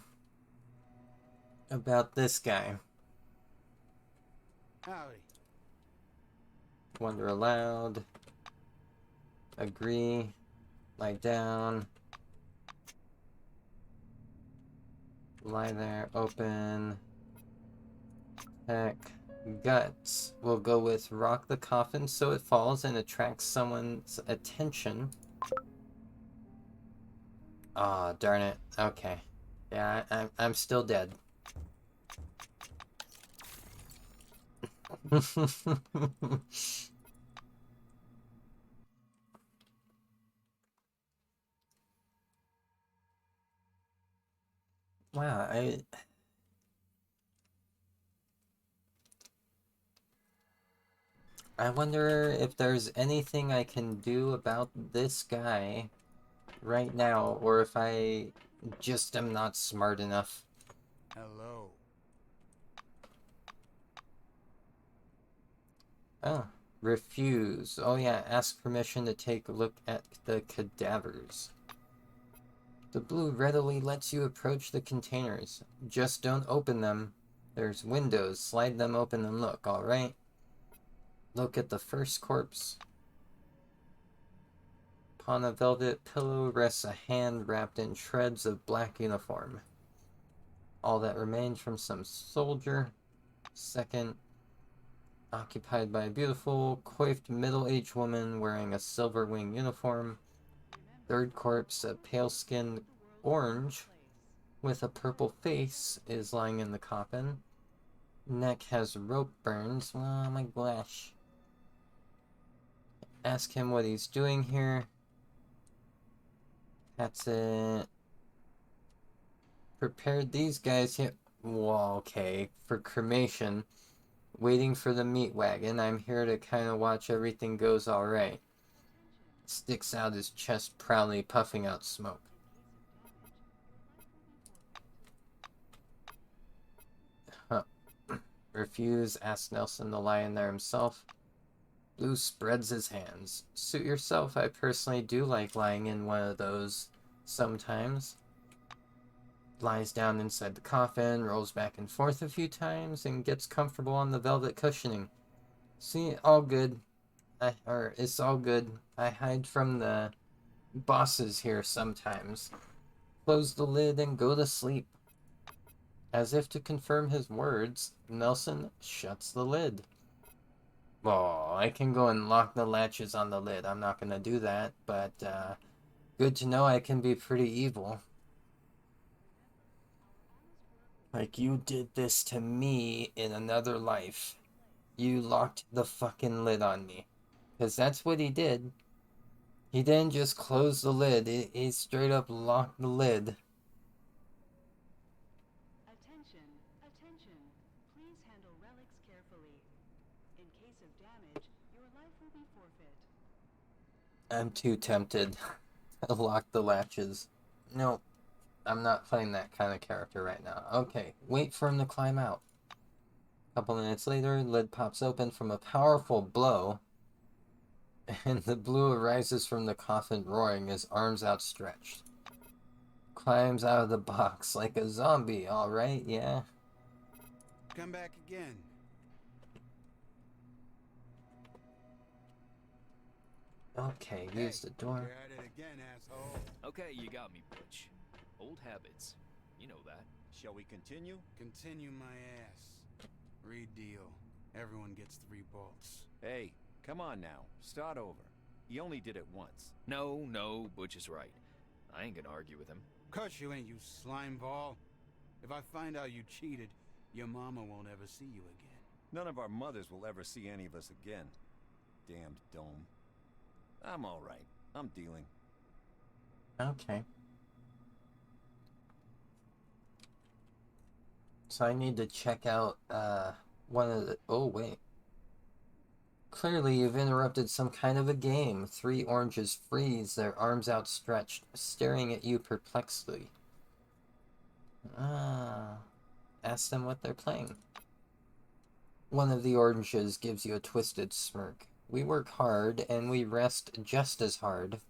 [SPEAKER 1] about this guy.
[SPEAKER 13] Howdy.
[SPEAKER 1] Wonder aloud. Agree. Lie down. Lie there. Open. Heck. Guts. We'll go with rock the coffin so it falls and attracts someone's attention. Aw, oh, darn it. Okay. Yeah, I'm still dead. Wow, I wonder if there's anything I can do about this guy right now, or if I just am not smart enough.
[SPEAKER 13] Hello.
[SPEAKER 1] Oh, refuse. Oh yeah, ask permission to take a look at the cadavers. The blue readily lets you approach the containers. Just don't open them. There's windows. Slide them open and look, alright? Look at the first corpse. Upon a velvet pillow rests a hand wrapped in shreds of black uniform. All that remains from some soldier. Second, occupied by a beautiful, coiffed middle-aged woman wearing a silver wing uniform. Third corpse, a pale-skinned orange with a purple face, is lying in the coffin. Neck has rope burns. Oh my gosh. Ask him what he's doing here. That's it. Prepared these guys here. Well, okay. For cremation. Waiting for the meat wagon. I'm here to kind of watch everything goes alright. Sticks out his chest proudly, puffing out smoke. Huh. Refuse, asked Nelson to lie in there himself. Blue spreads his hands. Suit yourself, I personally do like lying in one of those sometimes. Lies down inside the coffin, rolls back and forth a few times, and gets comfortable on the velvet cushioning. See, all good. It's all good. I hide from the bosses here sometimes. Close the lid and go to sleep. As if to confirm his words, Nelson shuts the lid. Oh, I can go and lock the latches on the lid. I'm not gonna do that, but good to know I can be pretty evil. Like you did this to me in another life. You locked the fucking lid on me. Because that's what he did. He didn't just close the lid, he straight up locked the lid.
[SPEAKER 4] Attention, attention. Please handle relics carefully. In case of damage, your life will be forfeit.
[SPEAKER 1] I'm too tempted to lock the latches. No, I'm not playing that kind of character right now. Okay, wait for him to climb out. A couple minutes later, lid pops open from a powerful blow, and the blue arises from the coffin roaring, his arms outstretched. Climbs out of the box like a zombie, alright, yeah?
[SPEAKER 13] Come back again.
[SPEAKER 1] Okay, use the door.
[SPEAKER 13] You're at it again, asshole.
[SPEAKER 10] Okay, you got me, Butch. Old habits. You know that.
[SPEAKER 9] Shall we continue?
[SPEAKER 13] Continue my ass. Read deal. Everyone gets 3 bolts.
[SPEAKER 9] Hey, come on now. Start over. He only did it once.
[SPEAKER 10] No, Butch is right. I ain't gonna argue with him.
[SPEAKER 13] Cuss you ain't, you slime ball. If I find out you cheated, your mama won't ever see you again.
[SPEAKER 9] None of our mothers will ever see any of us again. Damned dome. I'm alright. I'm dealing.
[SPEAKER 1] Okay. So I need to check out, one of the... Oh, wait. Clearly, you've interrupted some kind of a game. 3 oranges freeze, their arms outstretched, staring at you perplexedly. Ask them what they're playing. One of the oranges gives you a twisted smirk. We work hard, and we rest just as hard.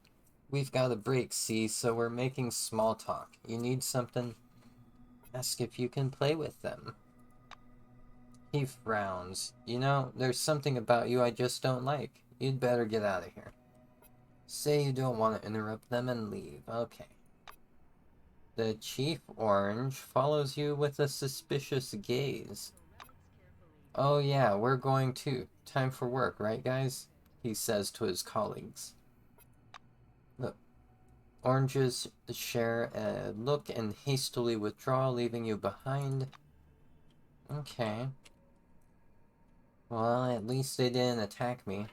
[SPEAKER 1] We've got a break, see, so we're making small talk. You need something? Ask if you can play with them. He frowns. You know, there's something about you I just don't like. You'd better get out of here. Say you don't want to interrupt them and leave. Okay. The Chief Orange follows you with a suspicious gaze. Oh yeah, we're going too. Time for work, right guys? He says to his colleagues. The oranges share a look and hastily withdraw, leaving you behind. Okay. Well, at least they didn't attack me.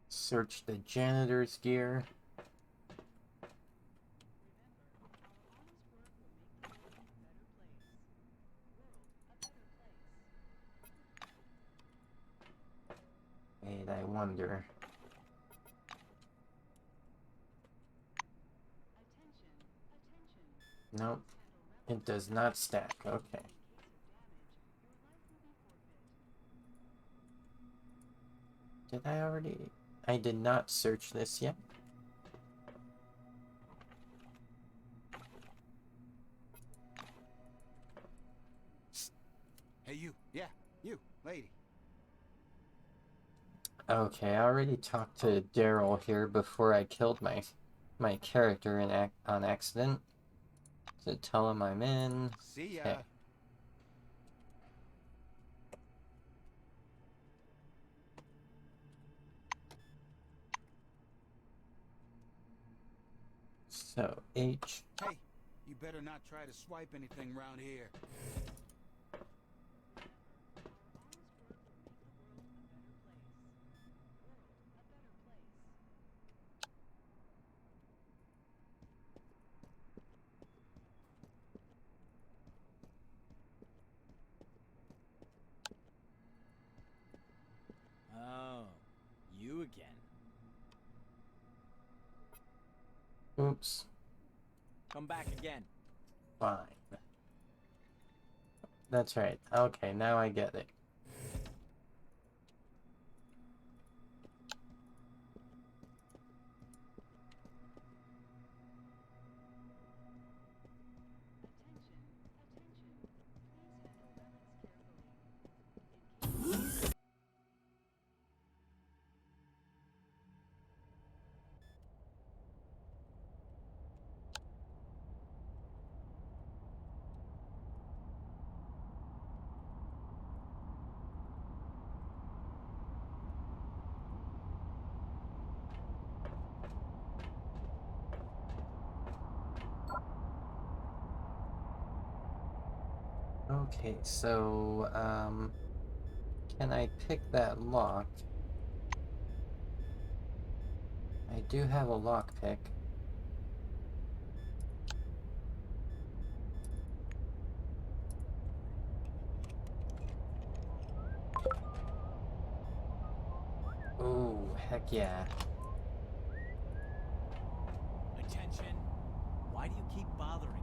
[SPEAKER 1] Search the janitor's gear. Wait, I wonder. Nope. It does not stack. Okay. Did I already... I did not search this yet.
[SPEAKER 13] Hey, you. Yeah, you, lady.
[SPEAKER 1] Okay, I already talked to Daryl here before I killed my character on accident. So tell him I'm in.
[SPEAKER 13] See ya.
[SPEAKER 1] Okay. So, H.
[SPEAKER 13] Hey, you better not try to swipe anything around here.
[SPEAKER 12] Oh, you again.
[SPEAKER 1] Oops.
[SPEAKER 12] Come back again.
[SPEAKER 1] Fine. That's right. Okay, now I get it. Okay, so, can I pick that lock? I do have a lockpick. Ooh, Heck yeah.
[SPEAKER 12] Attention. Why do you keep bothering me?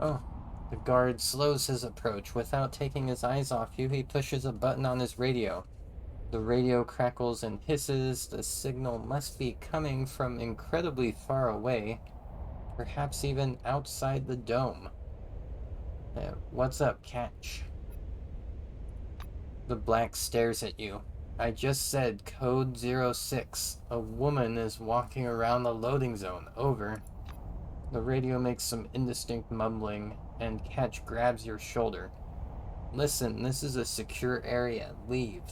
[SPEAKER 1] Oh, the guard slows his approach. Without taking his eyes off you, he pushes a button on his radio. The radio crackles and hisses. The signal must be coming from incredibly far away, perhaps even outside the dome. What's up, Catch? The black stares at you. I just said code 06. A woman is walking around the loading zone. Over. The radio makes some indistinct mumbling, and Catch grabs your shoulder. Listen, this is a secure area. Leave.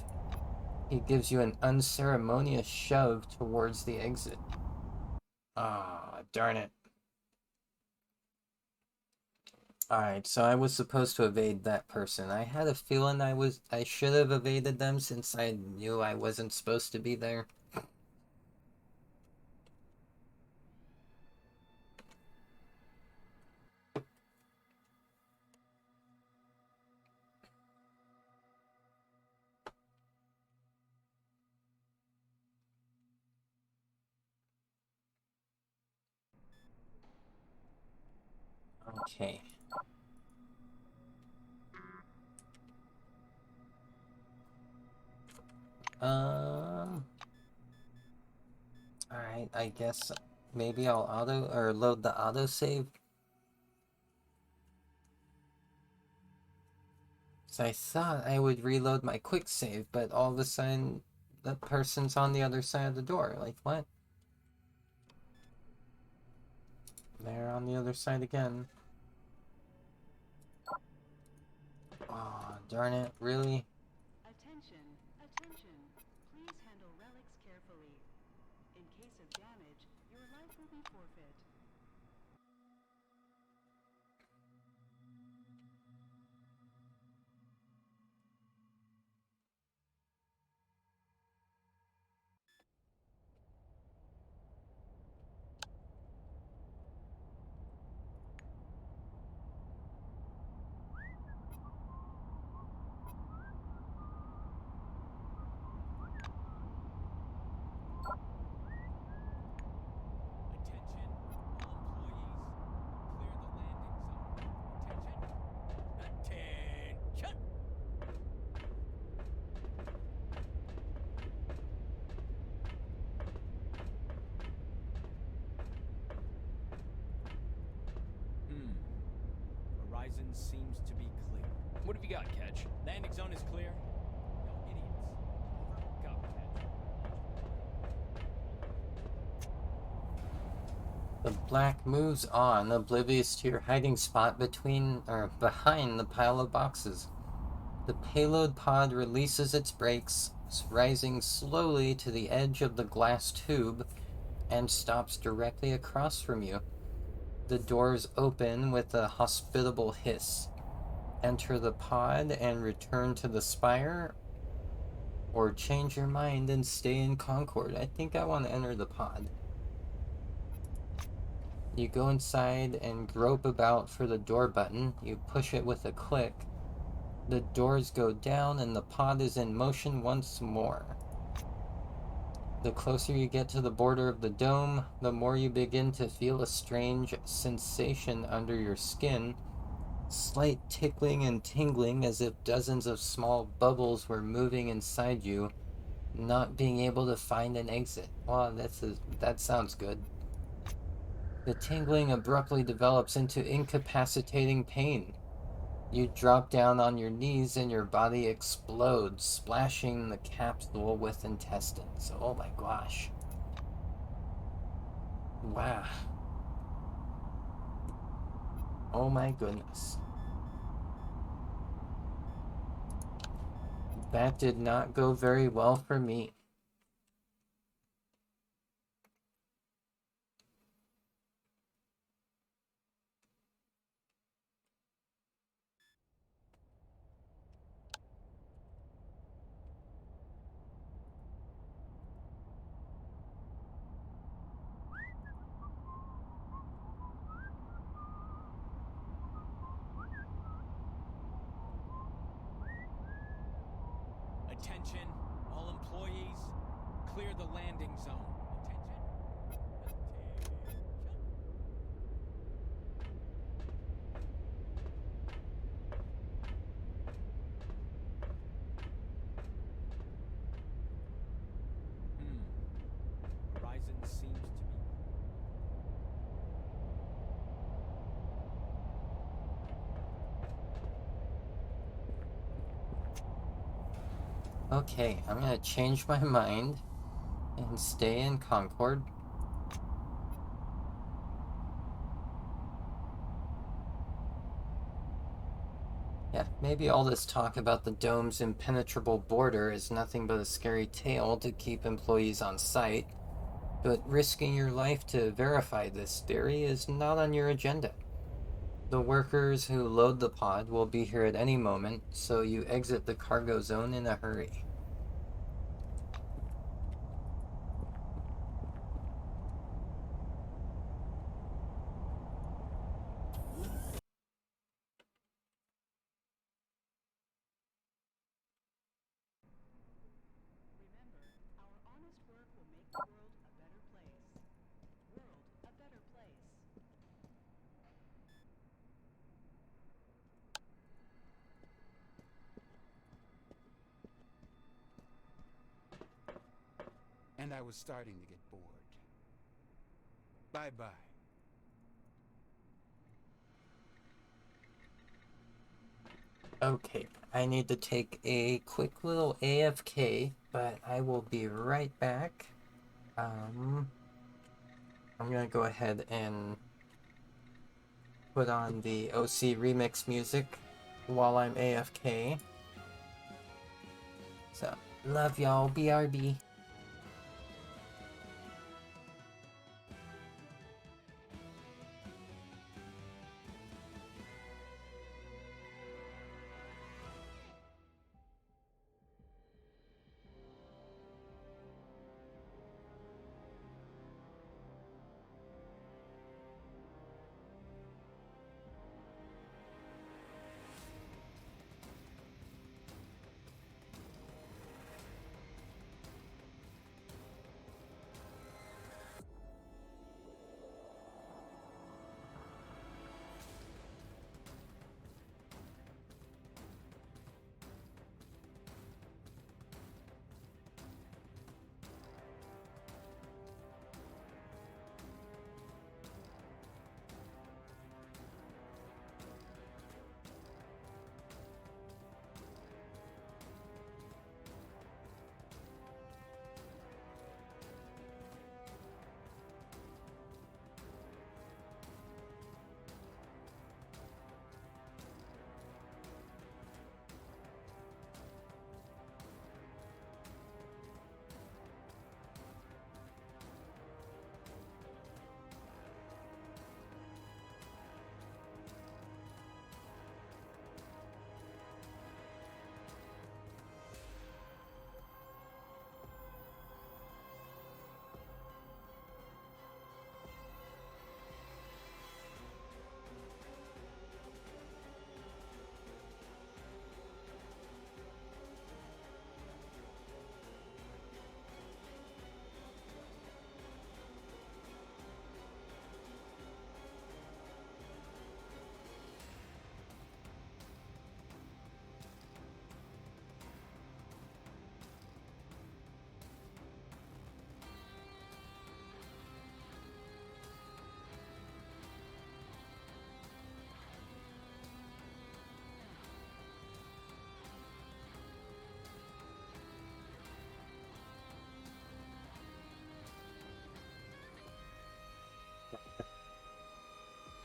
[SPEAKER 1] He gives you an unceremonious shove towards the exit. Ah, darn it. Alright, so I was supposed to evade that person. I had a feeling I should have evaded them since I knew I wasn't supposed to be there. Okay. Alright, I guess maybe I'll load the autosave. So I thought I would reload my quick save, but all of a sudden the person's on the other side of the door. Like, what? They're on the other side again. Oh, darn it, really?
[SPEAKER 4] Attention, attention. Please handle relics carefully. In case of damage, your life will be forfeit.
[SPEAKER 12] Horizon seems to be clear.
[SPEAKER 10] What have you got, Catch?
[SPEAKER 12] Landing zone is clear. No idiots. Over. Copy, Catch.
[SPEAKER 1] The black moves on, oblivious to your hiding spot behind the pile of boxes. The payload pod releases its brakes, rising slowly to the edge of the glass tube, and stops directly across from you. The doors open with a hospitable hiss. Enter the pod and return to the spire, or change your mind and stay in Concord. I think I want to enter the pod. You go inside and grope about for the door button. You push it with a click. The doors go down and the pod is in motion once more. The closer you get to the border of the dome, the more you begin to feel a strange sensation under your skin. Slight tickling and tingling as if dozens of small bubbles were moving inside you, not being able to find an exit. Wow, that sounds good. The tingling abruptly develops into incapacitating pain. You drop down on your knees and your body explodes, splashing the capsule with intestines. Oh my gosh. Wow. Oh my goodness. That did not go very well for me.
[SPEAKER 12] Attention, all employees, clear the landing zone. Horizon seems to be...
[SPEAKER 1] Okay, I'm gonna change my mind and stay in Concord. Yeah, maybe all this talk about the dome's impenetrable border is nothing but a scary tale to keep employees on site, but risking your life to verify this theory is not on your agenda. The workers who load the pod will be here at any moment, so you exit the cargo zone in a hurry.
[SPEAKER 4] Remember, our honest work will make the world a better place. World a better place.
[SPEAKER 13] And I was starting to get bored. Bye-bye.
[SPEAKER 1] Okay, I need to take a quick little AFK, but I will be right back. I'm gonna go ahead and put on the OC remix music while I'm AFK. So, love y'all, BRB.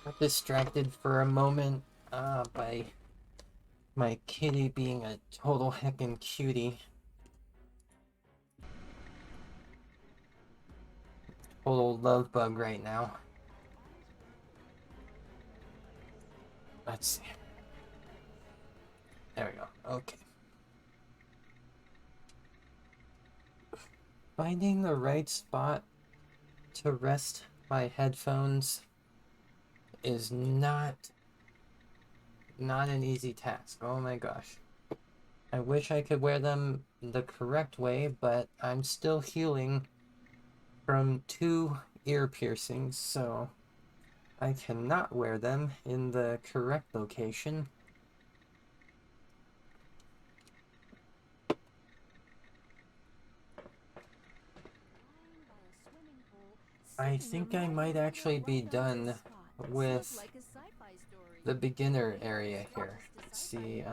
[SPEAKER 1] Got distracted for a moment by my kitty being a total heckin' cutie. Total love bug right now. Let's see. There we go. Okay. Finding the right spot to rest my headphones is not an easy task. Oh my gosh. I wish I could wear them the correct way, but I'm still healing from 2 ear piercings, so I cannot wear them in the correct location. I think I might actually be done with the beginner area here. Let's see,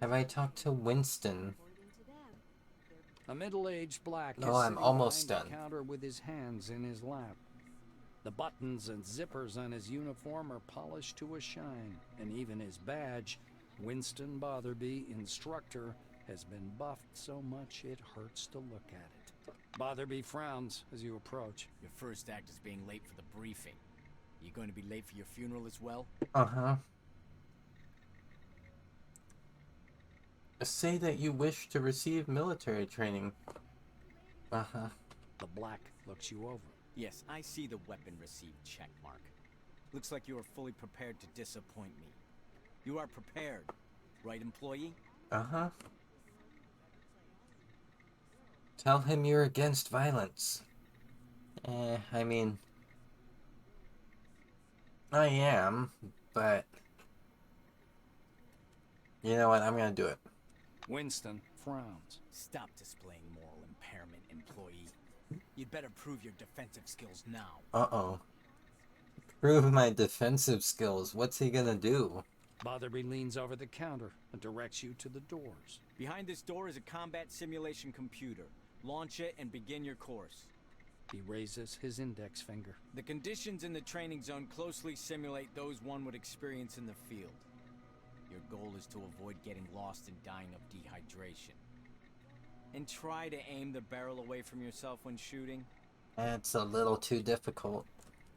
[SPEAKER 1] have I talked to Winston?
[SPEAKER 2] A middle-aged black
[SPEAKER 1] Oh,
[SPEAKER 2] is
[SPEAKER 1] I'm
[SPEAKER 2] sitting
[SPEAKER 1] almost
[SPEAKER 2] behind
[SPEAKER 1] done.
[SPEAKER 2] the counter with his hands in his lap. The buttons and zippers on his uniform are polished to a shine, and even his badge, Winston Botherby, Instructor, has been buffed so much it hurts to look at it. Botherby frowns as you approach.
[SPEAKER 14] Your first act is being late for the briefing. You going to be late for your funeral as well?
[SPEAKER 1] Uh-huh. Say that you wish to receive military training. Uh-huh.
[SPEAKER 2] The black looks you over.
[SPEAKER 14] Yes, I see the weapon received checkmark. Looks like you are fully prepared to disappoint me. You are prepared, right, employee?
[SPEAKER 1] Uh-huh. Tell him you're against violence. I mean, I am, but you know what? I'm gonna do it.
[SPEAKER 2] Winston frowns.
[SPEAKER 14] Stop displaying moral impairment, employee. You'd better prove your defensive skills now.
[SPEAKER 1] Uh-oh. Prove my defensive skills. What's he gonna do?
[SPEAKER 2] Botherby leans over the counter and directs you to the doors.
[SPEAKER 14] Behind this door is a combat simulation computer. Launch it and begin your course.
[SPEAKER 2] He raises his index finger.
[SPEAKER 14] The conditions in the training zone closely simulate those one would experience in the field. Your goal is to avoid getting lost and dying of dehydration. And try to aim the barrel away from yourself when shooting.
[SPEAKER 1] That's a little too difficult.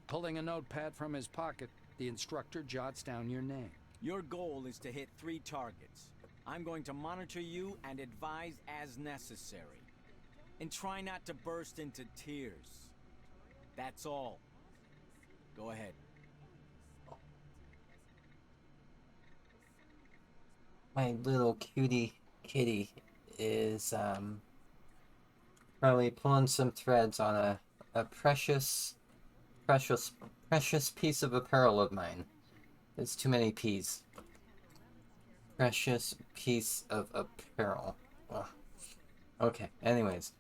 [SPEAKER 2] Pulling a notepad from his pocket, the instructor jots down your name.
[SPEAKER 14] Your goal is to hit 3 targets. I'm going to monitor you and advise as necessary. And try not to burst into tears. That's all. Go ahead.
[SPEAKER 1] My little cutie kitty is probably pulling some threads on a precious piece of apparel of mine. It's too many P's. Precious piece of apparel. Ugh. Okay, anyways.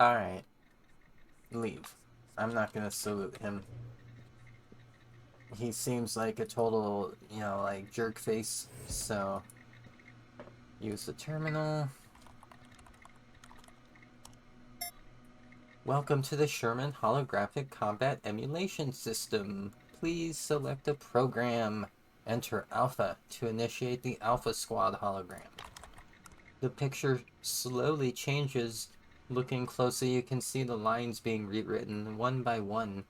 [SPEAKER 1] Alright. Leave. I'm not gonna salute him. He seems like a total, you know, like jerk face, so use the terminal. Welcome to the Sherman Holographic Combat Emulation System. Please select a program. Enter Alpha to initiate the Alpha Squad hologram. The picture slowly changes. Looking closely, you can see the lines being rewritten one by one.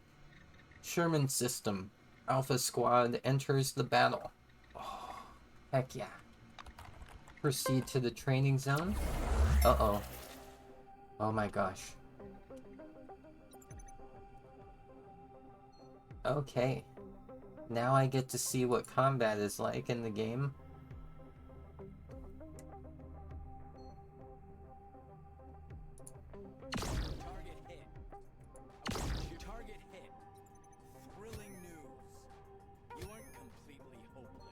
[SPEAKER 1] Sherman System. Alpha Squad enters the battle. Oh, heck yeah. Proceed to the training zone. Uh-oh. Oh my gosh. Okay. Now I get to see what combat is like in the game.
[SPEAKER 14] Target hit. Target hit. Thrilling news. You aren't completely hopeless.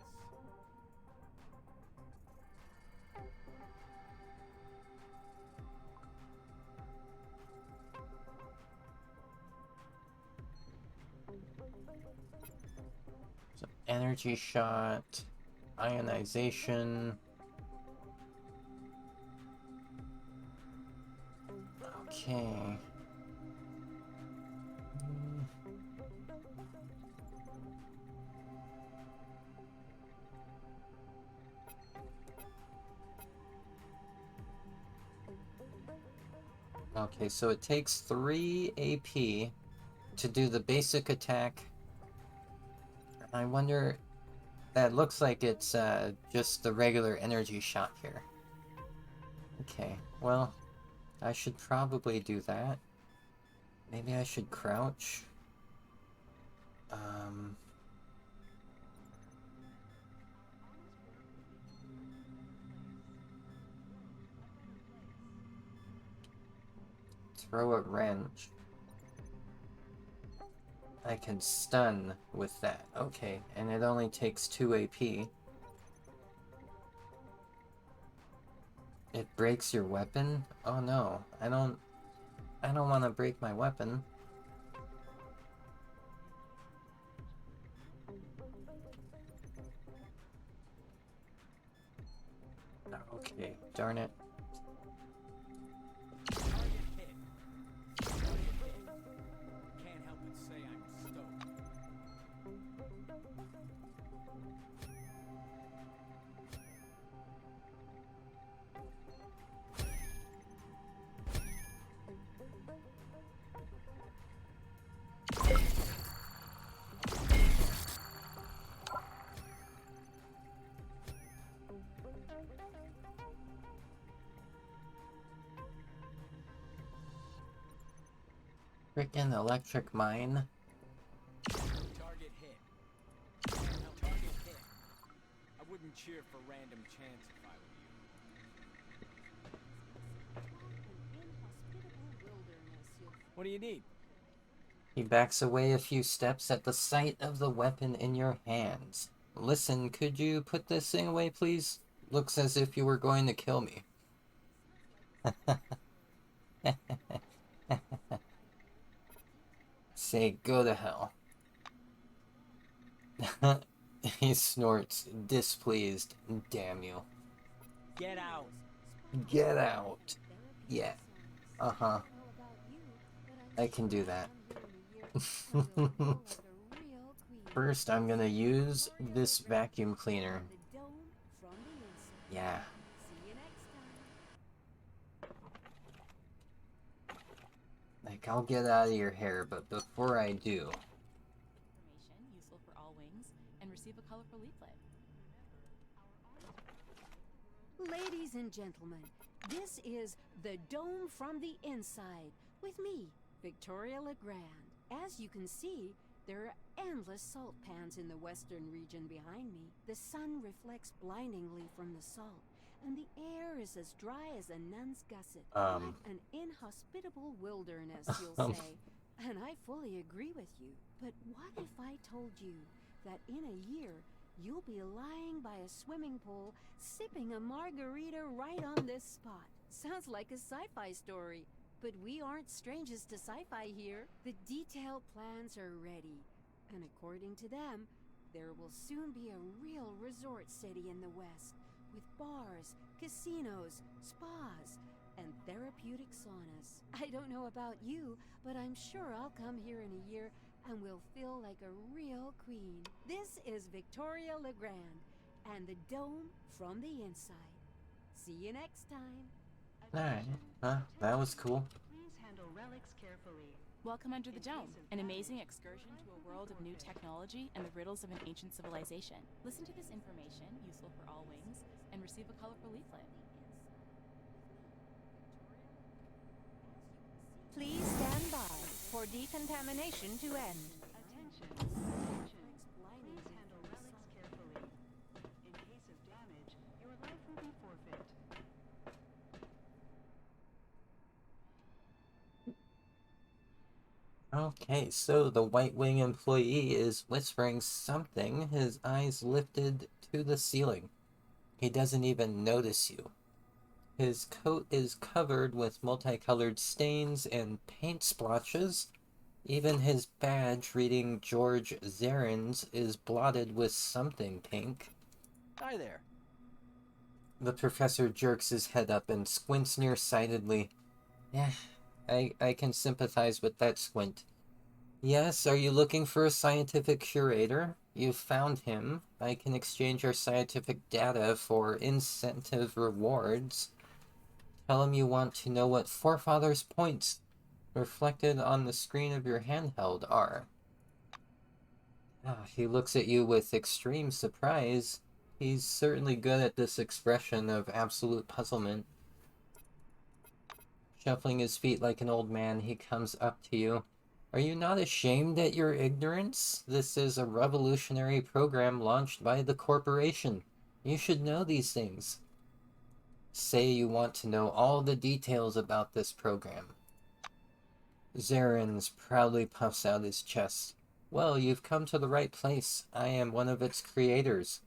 [SPEAKER 1] So, energy shot, ionization. Okay. Okay, so it takes 3 AP to do the basic attack. I wonder... That looks like it's just the regular energy shot here. Okay, well... I should probably do that. Maybe I should crouch. Throw a wrench. I can stun with that. Okay, and it only takes 2 AP. It breaks your weapon? Oh no, I don't want to break my weapon. Okay, darn it.
[SPEAKER 14] Can't help but say I'm stoked.
[SPEAKER 1] Frickin' electric mine.
[SPEAKER 14] Target hit. Target hit. I wouldn't cheer for random chance if I were you. What do you need?
[SPEAKER 1] He backs away a few steps at the sight of the weapon in your hands. Listen, could you put this thing away, please? Looks as if you were going to kill me. Say go to hell. He snorts, displeased. Damn you.
[SPEAKER 14] Get out.
[SPEAKER 1] Get out. Yeah. Uh-huh. I can do that. First, I'm gonna use this vacuum cleaner. Yeah. Like, I'll get out of your hair, but before I do...
[SPEAKER 7] Information useful for all wings, and receive a colorful leaflet.
[SPEAKER 4] Ladies and gentlemen, this is The Dome from the Inside, with me, Victoria Legrand. As you can see, there are endless salt pans in the western region behind me. The sun reflects blindingly from the salt, and the air is as dry as a nun's gusset. What an inhospitable wilderness, you'll say. And I fully agree with you. But what if I told you that in a year, you'll be lying by a swimming pool, sipping a margarita right on this spot? Sounds like a sci-fi story. But we aren't strangers to sci-fi here. The detailed plans are ready. And according to them, there will soon be a real resort city in the West, with bars, casinos, spas, and therapeutic saunas. I don't know about you, but I'm sure I'll come here in a year and will feel like a real queen. This is Victoria Legrand, and the Dome from the Inside. See you next time.
[SPEAKER 1] Alright, that was cool.
[SPEAKER 4] Please handle relics carefully.
[SPEAKER 7] Welcome Under the Dome, an amazing excursion to a world of new technology and the riddles of an ancient civilization. Listen to this information, useful for all wings, and receive a colorful leaflet.
[SPEAKER 4] Please stand by for decontamination to end. Attention. Please handle relics carefully. In case of damage, your life will be forfeit.
[SPEAKER 1] Okay, so the White Wing employee is whispering something, his eyes lifted to the ceiling. He doesn't even notice you. His coat is covered with multicolored stains and paint splotches. Even his badge reading George Zarins is blotted with something pink.
[SPEAKER 10] Hi there.
[SPEAKER 1] The professor jerks his head up and squints nearsightedly. Yeah, I can sympathize with that squint. Yes, are you looking for a scientific curator? You've found him. I can exchange your scientific data for incentive rewards. Tell him you want to know what forefathers' points reflected on the screen of your handheld are. He looks at you with extreme surprise. He's certainly good at this expression of absolute puzzlement. Shuffling his feet like an old man, he comes up to you. Are you not ashamed at your ignorance? This is a revolutionary program launched by the corporation. You should know these things. Say you want to know all the details about this program. Zarens proudly puffs out his chest. Well, you've come to the right place. I am one of its creators.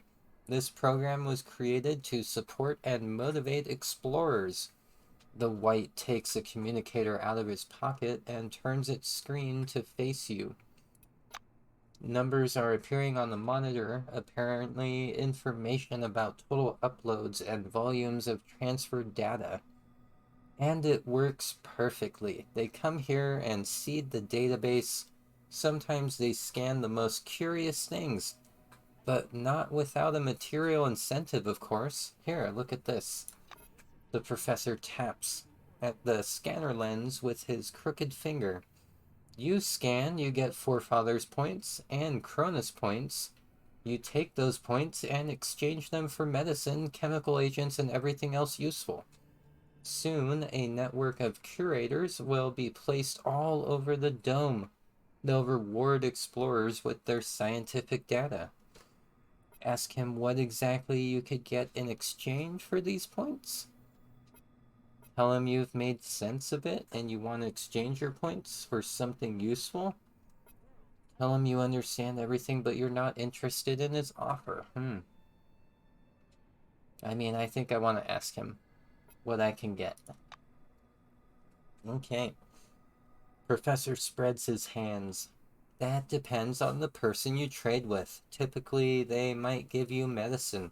[SPEAKER 1] This program was created to support and motivate explorers. The White takes a communicator out of his pocket and turns its screen to face you. Numbers are appearing on the monitor, apparently information about total uploads and volumes of transferred data. And it works perfectly. They come here and seed the database. Sometimes they scan the most curious things, but not without a material incentive, of course. Here, look at this. The professor taps at the scanner lens with his crooked finger. You scan, you get Forefathers points and Cronus points. You take those points and exchange them for medicine, chemical agents, and everything else useful. Soon, a network of curators will be placed all over the dome. They'll reward explorers with their scientific data. Ask him what exactly you could get in exchange for these points. Tell him you've made sense of it and you want to exchange your points for something useful. Tell him you understand everything but you're not interested in his offer. I mean, I think I want to ask him what I can get. Okay. Professor spreads his hands. That depends on the person you trade with. Typically, they might give you medicine,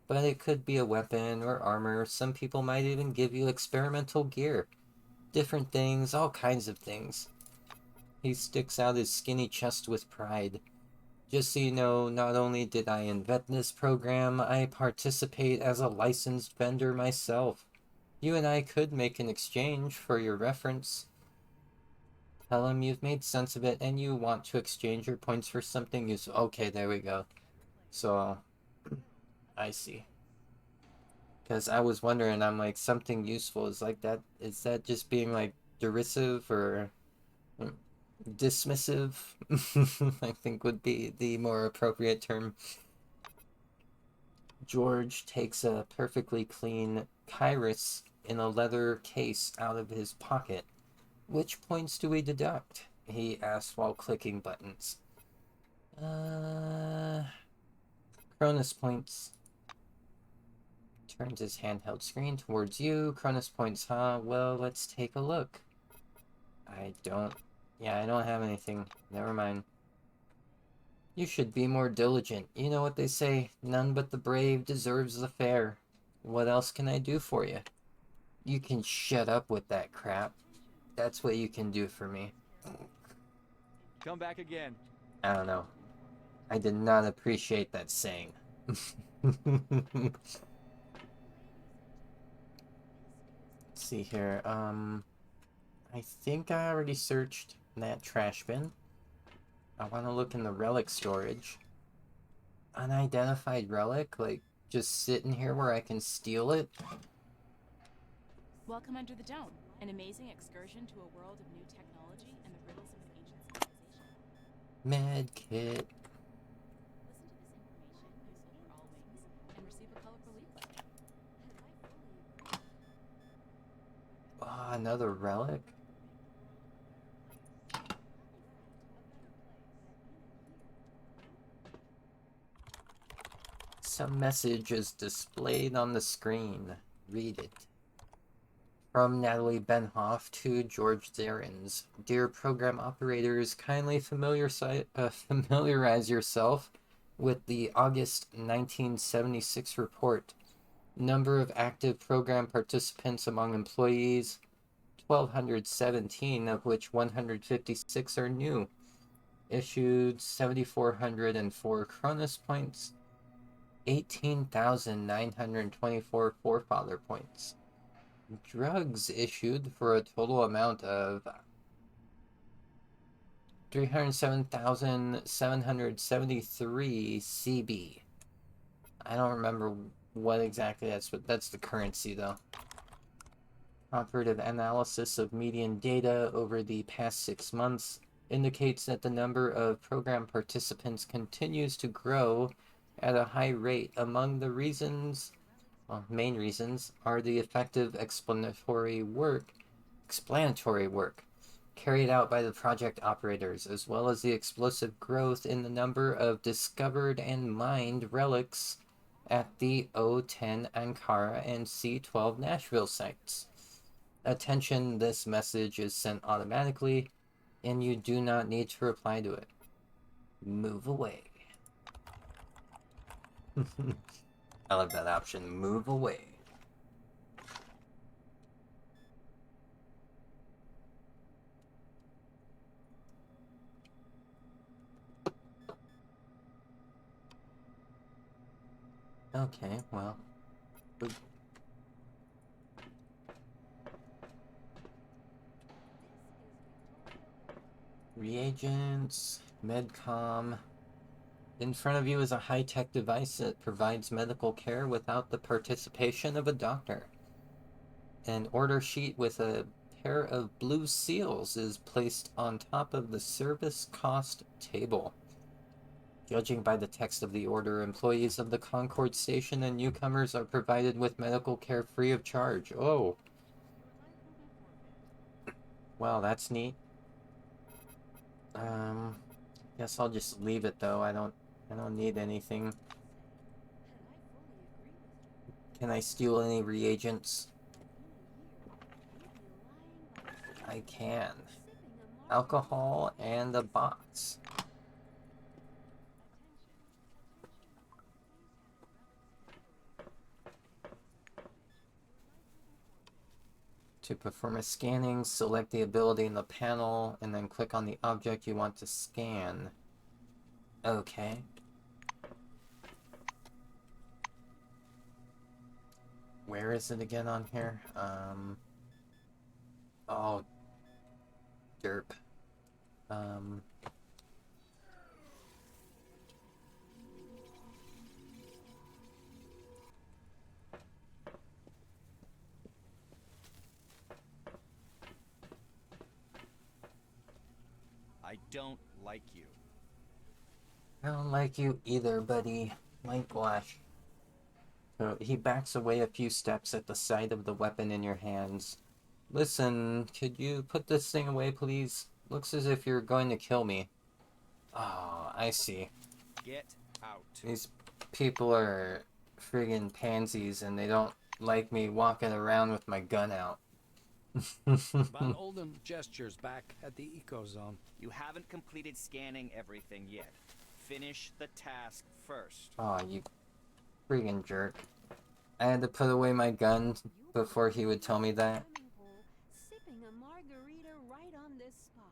[SPEAKER 1] but it could be a weapon or armor. Some people might even give you experimental gear. Different things, all kinds of things. He sticks out his skinny chest with pride. Just so you know, not only did I invent this program, I participate as a licensed vendor myself. You and I could make an exchange for your reference. Tell him you've made sense of it and you want to exchange your points for something useful. Okay, there we go. So, I see. Because I was wondering, I'm like, something useful is like that. Is that just being like derisive or dismissive? I think would be the more appropriate term. George takes a perfectly clean Kyrus in a leather case out of his pocket. Which points do we deduct? He asks while clicking buttons. Cronus points. Turns his handheld screen towards you. Cronus points, huh? Well, let's take a look. I don't have anything. Never mind. You should be more diligent. You know what they say, none but the brave deserves the fair. What else can I do for you? You can shut up with that crap. That's what you can do for me.
[SPEAKER 14] Come back again.
[SPEAKER 1] I don't know. I did not appreciate that saying. Let's see here. I think I already searched that trash bin. I want to look in the relic storage. Unidentified relic? Like, just sitting here where I can steal it?
[SPEAKER 7] Welcome Under the Dome, an amazing excursion to a world of new technology and the riddles of an ancient civilization.
[SPEAKER 1] Med kit.
[SPEAKER 7] Listen to this information, useful for all wings, and receive a colorful leaflet.
[SPEAKER 1] Oh, another relic? Some message is displayed on the screen. Read it. From Natalie Benhoff to George Zarens. Dear program operators, kindly familiarize yourself with the August 1976 report. Number of active program participants among employees, 1,217, of which 156 are new. Issued 7,404 Cronus points, 18,924 Forefather points. Drugs issued for a total amount of 307,773 CB. I don't remember what exactly that's the currency though. Comparative analysis of median data over the past 6 months indicates that the number of program participants continues to grow at a high rate. Among the reasons, main reasons, are the effective explanatory work carried out by the project operators, as well as the explosive growth in the number of discovered and mined relics at the O10 Ankara and C12 Nashville sites. Attention, this message is sent automatically, and you do not need to reply to it. Move away. I love that option, move away. Okay, well. Reagents, medcom. In front of you is a high-tech device that provides medical care without the participation of a doctor. An order sheet with a pair of blue seals is placed on top of the service cost table. Judging by the text of the order, employees of the Concord station and newcomers are provided with medical care free of charge. Oh. Wow, that's neat. Guess I'll just leave it though. I don't need anything. Can I steal any reagents? I can. Alcohol and a box. To perform a scanning, select the ability in the panel and then click on the object you want to scan. Okay. Where is it again on here? Oh, derp.
[SPEAKER 3] I don't like you.
[SPEAKER 1] I don't like you either, buddy. Whitewash. So he backs away a few steps at the sight of the weapon in your hands. Listen, could you put this thing away, please? Looks as if you're going to kill me. Oh, I see.
[SPEAKER 3] Get out.
[SPEAKER 1] These people are friggin' pansies and they don't like me walking around with my gun out.
[SPEAKER 2] Von Oldham gestures back at the ecozone.
[SPEAKER 3] You haven't completed scanning everything yet. Finish the task first.
[SPEAKER 1] Aw, you friggin' jerk. I had to put away my gun before he would tell me that.
[SPEAKER 4] Sipping a margarita right on this spot.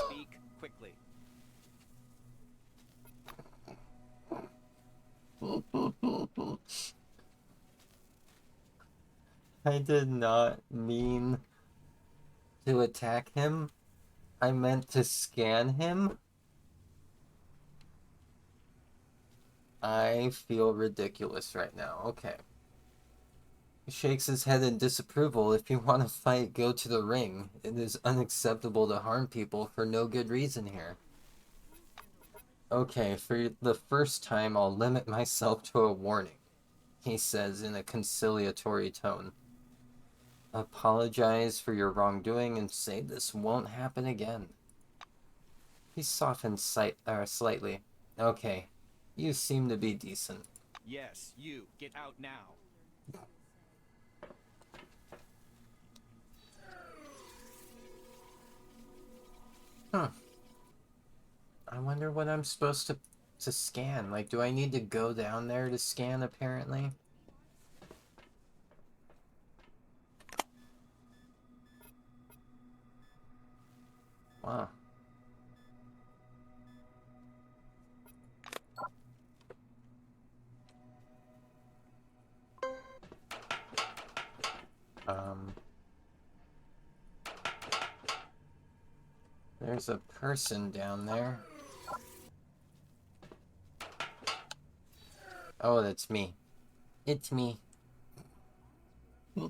[SPEAKER 3] Speak quickly.
[SPEAKER 1] I did not mean to attack him. I meant to scan him. I feel ridiculous right now. Okay. He shakes his head in disapproval. If you want to fight, go to the ring. It is unacceptable to harm people for no good reason here. Okay, for the first time, I'll limit myself to a warning, he says in a conciliatory tone. Apologize for your wrongdoing and say this won't happen again. He softened slightly. Okay, you seem to be decent.
[SPEAKER 3] Yes, you. Get out now.
[SPEAKER 1] Huh. I wonder what I'm supposed to scan. Like, do I need to go down there to scan, apparently? Wow. There's a person down there. Oh, that's me. It's me. Okay.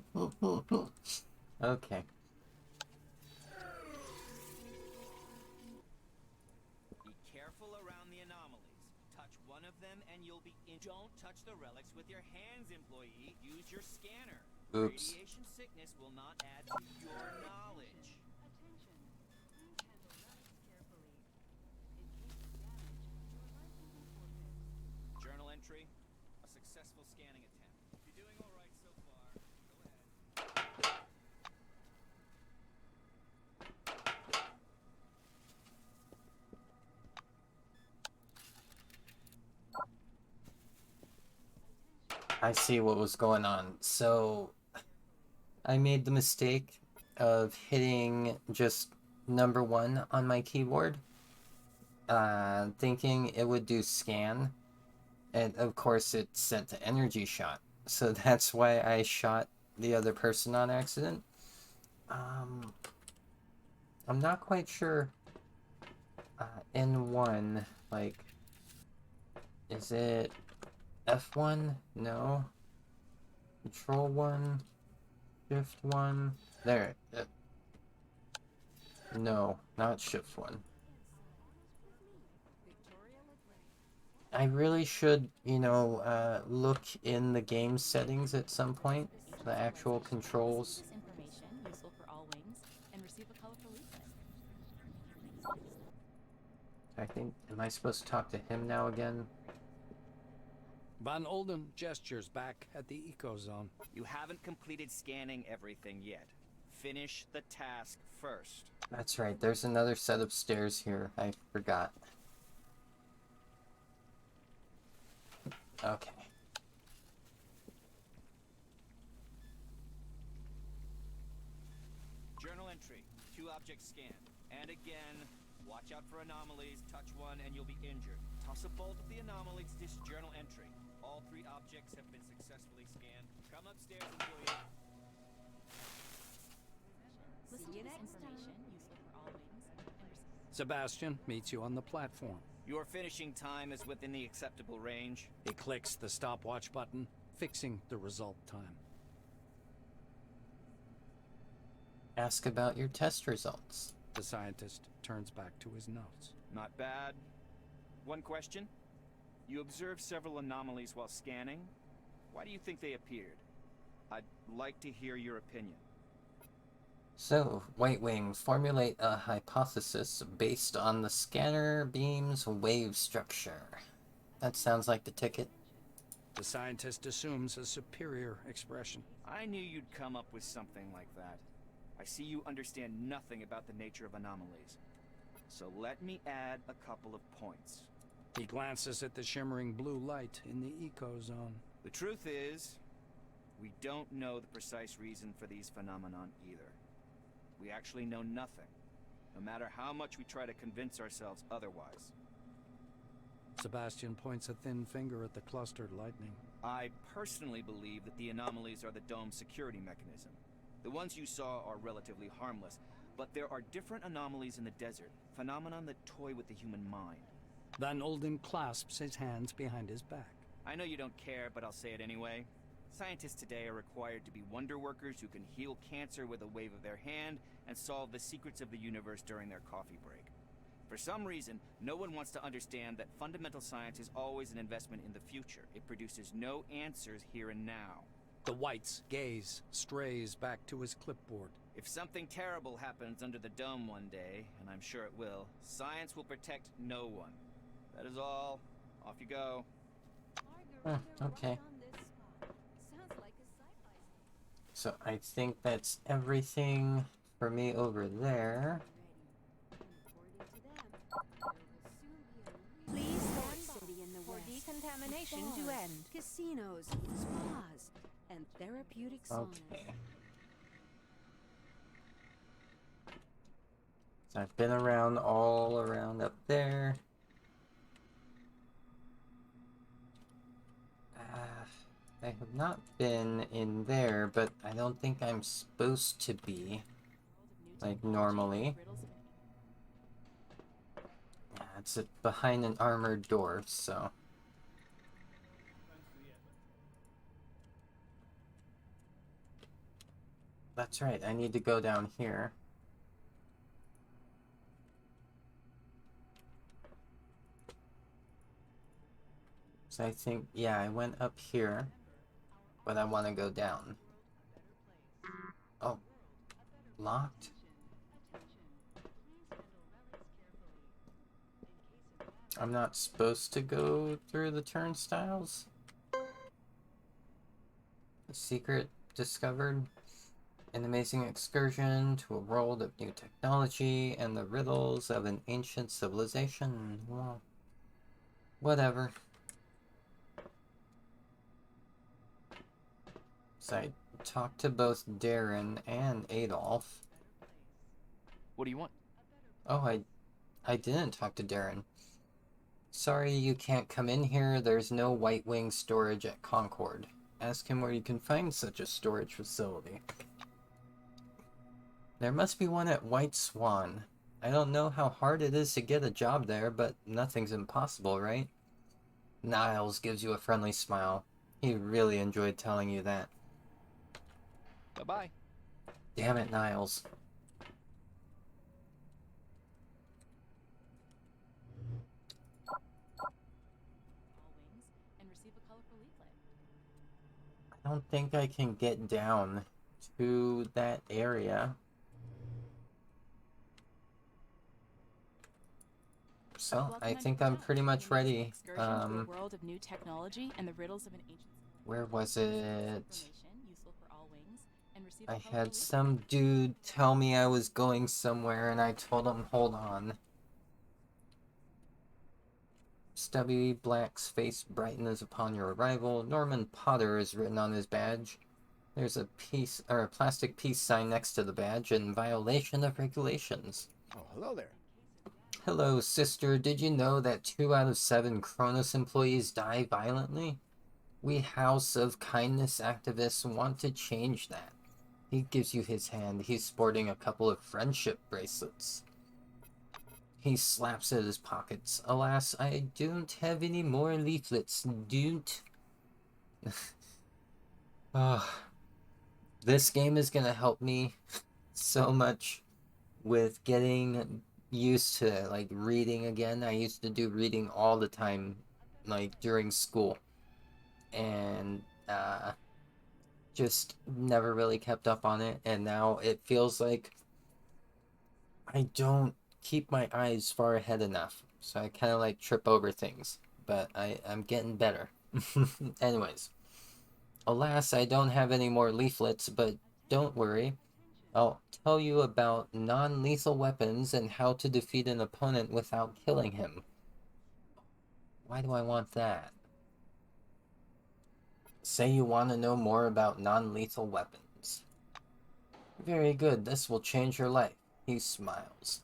[SPEAKER 3] Be careful around the anomalies. Touch one of them and you'll be in. Don't touch the relics with your hands, employee. Use your scanner.
[SPEAKER 1] Oops.
[SPEAKER 3] Radiation sickness will not add to your knowledge.
[SPEAKER 4] Attention. Please handle relics carefully. In case of damage, your license is forfeit.
[SPEAKER 3] Journal entry. A successful scanning attempt. You're doing all right so far. Go ahead.
[SPEAKER 1] I see what was going on. So, I made the mistake of hitting just number 1 on my keyboard, thinking it would do scan, and of course it sent to energy shot. So that's why I shot the other person on accident. I'm not quite sure. N1, like, is it F1? No. Control 1. Shift 1. There. No, not Shift 1. I really should, you know, look in the game settings at some point. The actual controls.
[SPEAKER 7] This information useful for all wings and receive a colorful leaflet.
[SPEAKER 1] I think, am I supposed to talk to him now again?
[SPEAKER 2] Van Olden gestures back at the ecozone.
[SPEAKER 3] You haven't completed scanning everything yet. Finish the task first.
[SPEAKER 1] That's right, there's another set of stairs here. I forgot. Okay.
[SPEAKER 3] Journal entry. 2 objects scanned. And again, watch out for anomalies. Touch one and you'll be injured. Toss a bolt at the anomaly to this journal entry. All 3 objects have been successfully scanned. Come upstairs, employee.
[SPEAKER 7] Listen to this information useful for all wings and receive.
[SPEAKER 2] Sebastian meets you on the platform.
[SPEAKER 3] Your finishing time is within the acceptable range.
[SPEAKER 2] He clicks the stopwatch button, fixing the result time.
[SPEAKER 1] Ask about your test results.
[SPEAKER 2] The scientist turns back to his notes.
[SPEAKER 3] Not bad. One question. You observed several anomalies while scanning. Why do you think they appeared? I'd like to hear your opinion.
[SPEAKER 1] So, White Wing, formulate a hypothesis based on the scanner beam's wave structure. That sounds like the ticket.
[SPEAKER 2] The scientist assumes a superior expression.
[SPEAKER 3] I knew you'd come up with something like that. I see you understand nothing about the nature of anomalies. So let me add a couple of points.
[SPEAKER 2] He glances at the shimmering blue light in the ecozone.
[SPEAKER 3] The truth is, we don't know the precise reason for these phenomenon either. We actually know nothing, no matter how much we try to convince ourselves otherwise.
[SPEAKER 2] Sebastian points a thin finger at the clustered lightning.
[SPEAKER 3] I personally believe that the anomalies are the dome's security mechanism. The ones you saw are relatively harmless, but there are different anomalies in the desert, phenomenon that toy with the human mind.
[SPEAKER 2] Van Olden clasps his hands behind his back.
[SPEAKER 3] I know you don't care, but I'll say it anyway. Scientists today are required to be wonder workers who can heal cancer with a wave of their hand and solve the secrets of the universe during their coffee break. For some reason, no one wants to understand that fundamental science is always an investment in the future. It produces no answers here and now.
[SPEAKER 2] The White's gaze strays back to his clipboard.
[SPEAKER 3] If something terrible happens under the dome one day, and I'm sure it will, science will protect no one. That is all. Off you go.
[SPEAKER 1] Okay. So I think that's everything for me over there.
[SPEAKER 4] Please stand city in the for decontamination to end. Casinos, spas, and therapeutic saunas.
[SPEAKER 1] Okay. So I've been around all around up there. I have not been in there, but I don't think I'm supposed to be, like, normally. It's behind an armored door, so... That's right, I need to go down here. So I think, yeah, I went up here, but I want to go down. Oh, locked? I'm not supposed to go through the turnstiles? A secret discovered. An amazing excursion to a world of new technology and the riddles of an ancient civilization. Well, whatever. So I talked to both Darren and Adolf.
[SPEAKER 10] What do you want?
[SPEAKER 1] Oh, I didn't talk to Darren. Sorry you can't come in here. There's no White Wing storage at Concord. Ask him where you can find such a storage facility. There must be one at White Swan. I don't know how hard it is to get a job there, but nothing's impossible, right? Niles gives you a friendly smile. He really enjoyed telling you that.
[SPEAKER 10] Bye-bye.
[SPEAKER 1] Damn it, Niles.
[SPEAKER 7] And receive a colorful leaflet.
[SPEAKER 1] I don't think I can get down to that area. So, I think I'm pretty much ready.
[SPEAKER 7] World of new technology and the riddles of an ancient...
[SPEAKER 1] Where was it? I had some dude tell me I was going somewhere and I told him, hold on. Stubby Black's face brightens upon your arrival. Norman Potter is written on his badge. There's a plastic peace sign next to the badge in violation of regulations.
[SPEAKER 5] Oh, hello there.
[SPEAKER 1] Hello, sister. Did you know that 2 out of 7 Kronos employees die violently? We House of Kindness activists want to change that. He gives you his hand. He's sporting a couple of friendship bracelets. He slaps at his pockets. Alas, I don't have any more leaflets, don't. Oh, this game is gonna help me so much with getting used to like reading again. I used to do reading all the time, like during school, and just never really kept up on it. And now it feels like I don't keep my eyes far ahead enough, so I kind of like trip over things. But I'm getting better. Anyways, alas, I don't have any more leaflets, but don't worry. I'll tell you about non-lethal weapons and how to defeat an opponent without killing him. Why do I want that? Say you want to know more about non-lethal weapons. Very good, this will change your life. He smiles.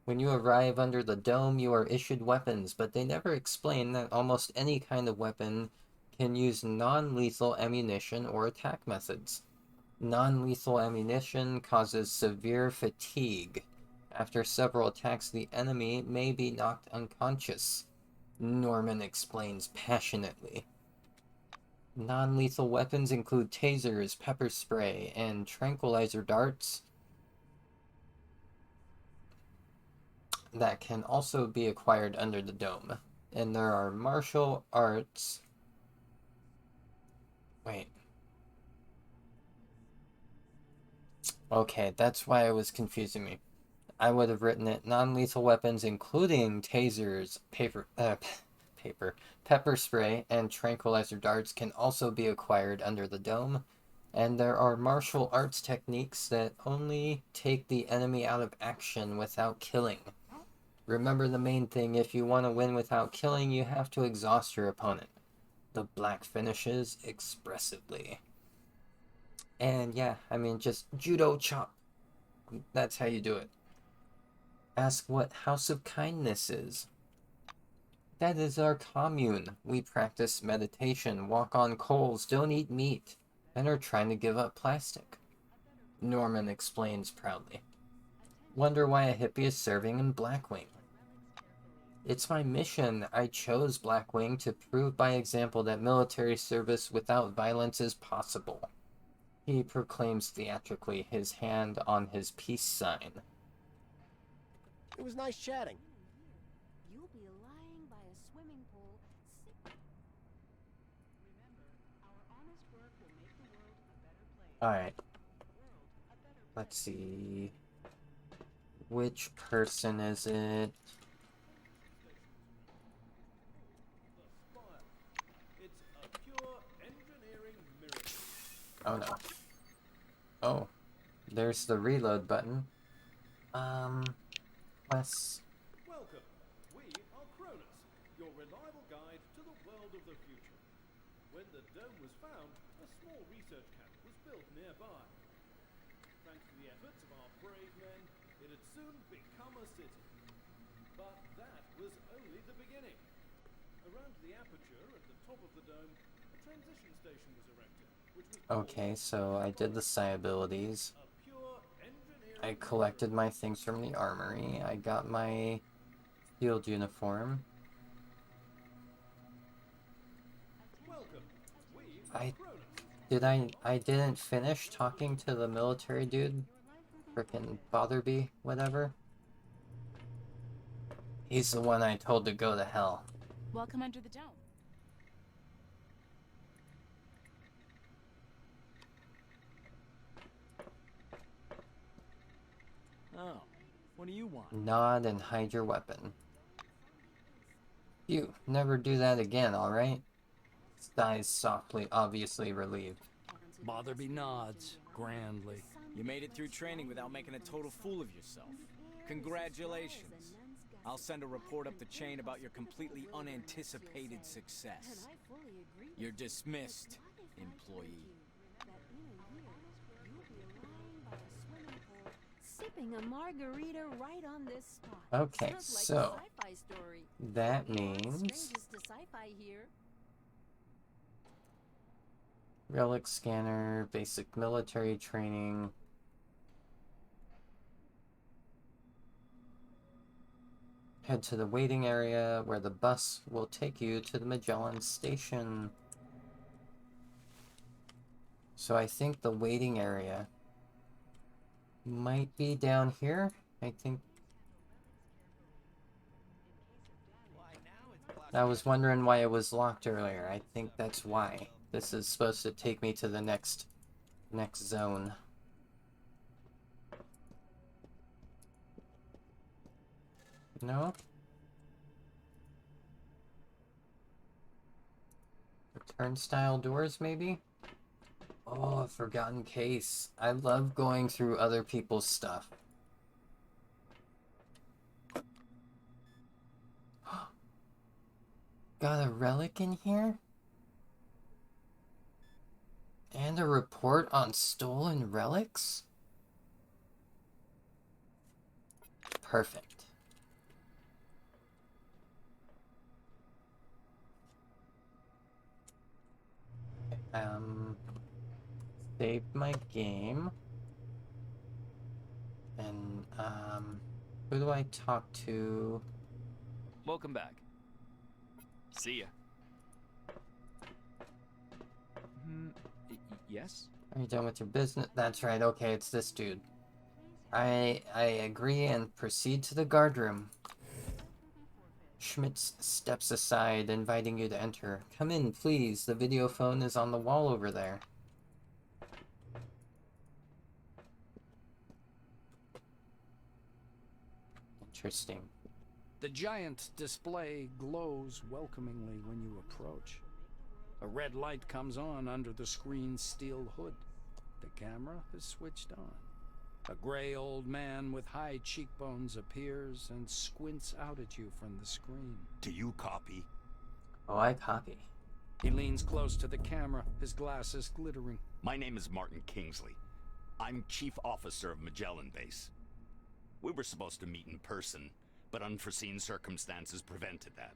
[SPEAKER 1] When you arrive under the dome, you are issued weapons, but they never explain that almost any kind of weapon can use non-lethal ammunition or attack methods. Non-lethal ammunition causes severe fatigue. After several attacks, the enemy may be knocked unconscious. Norman explains passionately. Non-lethal weapons include tasers, pepper spray, and tranquilizer darts that can also be acquired under the dome. And there are martial arts... Wait. Okay, that's why it was confusing me. I would have written it, non-lethal weapons including tasers, pepper spray, and tranquilizer darts can also be acquired under the dome. And there are martial arts techniques that only take the enemy out of action without killing. Remember the main thing, if you want to win without killing, you have to exhaust your opponent. The Black finishes expressively. And yeah, I mean, just judo chop. That's how you do it. Ask what House of Kindness is. That is our commune. We practice meditation, walk on coals, don't eat meat, and are trying to give up plastic. Norman explains proudly. Wonder why a hippie is serving in Blackwing. It's my mission. I chose Blackwing to prove by example that military service without violence is possible. He proclaims theatrically, his hand on his peace sign.
[SPEAKER 5] It was nice chatting.
[SPEAKER 4] You'll be lying by a swimming pool.
[SPEAKER 1] Alright. Let's see. Which person is it? Oh no. Oh. There's the reload button. Let's...
[SPEAKER 12] Welcome. We are Cronus, your reliable guide to the world of the future. When the dome was found, a small research camp was built nearby. Thanks to the efforts of our brave men, it had soon become a city. But that was only the beginning. Around the aperture at the top of the dome, a transition station was erected, which was
[SPEAKER 1] Okay, so I did the psi abilities. I collected my things from the armory. I got my field uniform. I didn't finish talking to the military dude. Frickin' Botherby, whatever. He's the one I told to go to hell.
[SPEAKER 7] Welcome under the dome.
[SPEAKER 14] Oh, what do you want?
[SPEAKER 1] Nod and hide your weapon. You, never do that again, alright? Sighs softly, obviously relieved.
[SPEAKER 2] Botherby nods grandly.
[SPEAKER 14] You made it through training without making a total fool of yourself. Congratulations. I'll send a report up the chain about your completely unanticipated success. You're dismissed, employee.
[SPEAKER 4] Sipping a margarita right on this spot.
[SPEAKER 1] Okay,
[SPEAKER 4] Sounds like
[SPEAKER 1] so
[SPEAKER 4] a sci-fi story.
[SPEAKER 1] that
[SPEAKER 4] Strangest
[SPEAKER 1] means
[SPEAKER 4] to sci-fi here.
[SPEAKER 1] relic scanner, basic military training. Head to the waiting area where the bus will take you to the Magellan station. So I think the waiting area might be down here. I think. I was wondering why it was locked earlier. I think that's why. This is supposed to take me to the next zone. No? The turnstile doors, maybe? Oh, a forgotten case. I love going through other people's stuff. Got a relic in here? And a report on stolen relics? Perfect. Saved my game. And, who do I talk to?
[SPEAKER 10] Welcome back. See ya. Yes?
[SPEAKER 1] Are you done with your business? That's right, okay, it's this dude. I agree and proceed to the guard room. Schmitz steps aside, inviting you to enter. Come in, please. The video phone is on the wall over there. Interesting.
[SPEAKER 2] The giant display glows welcomingly when you approach. A red light comes on under the screen's steel hood. The camera is switched on. A gray old man with high cheekbones appears and squints out at you from the screen.
[SPEAKER 15] Do you copy?
[SPEAKER 1] Oh, I copy.
[SPEAKER 2] He leans close to the camera, his glasses glittering.
[SPEAKER 15] My name is Martin Kingsley. I'm Chief Officer of Magellan Base. We were supposed to meet in person, but unforeseen circumstances prevented that.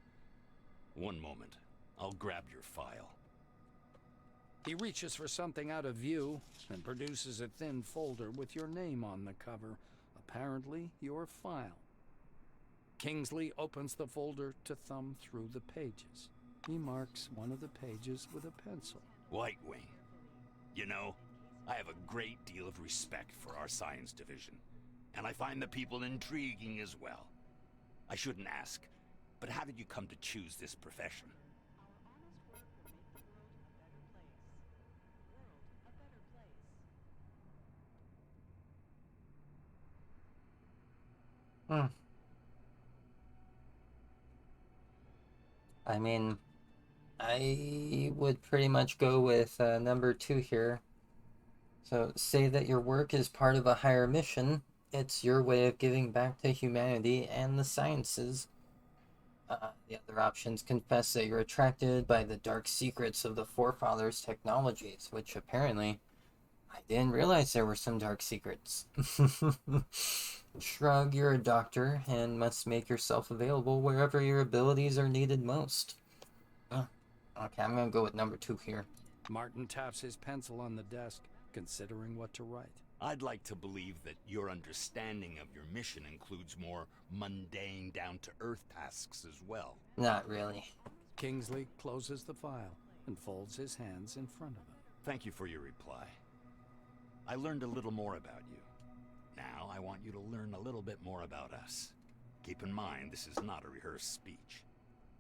[SPEAKER 15] One moment. I'll grab your file.
[SPEAKER 2] He reaches for something out of view and produces a thin folder with your name on the cover. Apparently, your file. Kingsley opens the folder to thumb through the pages. He marks one of the pages with a pencil.
[SPEAKER 15] White Wing. You know, I have a great deal of respect for our science division, and I find the people intriguing as well. I shouldn't ask, but how did you come to choose this profession?
[SPEAKER 1] I mean, I would pretty much go with number 2 here. So, say that your work is part of a higher mission. It's your way of giving back to humanity and the sciences. The other options confess that you're attracted by the dark secrets of the forefathers' technologies, which apparently I didn't realize there were some dark secrets. Shrug, you're a doctor and must make yourself available wherever your abilities are needed most. Okay, I'm gonna go with number 2 here.
[SPEAKER 2] Martin taps his pencil on the desk, considering what to write.
[SPEAKER 15] I'd like to believe that your understanding of your mission includes more mundane, down-to-earth tasks as well.
[SPEAKER 1] Not really.
[SPEAKER 2] Kingsley closes the file and folds his hands in front of him.
[SPEAKER 15] Thank you for your reply. I learned a little more about you. Now I want you to learn a little bit more about us. Keep in mind, this is not a rehearsed speech.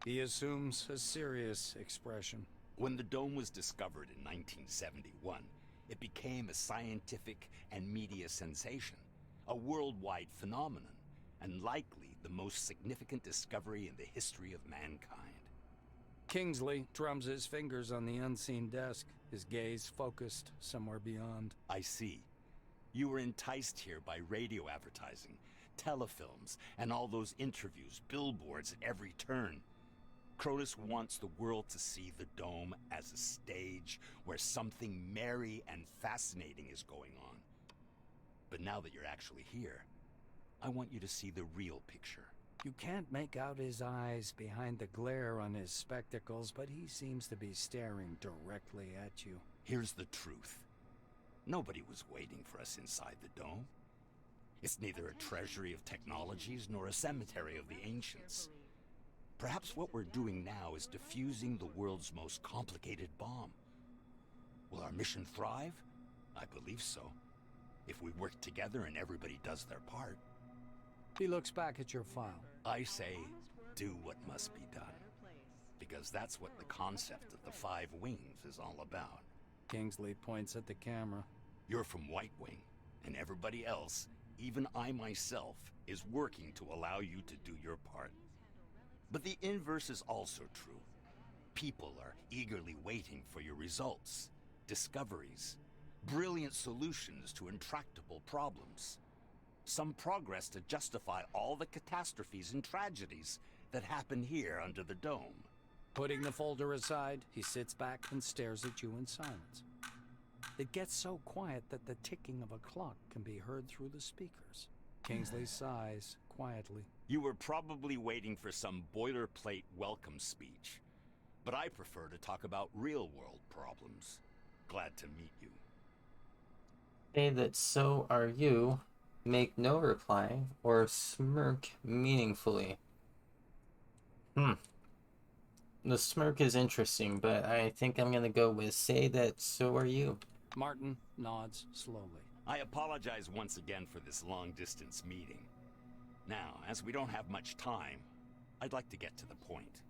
[SPEAKER 2] He assumes a serious expression.
[SPEAKER 15] When the dome was discovered in 1971, it became a scientific and media sensation, a worldwide phenomenon, and likely the most significant discovery in the history of mankind.
[SPEAKER 2] Kingsley drums his fingers on the unseen desk, his gaze focused somewhere beyond.
[SPEAKER 15] I see. You were enticed here by radio advertising, telefilms, and all those interviews, billboards at every turn. Cronus wants the world to see the dome as a stage where something merry and fascinating is going on. But now that you're actually here, I want you to see the real picture.
[SPEAKER 2] You can't make out his eyes behind the glare on his spectacles, but he seems to be staring directly at you.
[SPEAKER 15] Here's the truth. Nobody was waiting for us inside the dome. It's neither a treasury of technologies nor a cemetery of the ancients. Perhaps what we're doing now is defusing the world's most complicated bomb. Will our mission thrive? I believe so. If we work together and everybody does their part.
[SPEAKER 2] He looks back at your file.
[SPEAKER 15] I say, do what must be done. Because that's what the concept of the 5 wings is all about.
[SPEAKER 2] Kingsley points at the camera.
[SPEAKER 15] You're from White Wing, and everybody else, even I myself, is working to allow you to do your part. But the inverse is also true. People are eagerly waiting for your results, discoveries, brilliant solutions to intractable problems. Some progress to justify all the catastrophes and tragedies that happen here under the dome.
[SPEAKER 2] Putting the folder aside, he sits back and stares at you in silence. It gets so quiet that the ticking of a clock can be heard through the speakers. Kingsley sighs quietly.
[SPEAKER 15] You were probably waiting for some boilerplate welcome speech, but I prefer to talk about real-world problems. Glad to meet you.
[SPEAKER 1] Say that so are you, make no reply, or smirk meaningfully. The smirk is interesting, but I think I'm gonna go with say that so are you.
[SPEAKER 2] Martin nods slowly.
[SPEAKER 15] I apologize once again for this long-distance meeting. Now, as we don't have much time, I'd like to get to the point.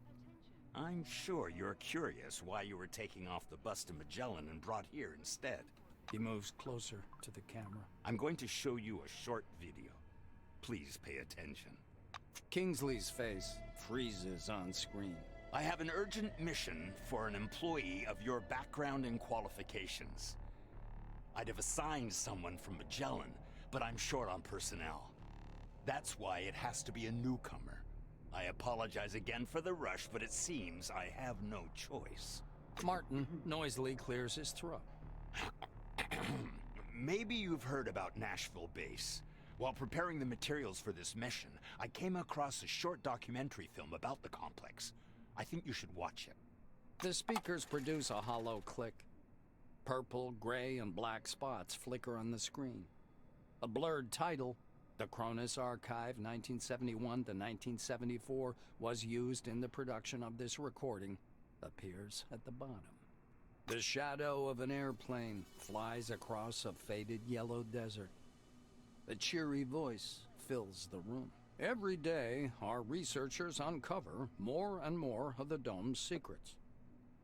[SPEAKER 15] I'm sure you're curious why you were taking off the bus to Magellan and brought here instead.
[SPEAKER 2] He moves closer to the camera.
[SPEAKER 15] I'm going to show you a short video. Please pay attention.
[SPEAKER 2] Kingsley's face freezes on screen.
[SPEAKER 15] I have an urgent mission for an employee of your background and qualifications. I'd have assigned someone from Magellan, but I'm short on personnel. That's why it has to be a newcomer. I apologize again for the rush, but it seems I have no choice.
[SPEAKER 2] Martin noisily clears his throat.
[SPEAKER 15] Maybe you've heard about Nashville Base. While preparing the materials for this mission, I came across a short documentary film about the complex. I think you should watch it.
[SPEAKER 2] The speakers produce a hollow click. Purple, gray, and black spots flicker on the screen. A blurred title, The Cronus Archive 1971 to 1974 was used in the production of this recording, appears at the bottom. The shadow of an airplane flies across a faded yellow desert. A cheery voice fills the room. Every day, our researchers uncover more and more of the dome's secrets.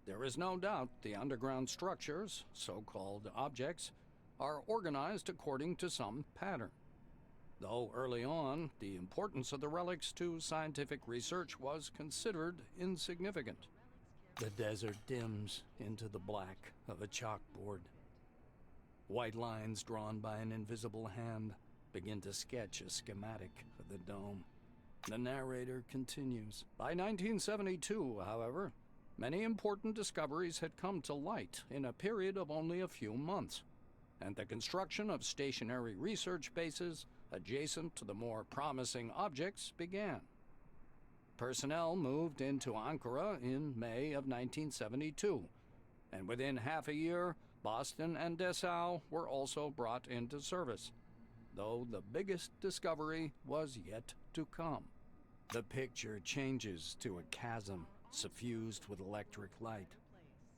[SPEAKER 2] There is no doubt the underground structures, so-called objects, are organized according to some pattern. Though early on, the importance of the relics to scientific research was considered insignificant. The desert dims into the black of a chalkboard. White lines drawn by an invisible hand begin to sketch a schematic of the dome. The narrator continues. By 1972, however, many important discoveries had come to light in a period of only a few months, and the construction of stationary research bases adjacent to the more promising objects began. Personnel moved into Ankara in May of 1972, and within half a year, Boston and Dessau were also brought into service, though the biggest discovery was yet to come. The picture changes to a chasm suffused with electric light,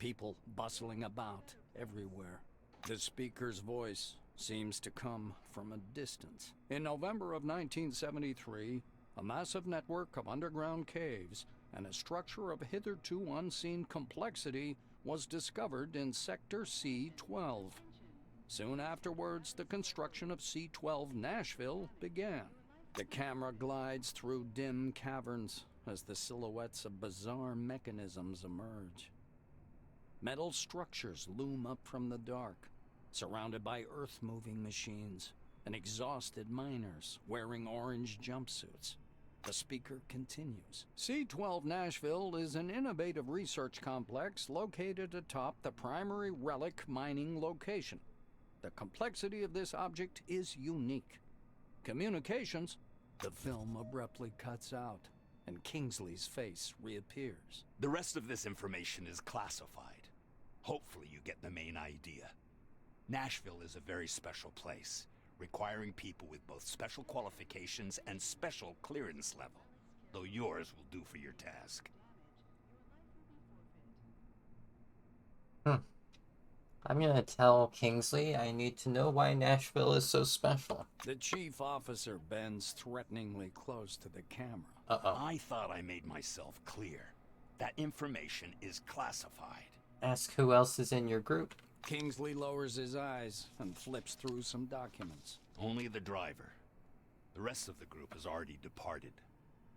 [SPEAKER 2] people bustling about everywhere. The speaker's voice seems to come from a distance. In November of 1973, a massive network of underground caves and a structure of hitherto unseen complexity was discovered in Sector C-12. Soon afterwards, the construction of C-12 Nashville began. The camera glides through dim caverns as the silhouettes of bizarre mechanisms emerge. Metal structures loom up from the dark, surrounded by earth-moving machines and exhausted miners wearing orange jumpsuits. The speaker continues. C-12 Nashville is an innovative research complex located atop the primary relic mining location. The complexity of this object is unique. Communications. The film abruptly cuts out, and Kingsley's face reappears.
[SPEAKER 15] The rest of this information is classified. Hopefully you get the main idea. Nashville is a very special place, requiring people with both special qualifications and special clearance level, though yours will do for your task.
[SPEAKER 1] I'm gonna tell Kingsley I need to know why Nashville is so special.
[SPEAKER 2] The chief officer bends threateningly close to the camera.
[SPEAKER 15] I thought I made myself clear. That information is classified.
[SPEAKER 1] Ask who else is in your group.
[SPEAKER 2] Kingsley lowers his eyes and flips through some documents.
[SPEAKER 15] Only the driver. The rest of the group has already departed.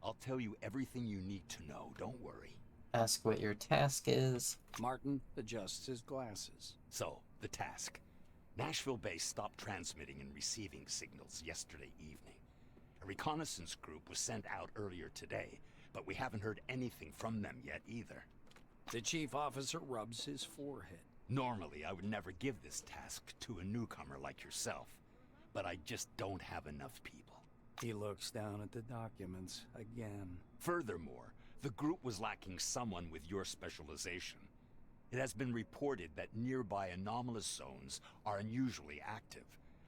[SPEAKER 15] I'll tell you everything you need to know, don't worry.
[SPEAKER 1] Ask what your task is.
[SPEAKER 2] Martin adjusts his glasses.
[SPEAKER 15] So, the task. Nashville base stopped transmitting and receiving signals yesterday evening. A reconnaissance group was sent out earlier today, but we haven't heard anything from them yet either.
[SPEAKER 2] The chief officer rubs his forehead.
[SPEAKER 15] Normally, I would never give this task to a newcomer like yourself, but I just don't have enough people.
[SPEAKER 2] He looks down at the documents again.
[SPEAKER 15] Furthermore, the group was lacking someone with your specialization. It has been reported that nearby anomalous zones are unusually active.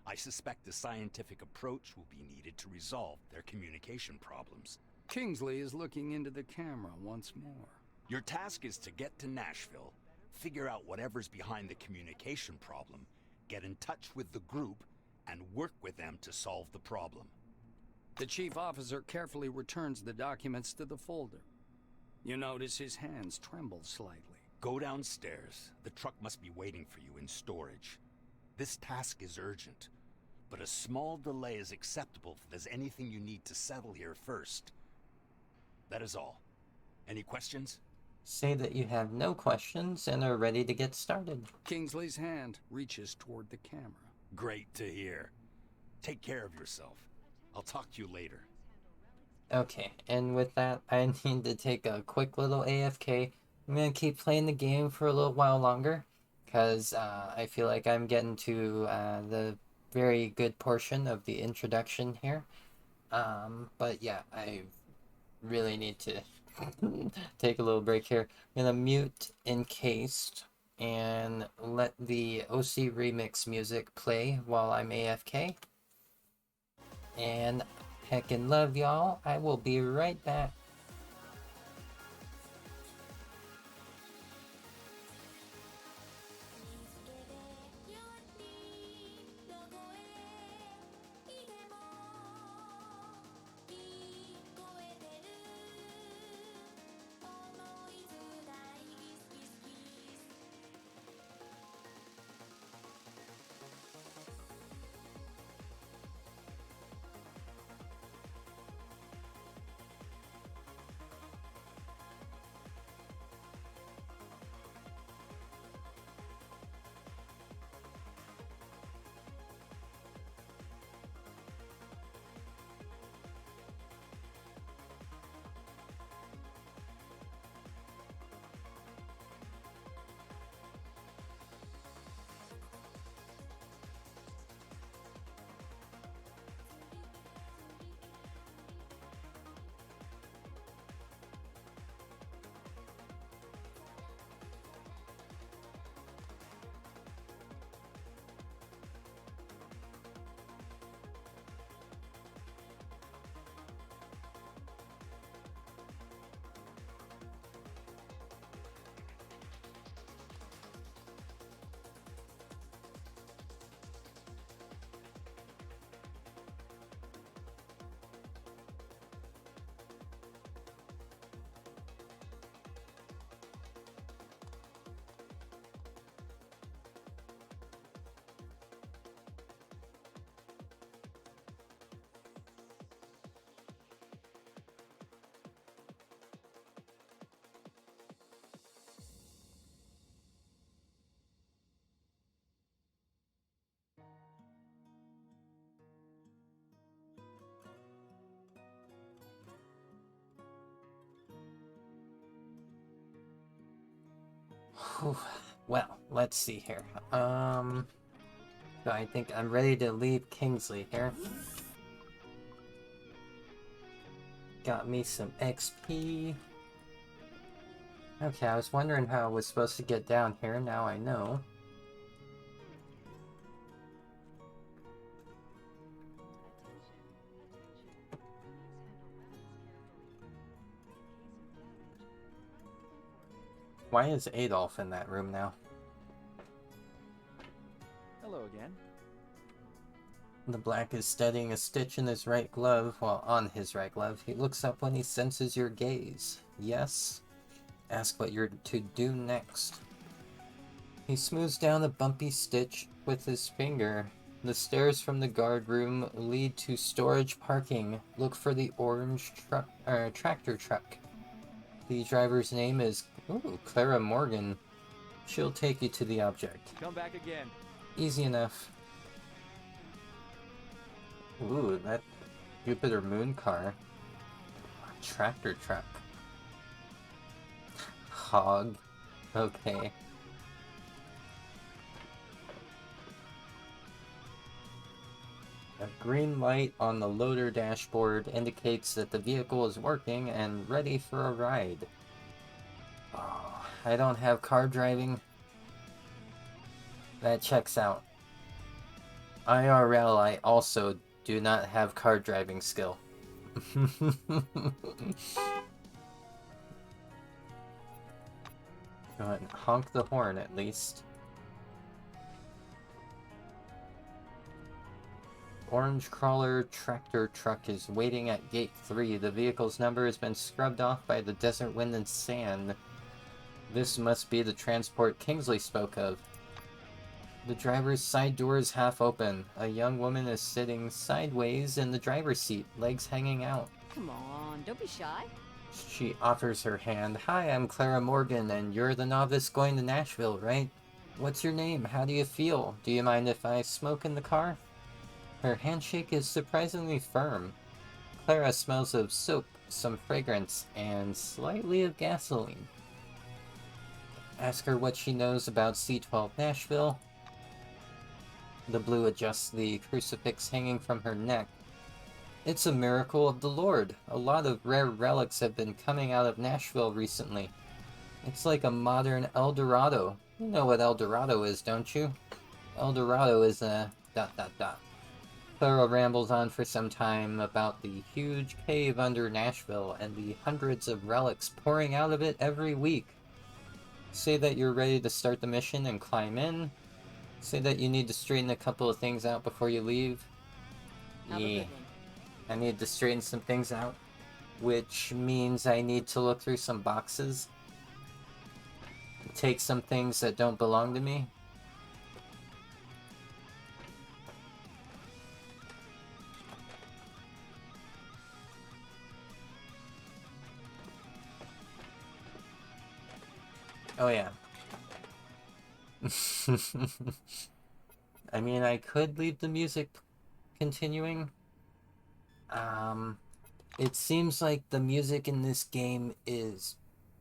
[SPEAKER 15] I suspect a scientific approach will be needed to resolve their communication problems.
[SPEAKER 2] Kingsley is looking into the camera once more.
[SPEAKER 15] Your task is to get to Nashville, figure out whatever's behind the communication problem, get in touch with the group, and work with them to solve the problem.
[SPEAKER 2] The chief officer carefully returns the documents to the folder. You notice his hands tremble slightly.
[SPEAKER 15] Go downstairs. The truck must be waiting for you in storage. This task is urgent, but a small delay is acceptable if there's anything you need to settle here first. That is all. Any questions?
[SPEAKER 1] Say that you have no questions and are ready to get started.
[SPEAKER 2] Kingsley's hand reaches toward the camera.
[SPEAKER 15] Great to hear. Take care of yourself. I'll talk to you later.
[SPEAKER 1] Okay, and with that, I need to take a quick little AFK. I'm going to keep playing the game for a little while longer, because I feel like I'm getting to the very good portion of the introduction here. But yeah, I really need to take a little break here. I'm going to mute Encased and let the OC remix music play while I'm AFK. And heckin' love y'all. I will be right back. Whew. Well, let's see here. So I think I'm ready to leave Kingsley here. Got me some XP. Okay, I was wondering how I was supposed to get down here. Now I know. Why is Adolf in that room now?
[SPEAKER 16] Hello again.
[SPEAKER 1] The Black is studying a stitch in his right glove, while on his right glove. He looks up when he senses your gaze. Yes? Ask what you're to do next. He smooths down a bumpy stitch with his finger. The stairs from the guard room lead to storage parking. Look for the orange tractor truck. The driver's name is Clara Morgan. She'll take you to the object.
[SPEAKER 16] Come back again.
[SPEAKER 1] Easy enough. Ooh, that Jupiter Moon car. Tractor truck. Hog. Okay. A green light on the loader dashboard indicates that the vehicle is working and ready for a ride. Oh, I don't have car driving. That checks out. IRL, I also do not have car driving skill. Go ahead and honk the horn at least. Orange crawler tractor truck is waiting at gate 3. The vehicle's number has been scrubbed off by the desert wind and sand. This must be the transport Kingsley spoke of. The driver's side door is half open. A young woman is sitting sideways in the driver's seat, legs hanging out.
[SPEAKER 4] Come on, don't be shy.
[SPEAKER 1] She offers her hand. Hi, I'm Clara Morgan, and you're the novice going to Nashville, right? What's your name? How do you feel? Do you mind if I smoke in the car? Her handshake is surprisingly firm. Clara smells of soap, some fragrance, and slightly of gasoline. Ask her what she knows about C-12 Nashville. The blue adjusts the crucifix hanging from her neck. It's a miracle of the Lord. A lot of rare relics have been coming out of Nashville recently. It's like a modern El Dorado. You know what El Dorado is, don't you? El Dorado is a... ... Clara rambles on for some time about the huge cave under Nashville and the hundreds of relics pouring out of it every week. Say that you're ready to start the mission and climb in. Say that you need to straighten a couple of things out before you leave.
[SPEAKER 8] Have a
[SPEAKER 1] Yeah,
[SPEAKER 8] good one.
[SPEAKER 1] I need to straighten some things out, which means I need to look through some boxes, take some things that don't belong to me. Oh yeah. I mean, I could leave the music continuing. It seems like the music in this game is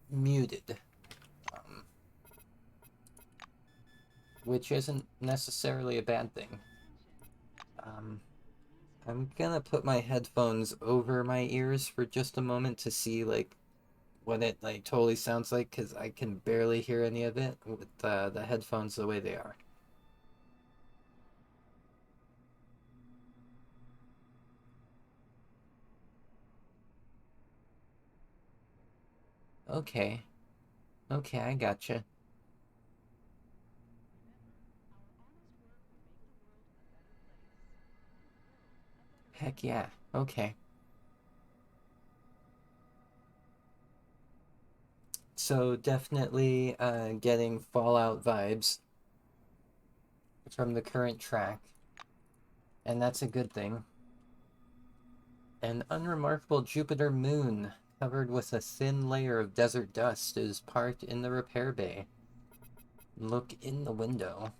[SPEAKER 1] muted. Which isn't necessarily a bad thing. I'm gonna put my headphones over my ears for just a moment to see, like, what it, like, totally sounds like, because I can barely hear any of it with the headphones the way they are. Okay. Okay, I gotcha. Heck yeah. Okay. So definitely getting Fallout vibes from the current track. And that's a good thing. An unremarkable Jupiter moon covered with a thin layer of desert dust is parked in the repair bay. Look in the window.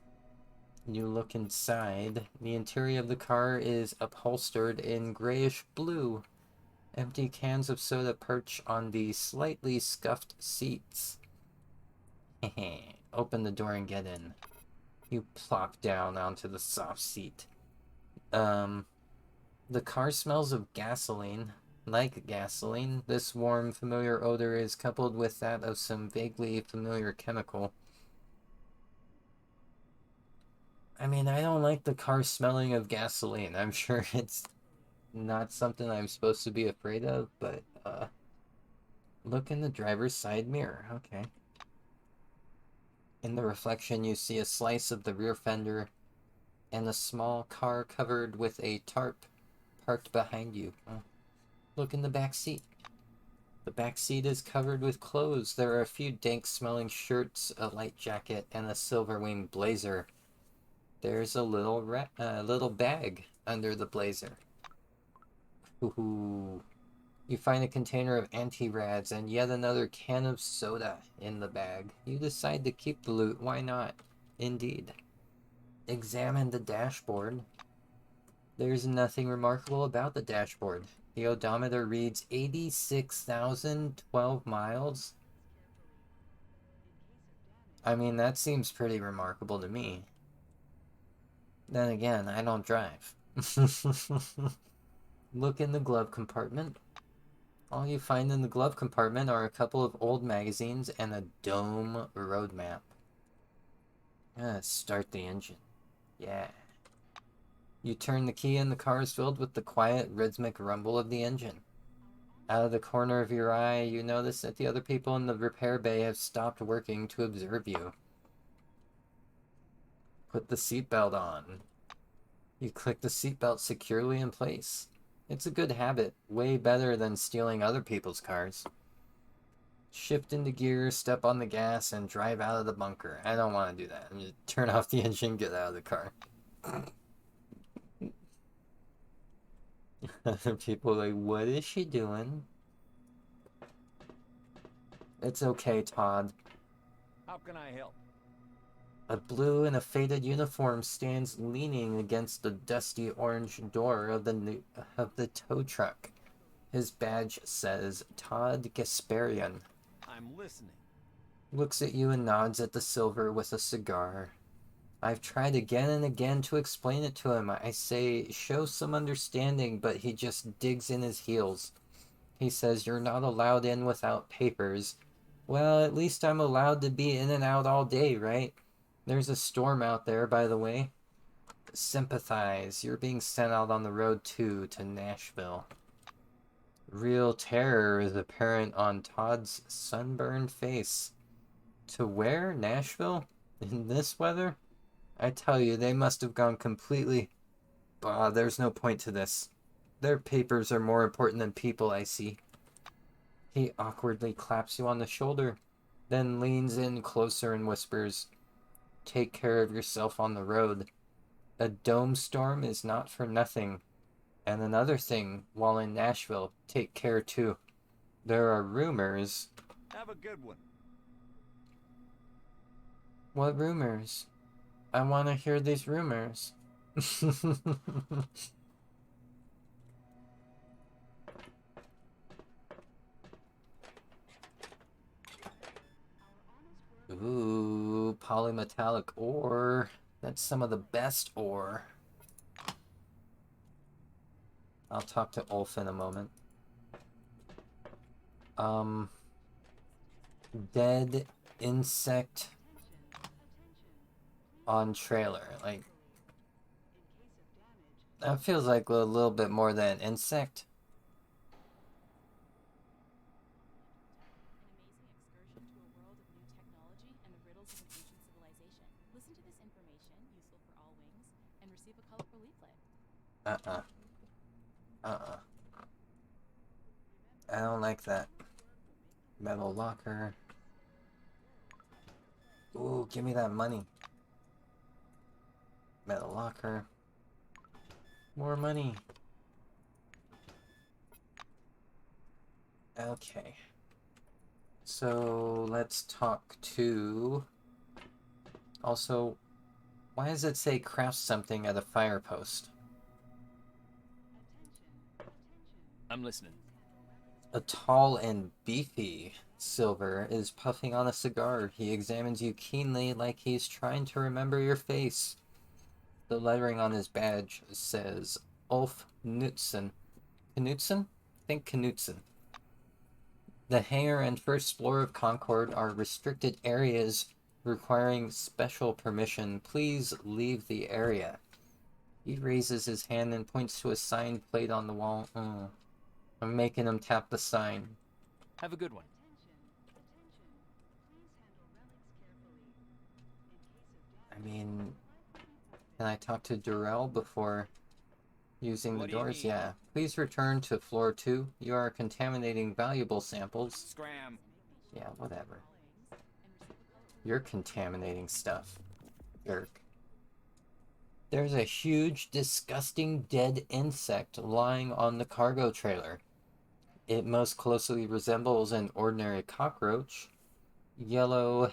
[SPEAKER 1] You look inside. The interior of the car is upholstered in grayish blue. Empty cans of soda perch on the slightly scuffed seats. Open the door and get in. You plop down onto the soft seat. The car smells of gasoline. Like gasoline, this warm, familiar odor is coupled with that of some vaguely familiar chemical. I mean, I don't like the car smelling of gasoline. I'm sure it's not something I'm supposed to be afraid of, but, look in the driver's side mirror. Okay. In the reflection, you see a slice of the rear fender and a small car covered with a tarp parked behind you. Oh. Look in the back seat. The back seat is covered with clothes. There are a few dank-smelling shirts, a light jacket, and a silver-winged blazer. There's a little bag under the blazer. Ooh. You find a container of anti-rads and yet another can of soda in the bag. You decide to keep the loot. Why not? Indeed. Examine the dashboard. There's nothing remarkable about the dashboard. The odometer reads 86,012 miles. I mean, that seems pretty remarkable to me. Then again, I don't drive. Look in the glove compartment. All you find in the glove compartment are a couple of old magazines and a dome roadmap. Start the engine. Yeah. You turn the key and the car is filled with the quiet, rhythmic rumble of the engine. Out of the corner of your eye, you notice that the other people in the repair bay have stopped working to observe you. Put the seatbelt on. You click the seatbelt securely in place. It's a good habit, way better than stealing other people's cars. Shift into gear, step on the gas, and drive out of the bunker. I don't want to do that. I'm just turn off the engine, get out of the car. Other people are like, what is she doing? It's okay, Todd.
[SPEAKER 9] How can I help?
[SPEAKER 1] A blue in a faded uniform stands leaning against the dusty orange door of the tow truck. His badge says Todd Gasparian.
[SPEAKER 9] I'm listening.
[SPEAKER 1] Looks at you and nods at the silver with a cigar. I've tried again and again to explain it to him. I say, show some understanding, but he just digs in his heels. He says, you're not allowed in without papers. Well, at least I'm allowed to be in and out all day, right? There's a storm out there, by the way. Sympathize. You're being sent out on the road too, to Nashville. Real terror is apparent on Todd's sunburned face. To where? Nashville? In this weather? I tell you, they must have gone completely... Bah, there's no point to this. Their papers are more important than people, I see. He awkwardly claps you on the shoulder, then leans in closer and whispers, "Take care of yourself on the road. A dome storm is not for nothing. And another thing, while in Nashville, take care too. There are rumors..."
[SPEAKER 9] Have a good one.
[SPEAKER 1] What rumors? I want to hear these rumors. Ooh, polymetallic ore. That's some of the best ore. I'll talk to Ulf in a moment. Dead insect on trailer. Like, that feels like a little bit more than insect. I don't like that. Metal locker. Ooh, give me that money. Metal locker. More money. Okay. So let's talk to... Also, why does it say craft something at a fire post?
[SPEAKER 10] I'm listening.
[SPEAKER 1] A tall and beefy Silver is puffing on a cigar. He examines you keenly like he's trying to remember your face. The lettering on his badge says Ulf Knutson. Knutson? I think Knutson. The hangar and first floor of Concord are restricted areas requiring special permission. Please leave the area. He raises his hand and points to a sign plate on the wall. I'm making him tap the sign.
[SPEAKER 10] Have a good one.
[SPEAKER 1] I mean, can I talk to Durrell before using the doors? Yeah. Please return to floor 2. You are contaminating valuable samples.
[SPEAKER 3] Scram.
[SPEAKER 1] Yeah, whatever. You're contaminating stuff. Jerk. There's a huge, disgusting dead insect lying on the cargo trailer. It most closely resembles an ordinary cockroach. Yellow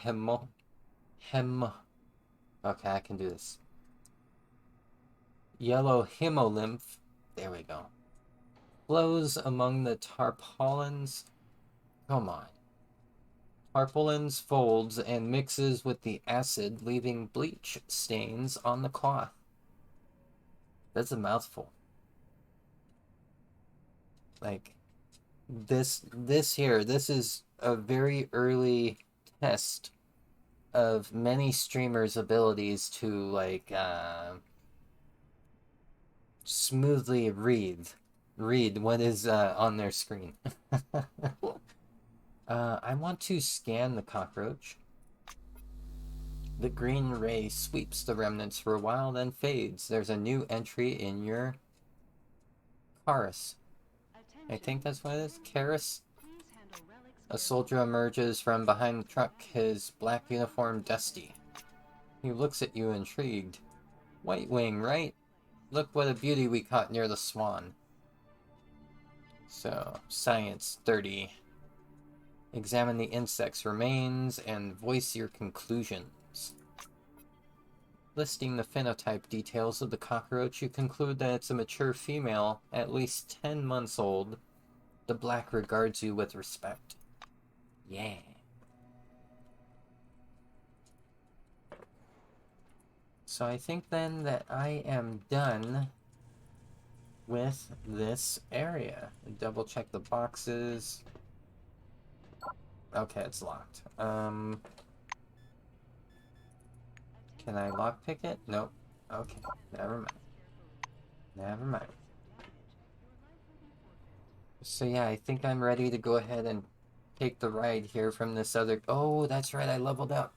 [SPEAKER 1] Okay, I can do this. Yellow hemolymph, there we go, flows among the tarpaulins. Come on. Tarpaulins folds and mixes with the acid, leaving bleach stains on the cloth. That's a mouthful. Like, this is a very early test of many streamers' abilities to, like, smoothly read what is on their screen. I want to scan the cockroach. The green ray sweeps the remnants for a while, then fades. There's a new entry in your Karis. I think that's what it is. Karis. A soldier emerges from behind the truck, his black uniform dusty. He looks at you intrigued. White Wing, right? Look what a beauty we caught near the Swan. So, Science 30. Examine the insect's remains and voice your conclusions. Listing the phenotype details of the cockroach, you conclude that it's a mature female, at least 10 months old. The black regards you with respect. Yeah. So I think then that I am done with this area. Double check the boxes. Okay, it's locked. Can I lockpick it? Nope. Okay, never mind. Never mind. So yeah, I think I'm ready to go ahead and take the ride here from this other... Oh, that's right, I leveled up.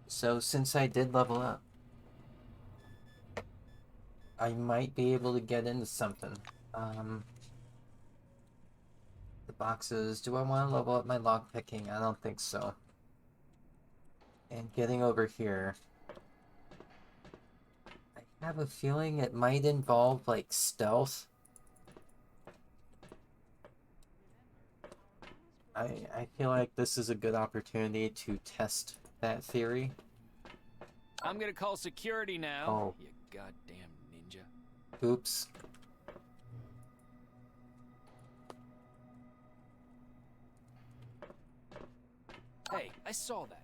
[SPEAKER 1] So since I did level up, I might be able to get into something. The boxes. Do I want to level up my lockpicking? I don't think so. And getting over here, I have a feeling it might involve like stealth. I feel like this is a good opportunity to test that theory.
[SPEAKER 10] I'm gonna call security now.
[SPEAKER 1] Oh.
[SPEAKER 10] You goddamn ninja.
[SPEAKER 1] Oops.
[SPEAKER 10] Hey, I saw that.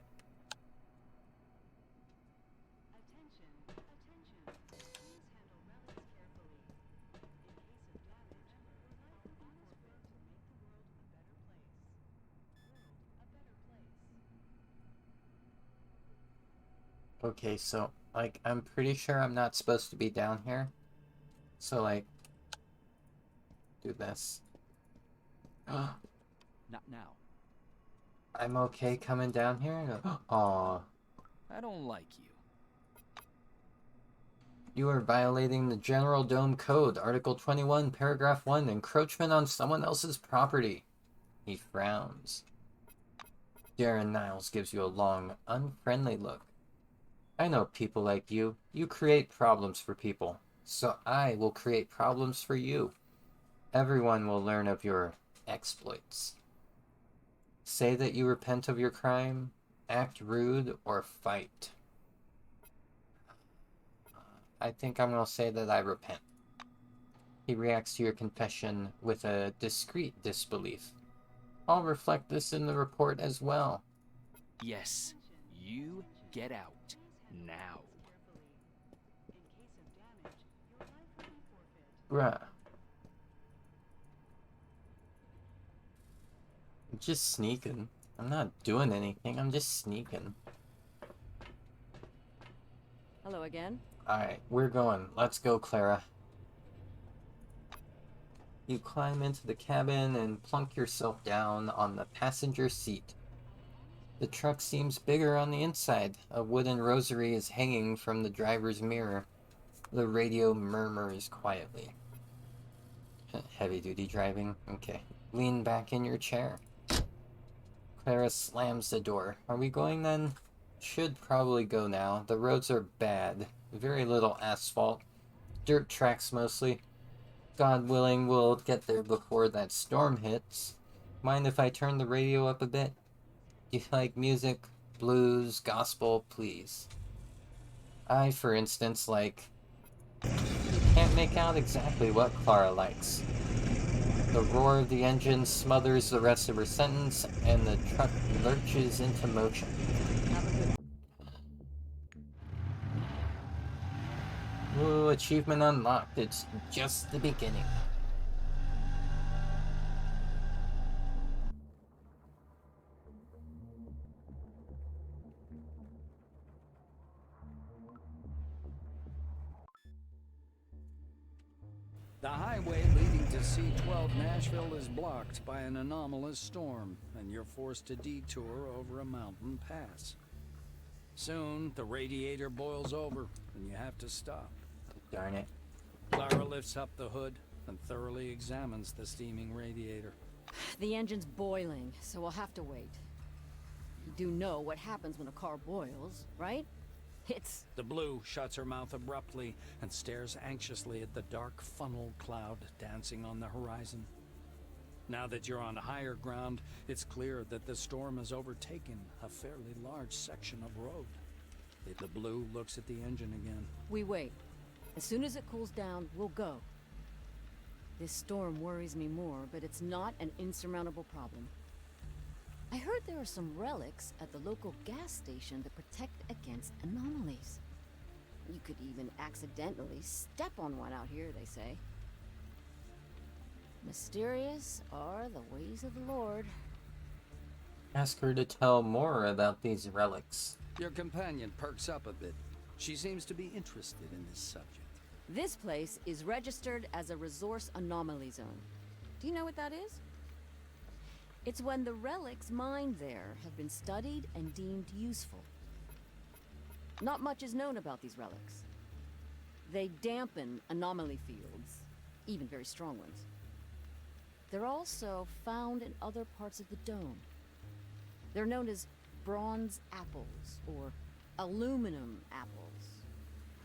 [SPEAKER 1] Okay, so, like, I'm pretty sure I'm not supposed to be down here. So, like, do this.
[SPEAKER 10] Not now.
[SPEAKER 1] I'm okay coming down here? Aw.
[SPEAKER 10] I don't like you.
[SPEAKER 1] You are violating the General Dome Code, Article 21, Paragraph 1, encroachment on someone else's property. He frowns. Darren Niles gives you a long, unfriendly look. I know people like you. You create problems for people. So I will create problems for you. Everyone will learn of your exploits. Say that you repent of your crime, act rude, or fight. I think I'm going to say that I repent. He reacts to your confession with a discreet disbelief. I'll reflect this in the report as well.
[SPEAKER 10] Yes, you get out. Now.
[SPEAKER 1] Bruh. I'm just sneaking. I'm not doing anything, I'm just sneaking.
[SPEAKER 11] Hello again.
[SPEAKER 1] Alright, we're going. Let's go, Clara. You climb into the cabin and plunk yourself down on the passenger seat. The truck seems bigger on the inside. A wooden rosary is hanging from the driver's mirror. The radio murmurs quietly. Heavy-duty driving. Okay. Lean back in your chair. Clara slams the door. Are we going then? Should probably go now. The roads are bad. Very little asphalt. Dirt tracks mostly. God willing, we'll get there before that storm hits. Mind if I turn the radio up a bit? Do you like music? Blues, gospel, please. I, for instance, like... Can't make out exactly what Clara likes. The roar of the engine smothers the rest of her sentence, and the truck lurches into motion. Ooh, achievement unlocked. It's just the beginning.
[SPEAKER 2] The highway leading to C-12 Nashville is blocked by an anomalous storm, and you're forced to detour over a mountain pass. Soon, the radiator boils over, and you have to stop.
[SPEAKER 1] Darn it.
[SPEAKER 2] Clara lifts up the hood and thoroughly examines the steaming radiator.
[SPEAKER 11] The engine's boiling, so we'll have to wait. You do know what happens when a car boils, right? It's...
[SPEAKER 2] The Blue shuts her mouth abruptly and stares anxiously at the dark funnel cloud dancing on the horizon. Now that you're on higher ground, it's clear that the storm has overtaken a fairly large section of road. The Blue looks at the engine again.
[SPEAKER 11] We wait. As soon as it cools down, we'll go. This storm worries me more, but it's not an insurmountable problem. I heard there are some relics at the local gas station that protect against anomalies. You could even accidentally step on one out here, they say. Mysterious are the ways of the Lord.
[SPEAKER 1] Ask her to tell more about these relics.
[SPEAKER 2] Your companion perks up a bit. She seems to be interested in this subject.
[SPEAKER 4] This place is registered as a resource anomaly zone. Do you know what that is? It's when the relics mined there have been studied and deemed useful. Not much is known about these relics. They dampen anomaly fields, even very strong ones. They're also found in other parts of the dome. They're known as bronze apples or aluminum apples.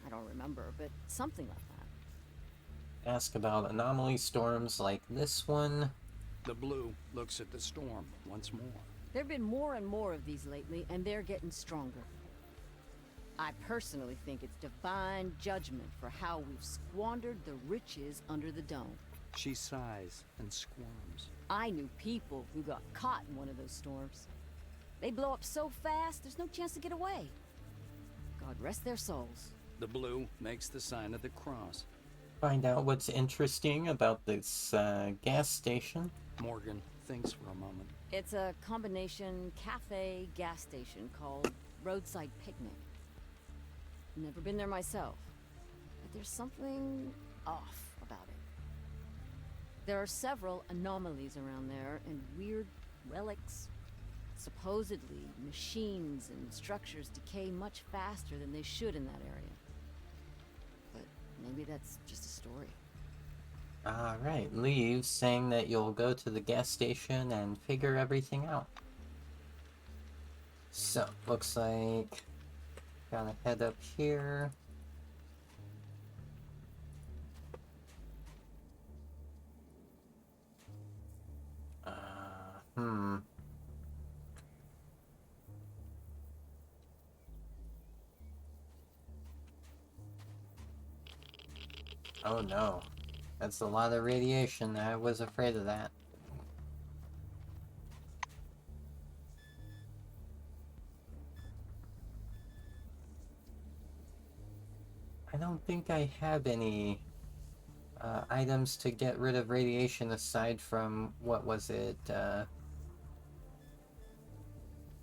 [SPEAKER 4] I don't remember, but something like that.
[SPEAKER 1] Ask about anomaly storms like this one.
[SPEAKER 2] The blue looks at the storm once more.
[SPEAKER 4] There have been more and more of these lately, and they're getting stronger. I personally think it's divine judgment for how we've squandered the riches under the dome.
[SPEAKER 2] She sighs and squirms.
[SPEAKER 4] I knew people who got caught in one of those storms. They blow up so fast, there's no chance to get away. God rest their souls.
[SPEAKER 2] The blue makes the sign of the cross.
[SPEAKER 1] Find out what's interesting about this gas station.
[SPEAKER 2] Morgan thinks for a moment.
[SPEAKER 4] It's a combination cafe gas station called Roadside Picnic. Never been there myself, but there's something off about it. There are several anomalies around there and weird relics. Supposedly, machines and structures decay much faster than they should in that area. But maybe that's just a story.
[SPEAKER 1] Alright, leaves saying that you'll go to the gas station and figure everything out. So, looks like gotta head up here. Oh no. That's a lot of radiation. I was afraid of that. I don't think I have any items to get rid of radiation aside from, what was it, where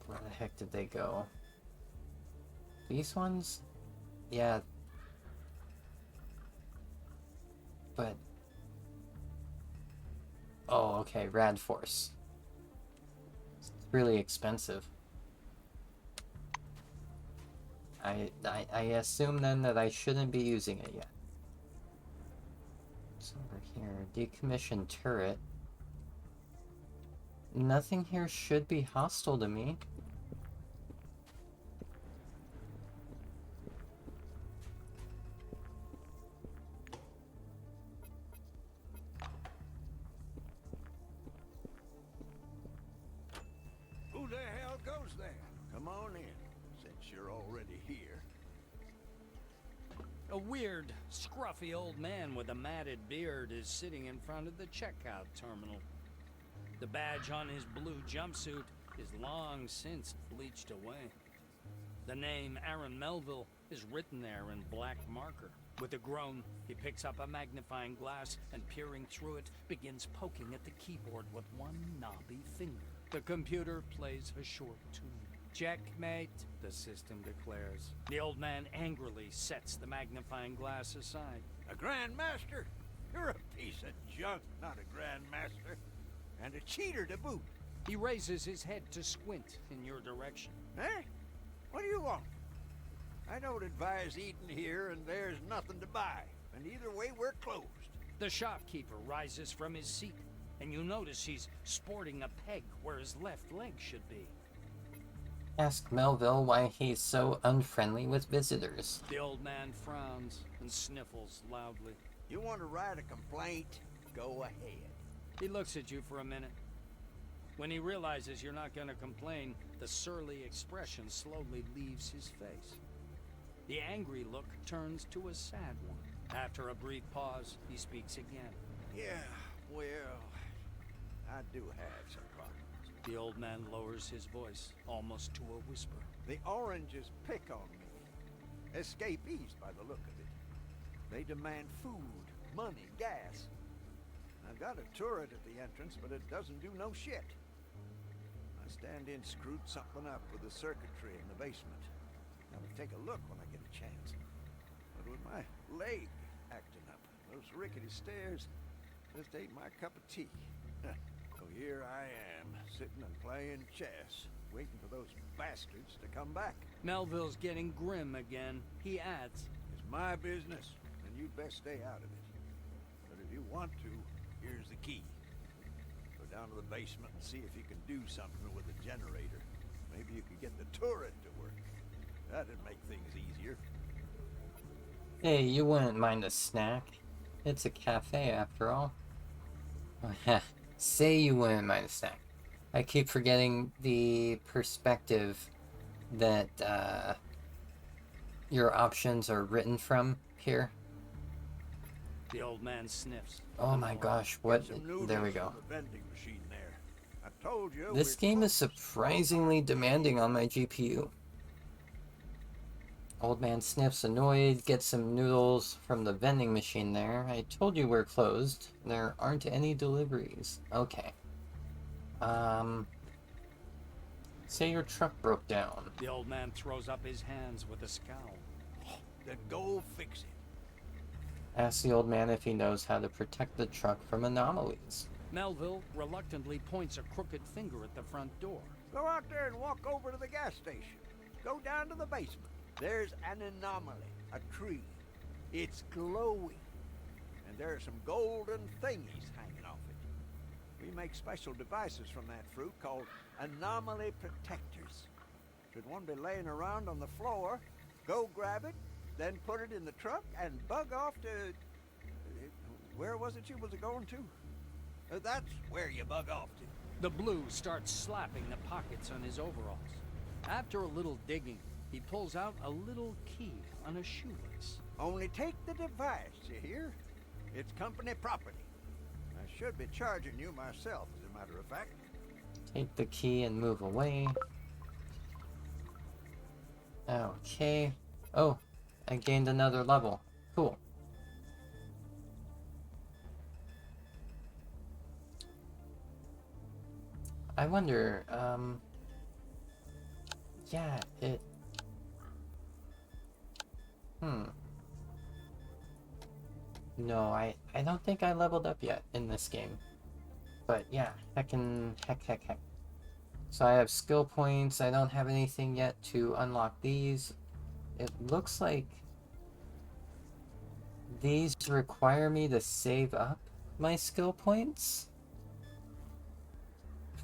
[SPEAKER 1] the heck did they go? These ones? Yeah. But... oh, okay, Rad Force. It's really expensive. I assume then that I shouldn't be using it yet. It's over here. Decommissioned turret. Nothing here should be hostile to me.
[SPEAKER 5] Who the hell goes there? Come on in, since you're already here.
[SPEAKER 2] A weird, scruffy old man with a matted beard is sitting in front of the checkout terminal. The badge on his blue jumpsuit is long since bleached away. The name Aaron Melville is written there in black marker. With a groan, he picks up a magnifying glass and, peering through it, begins poking at the keyboard with one knobby finger. The computer plays a short tune. Checkmate, the system declares. The old man angrily sets the magnifying glass aside.
[SPEAKER 5] A Grandmaster? You're a piece of junk, not a Grandmaster. And a cheater to boot.
[SPEAKER 2] He raises his head to squint in your direction.
[SPEAKER 5] Eh? What do you want? I don't advise eating here, and there's nothing to buy. And either way, we're closed.
[SPEAKER 2] The shopkeeper rises from his seat, and you notice he's sporting a peg where his left leg should be.
[SPEAKER 1] Ask Melville why he's so unfriendly with visitors.
[SPEAKER 2] The old man frowns and sniffles loudly.
[SPEAKER 5] You want to write a complaint? Go ahead.
[SPEAKER 2] He looks at you for a minute. When he realizes you're not going to complain, the surly expression slowly leaves his face. The angry look turns to a sad one. After a brief pause, he speaks again.
[SPEAKER 5] Yeah, well, I do have some problems.
[SPEAKER 2] The old man lowers his voice, almost to a whisper.
[SPEAKER 5] The oranges pick on me. Escapees by the look of it. They demand food, money, gas. I've got a turret at the entrance, but it doesn't do no shit. I stand-in screwed something up with the circuitry in the basement. I'll take a look when I get a chance. But with my leg acting up, those rickety stairs just ain't my cup of tea. So here I am, sitting and playing chess, waiting for those bastards to come back.
[SPEAKER 2] Melville's getting grim again. He adds,
[SPEAKER 5] It's my business, and you'd best stay out of it. But if you want to, here's the key. Go down to the basement and see if you can do something with the generator. Maybe you could get the turret to work. That'd make things easier.
[SPEAKER 1] Hey, you wouldn't mind a snack. It's a cafe after all. Say you wouldn't mind a snack. I keep forgetting the perspective that your options are written from here.
[SPEAKER 2] the old man sniffs.
[SPEAKER 1] Oh my gosh, what? There we go. This game is surprisingly demanding on my GPU. Old man sniffs, annoyed, gets some noodles from the vending machine there. I told you we're closed. There aren't any deliveries. Okay. Say your truck broke down.
[SPEAKER 2] The old man throws up his hands with a scowl.
[SPEAKER 5] Then go fix it.
[SPEAKER 1] Ask the old man if he knows how to protect the truck from anomalies.
[SPEAKER 2] Melville reluctantly points a crooked finger at the front door.
[SPEAKER 5] Go out there and walk over to the gas station. Go down to the basement. There's an anomaly, a tree. It's glowing. And there are some golden thingies hanging off it. We make special devices from that fruit called anomaly protectors. Should one be laying around on the floor, go grab it, then put it in the truck and bug off to... Where was it you was going to? That's where you bug off to.
[SPEAKER 2] The blue starts slapping the pockets on his overalls. After a little digging, he pulls out a little key on a shoelace.
[SPEAKER 5] Only take the device, you hear? It's company property. I should be charging you myself, as a matter of fact.
[SPEAKER 1] Take the key and move away. Okay. Oh, I gained another level. Cool. I wonder, yeah, it... No, I don't think I leveled up yet in this game. But yeah, heck. So I have skill points, I don't have anything yet to unlock these. It looks like these require me to save up my skill points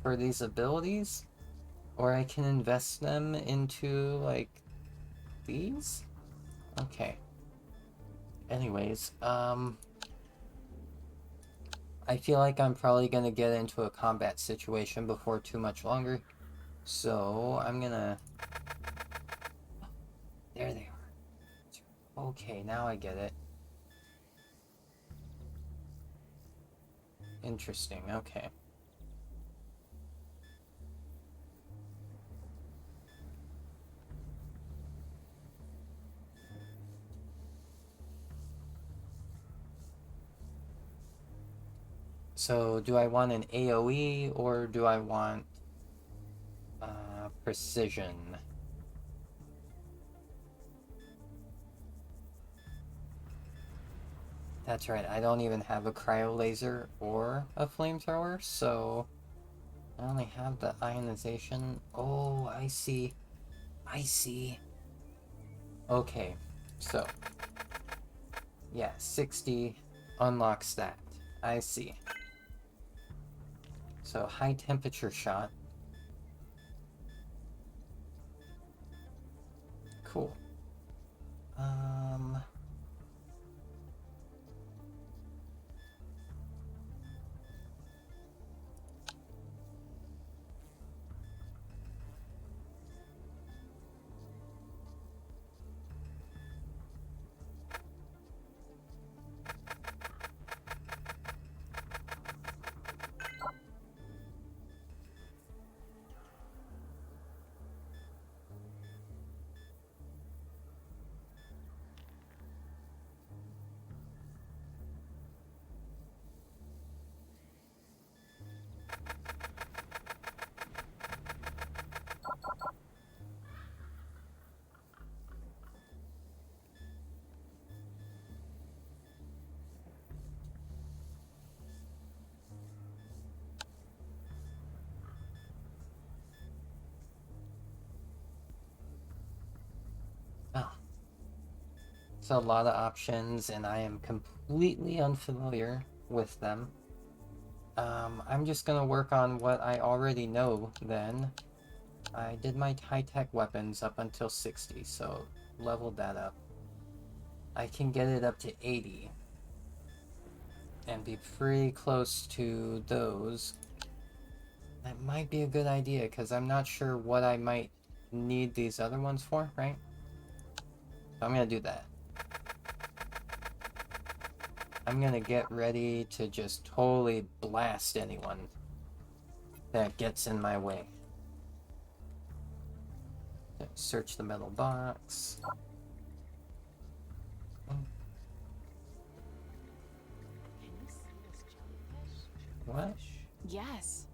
[SPEAKER 1] for these abilities, or I can invest them into like these. Okay. Anyways, I feel like I'm probably gonna get into a combat situation before too much longer, so I'm gonna... There they are. Okay, now I get it. Interesting, okay. So, do I want an AoE or do I want precision? That's right, I don't even have a cryo laser or a flamethrower, so I only have the ionization. Oh, I see. I see. Okay, so yeah, 60 unlocks that. I see. So, high temperature shot. Cool. There's a lot of options, and I am completely unfamiliar with them. I'm just gonna work on what I already know then. I did my high-tech weapons up until 60, so leveled that up. I can get it up to 80. And be pretty close to those. That might be a good idea, because I'm not sure what I might need these other ones for, right? So I'm gonna do that. I'm gonna get ready to just totally blast anyone that gets in my way. Search the metal box. What?
[SPEAKER 7] Yes.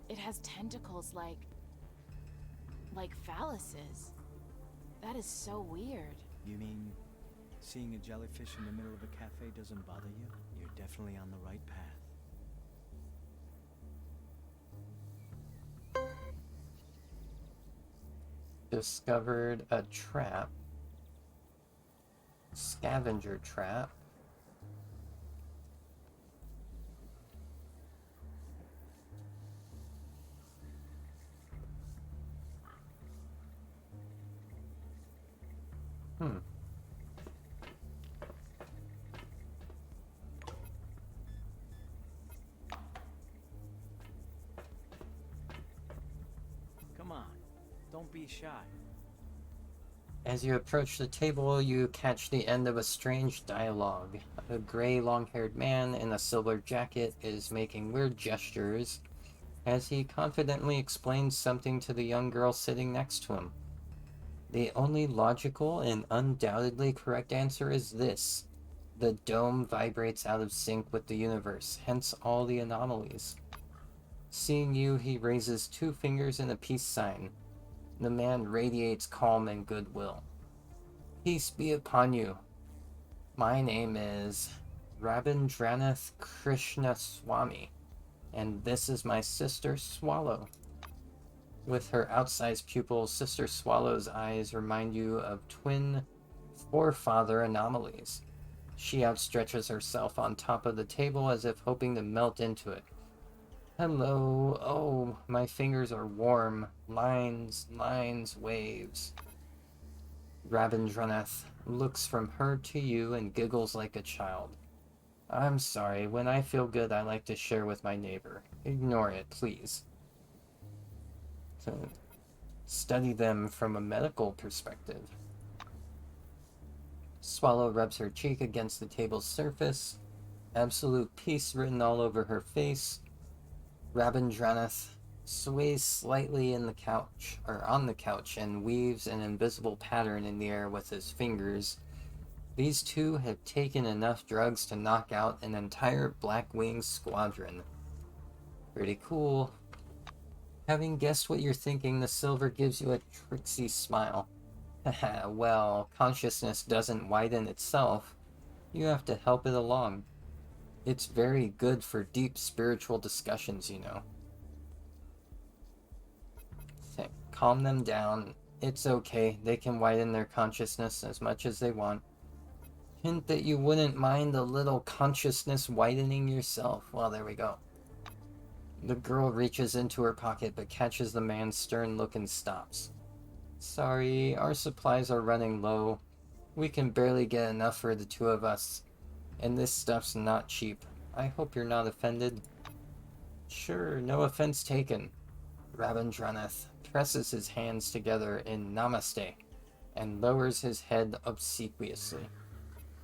[SPEAKER 7] It has tentacles like phalluses. That is so weird.
[SPEAKER 14] You mean seeing a jellyfish in the middle of a cafe doesn't bother you? You're definitely on the right path.
[SPEAKER 1] Discovered a trap. Scavenger trap.
[SPEAKER 14] Come on, don't be shy.
[SPEAKER 1] As you approach the table, you catch the end of a strange dialogue. A gray, long-haired man in a silver jacket is making weird gestures as he confidently explains something to the young girl sitting next to him. The only logical and undoubtedly correct answer is this. The dome vibrates out of sync with the universe, hence all the anomalies. Seeing you, he raises 2 fingers in a peace sign. The man radiates calm and goodwill. Peace be upon you. My name is Rabindranath Krishnaswamy, and this is my sister Swallow. With her outsized pupils, Sister Swallow's eyes remind you of twin forefather anomalies. She outstretches herself on top of the table as if hoping to melt into it. Hello. Oh, my fingers are warm. Lines, waves. Rabindranath looks from her to you and giggles like a child. I'm sorry. When I feel good, I like to share with my neighbor. Ignore it, please. So, study them from a medical perspective. Swallow rubs her cheek against the table's surface. Absolute peace written all over her face. Rabindranath sways slightly on the couch and weaves an invisible pattern in the air with his fingers. These two have taken enough drugs to knock out an entire Black Wings squadron. Pretty cool. Having guessed what you're thinking, the silver gives you a tricksy smile. Haha, well, consciousness doesn't widen itself. You have to help it along. It's very good for deep spiritual discussions, you know. Calm them down. It's okay. They can widen their consciousness as much as they want. Hint that you wouldn't mind a little consciousness widening yourself. Well, there we go. The girl reaches into her pocket but catches the man's stern look and stops. Sorry, our supplies are running low. We can barely get enough for the 2 of us. And this stuff's not cheap. I hope you're not offended. Sure, no offense taken. Rabindranath presses his hands together in Namaste and lowers his head obsequiously.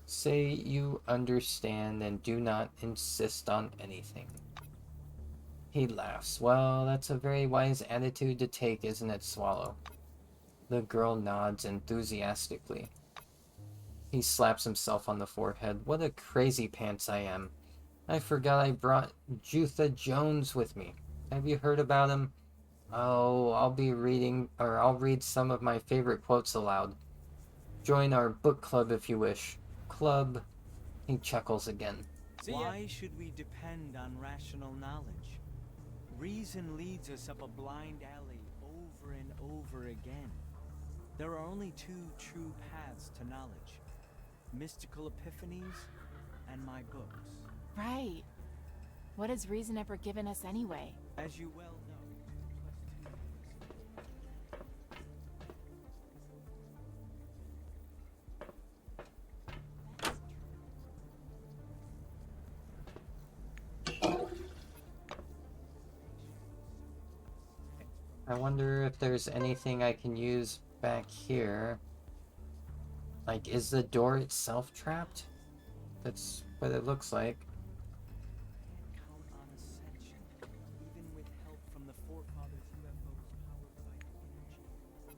[SPEAKER 1] Say you understand and do not insist on anything. He laughs. Well, that's a very wise attitude to take, isn't it, Swallow? The girl nods enthusiastically. He slaps himself on the forehead. What a crazy pants I am. I forgot I brought Jutha Jones with me. Have you heard about him? Oh, I'll read some of my favorite quotes aloud. Join our book club if you wish. Club. He chuckles again.
[SPEAKER 14] Why should we depend on rational knowledge? Reason leads us up a blind alley over and over again. There are only 2 true paths to knowledge. mystical epiphanies, and my books.
[SPEAKER 7] Right. What has reason ever given us anyway?
[SPEAKER 14] As you well know.
[SPEAKER 1] I wonder if there's anything I can use back here. Like, is the door itself trapped? That's what it looks like.
[SPEAKER 14] Count on ascension, even with help from the forefathers' UFOs powered by energy or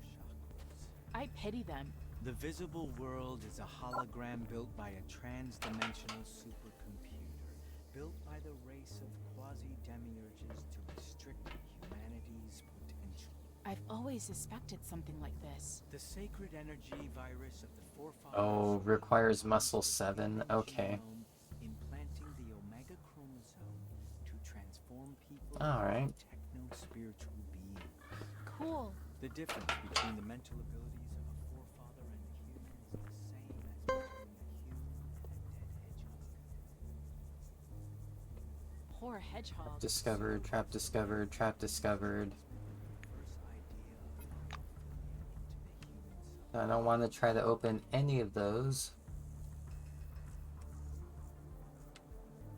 [SPEAKER 14] chakras.
[SPEAKER 7] I pity them.
[SPEAKER 14] The visible world is a hologram built by a trans-dimensional supercomputer, built by the race of quasi-demiurges to restrict humanity's potential.
[SPEAKER 7] I've always suspected something like this.
[SPEAKER 14] The sacred energy virus of the forefathers.
[SPEAKER 1] Oh, requires muscle 7. Okay.
[SPEAKER 14] Implanting the Omega chromosome to transform people
[SPEAKER 1] Alright.
[SPEAKER 14] into techno-spiritual beings.
[SPEAKER 7] Cool.
[SPEAKER 14] The difference between the mental abilities of a forefather and a human is the same as between a human and a dead hedgehog.
[SPEAKER 7] Poor hedgehog.
[SPEAKER 1] Discovered, trap discovered, trap discovered. I don't want to try to open any of those.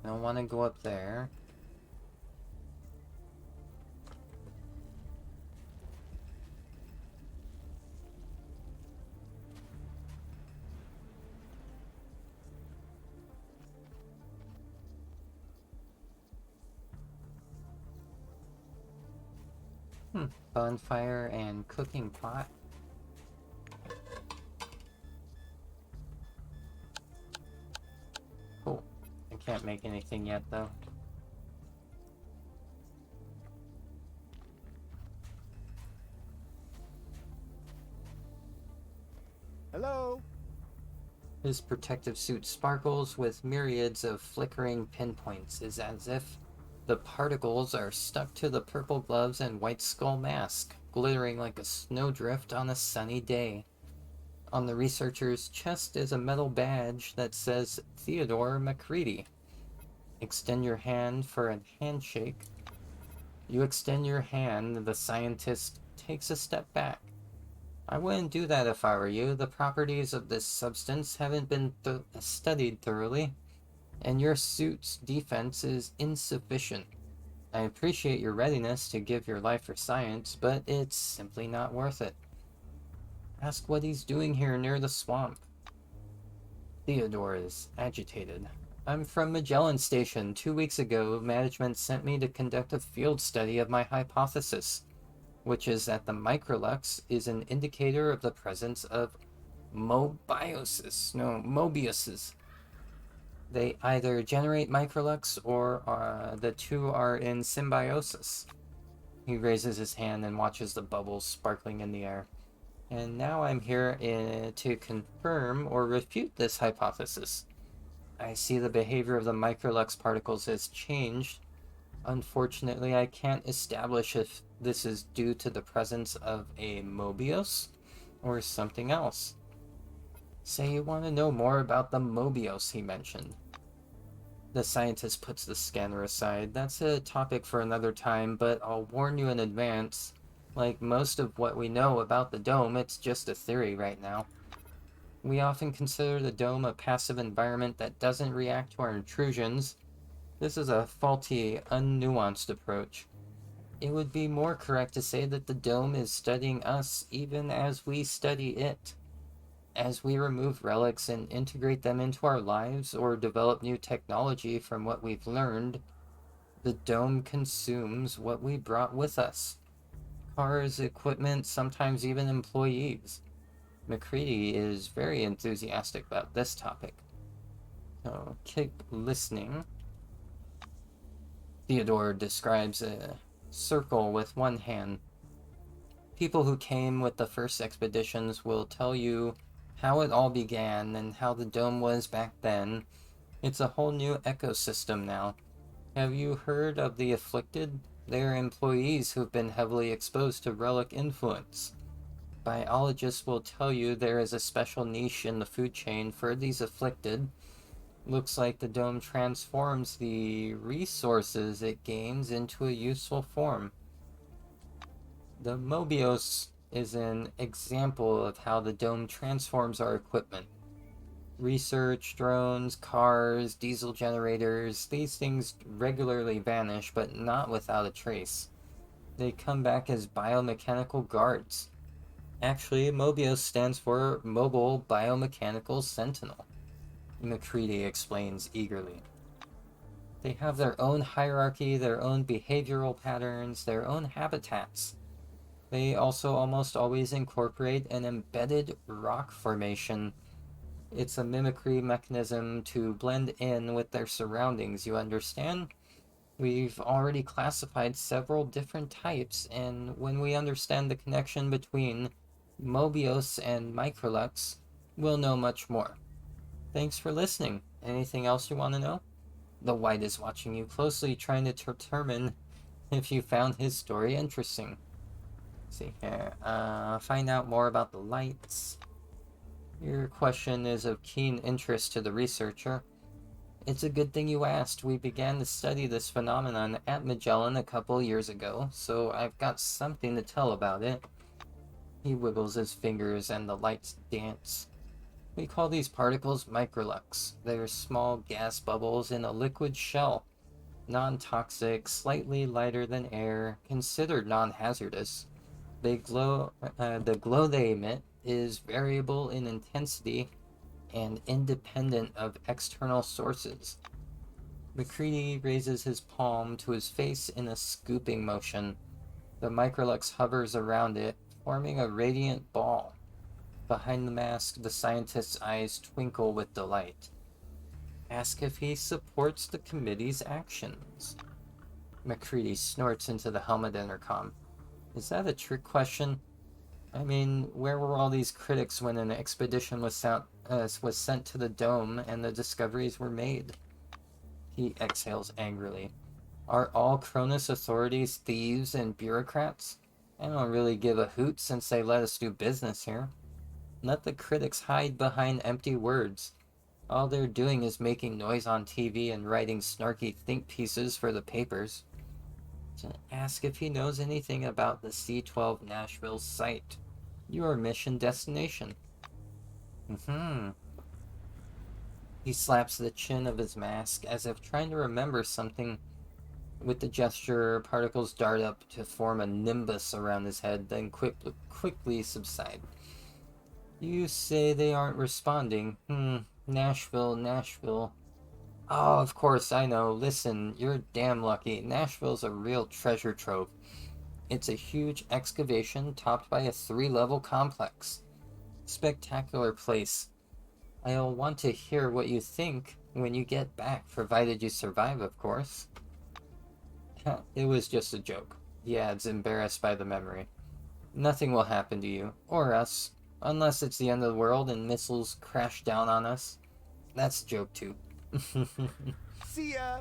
[SPEAKER 1] I don't want to go up there. Bonfire and cooking pot. Cool. I can't make anything yet, though.
[SPEAKER 5] Hello?
[SPEAKER 1] His protective suit sparkles with myriads of flickering pinpoints, as if the particles are stuck to the purple gloves and white skull mask, glittering like a snowdrift on a sunny day. On the researcher's chest is a metal badge that says Theodore MacReady. Extend your hand for a handshake. You extend your hand, the scientist takes a step back. I wouldn't do that if I were you. The properties of this substance haven't been studied thoroughly, and your suit's defense is insufficient. I appreciate your readiness to give your life for science, but it's simply not worth it. Ask what he's doing here near the swamp. Theodore is agitated. I'm from Magellan Station. 2 weeks ago, management sent me to conduct a field study of my hypothesis, which is that the microlux is an indicator of the presence of Mobiuses. They either generate microlux or the two are in symbiosis. He raises his hand and watches the bubbles sparkling in the air. And now I'm here to confirm or refute this hypothesis. I see the behavior of the microlux particles has changed. Unfortunately, I can't establish if this is due to the presence of a Mobius or something else. Say you want to know more about the Mobius he mentioned. The scientist puts the scanner aside. That's a topic for another time, but I'll warn you in advance. Like most of what we know about the dome, it's just a theory right now. We often consider the dome a passive environment that doesn't react to our intrusions. This is a faulty, unnuanced approach. It would be more correct to say that the dome is studying us even as we study it. As we remove relics and integrate them into our lives or develop new technology from what we've learned, the dome consumes what we brought with us. Cars, equipment, sometimes even employees. MacReady is very enthusiastic about this topic. So keep listening. Theodore describes a circle with one hand. People who came with the first expeditions will tell you how it all began and how the dome was back then. It's a whole new ecosystem now. Have you heard of the afflicted? They are employees who've been heavily exposed to relic influence. Biologists will tell you there is a special niche in the food chain for these afflicted. Looks like the dome transforms the resources it gains into a useful form. The Mobios is an example of how the dome transforms our equipment. Research, drones, cars, diesel generators, these things regularly vanish, but not without a trace. They come back as biomechanical guards. Actually, Mobios stands for Mobile Biomechanical Sentinel, McCready explains eagerly. They have their own hierarchy, their own behavioral patterns, their own habitats. They also almost always incorporate an embedded rock formation. It's a mimicry mechanism to blend in with their surroundings, you understand? We've already classified several different types, and when we understand the connection between Mobios and Microlux, we'll know much more. Thanks for listening. Anything else you want to know? The White is watching you closely, trying to determine if you found his story interesting. Let's see here. Find out more about the lights. Your question is of keen interest to the researcher. It's a good thing you asked. We began to study this phenomenon at Magellan a couple years ago, so I've got something to tell about it. He wiggles his fingers and the lights dance. We call these particles microlux. They're small gas bubbles in a liquid shell. Non-toxic, slightly lighter than air, considered non-hazardous. The glow they emit is variable in intensity and independent of external sources. McCready raises his palm to his face in a scooping motion. The microlux hovers around it, forming a radiant ball. Behind the mask, the scientist's eyes twinkle with delight. Ask if he supports the committee's actions. McCready snorts into the helmet intercom. Is that a trick question? I mean, where were all these critics when an expedition was sent to the dome and the discoveries were made? He exhales angrily. Are all Cronus authorities thieves and bureaucrats? I don't really give a hoot since they let us do business here. Let the critics hide behind empty words. All they're doing is making noise on TV and writing snarky think pieces for the papers. To ask if he knows anything about the C-12 Nashville site. Your mission destination. He slaps the chin of his mask as if trying to remember something. With the gesture, particles dart up to form a nimbus around his head, then quickly subside. You say they aren't responding. Nashville. Oh, of course, I know. Listen, you're damn lucky. Nashville's a real treasure trove. It's a huge excavation topped by a 3-level complex. Spectacular place. I'll want to hear what you think when you get back, provided you survive, of course. It was just a joke, he adds, embarrassed by the memory. Nothing will happen to you, or us, unless it's the end of the world and missiles crash down on us. That's a joke, too.
[SPEAKER 5] See ya!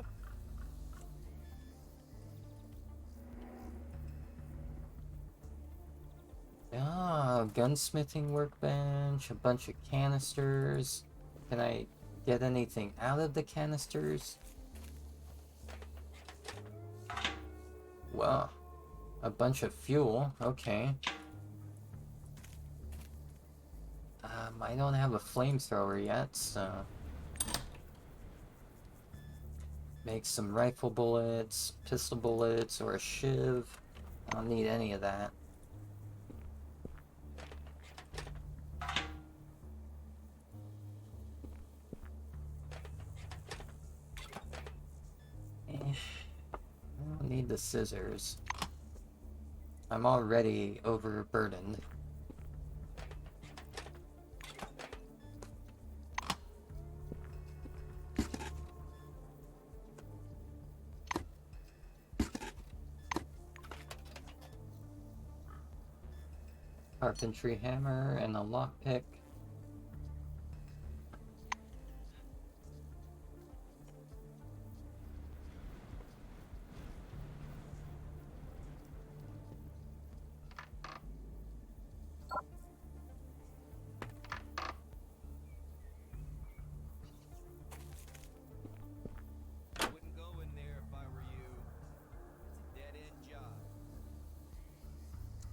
[SPEAKER 1] Gunsmithing workbench, a bunch of canisters. Can I get anything out of the canisters? Well, a bunch of fuel, okay. I don't have a flamethrower yet, so... Make some rifle bullets, pistol bullets, or a shiv. I don't need any of that. I don't need the scissors. I'm already overburdened. Carpentry hammer and a lockpick.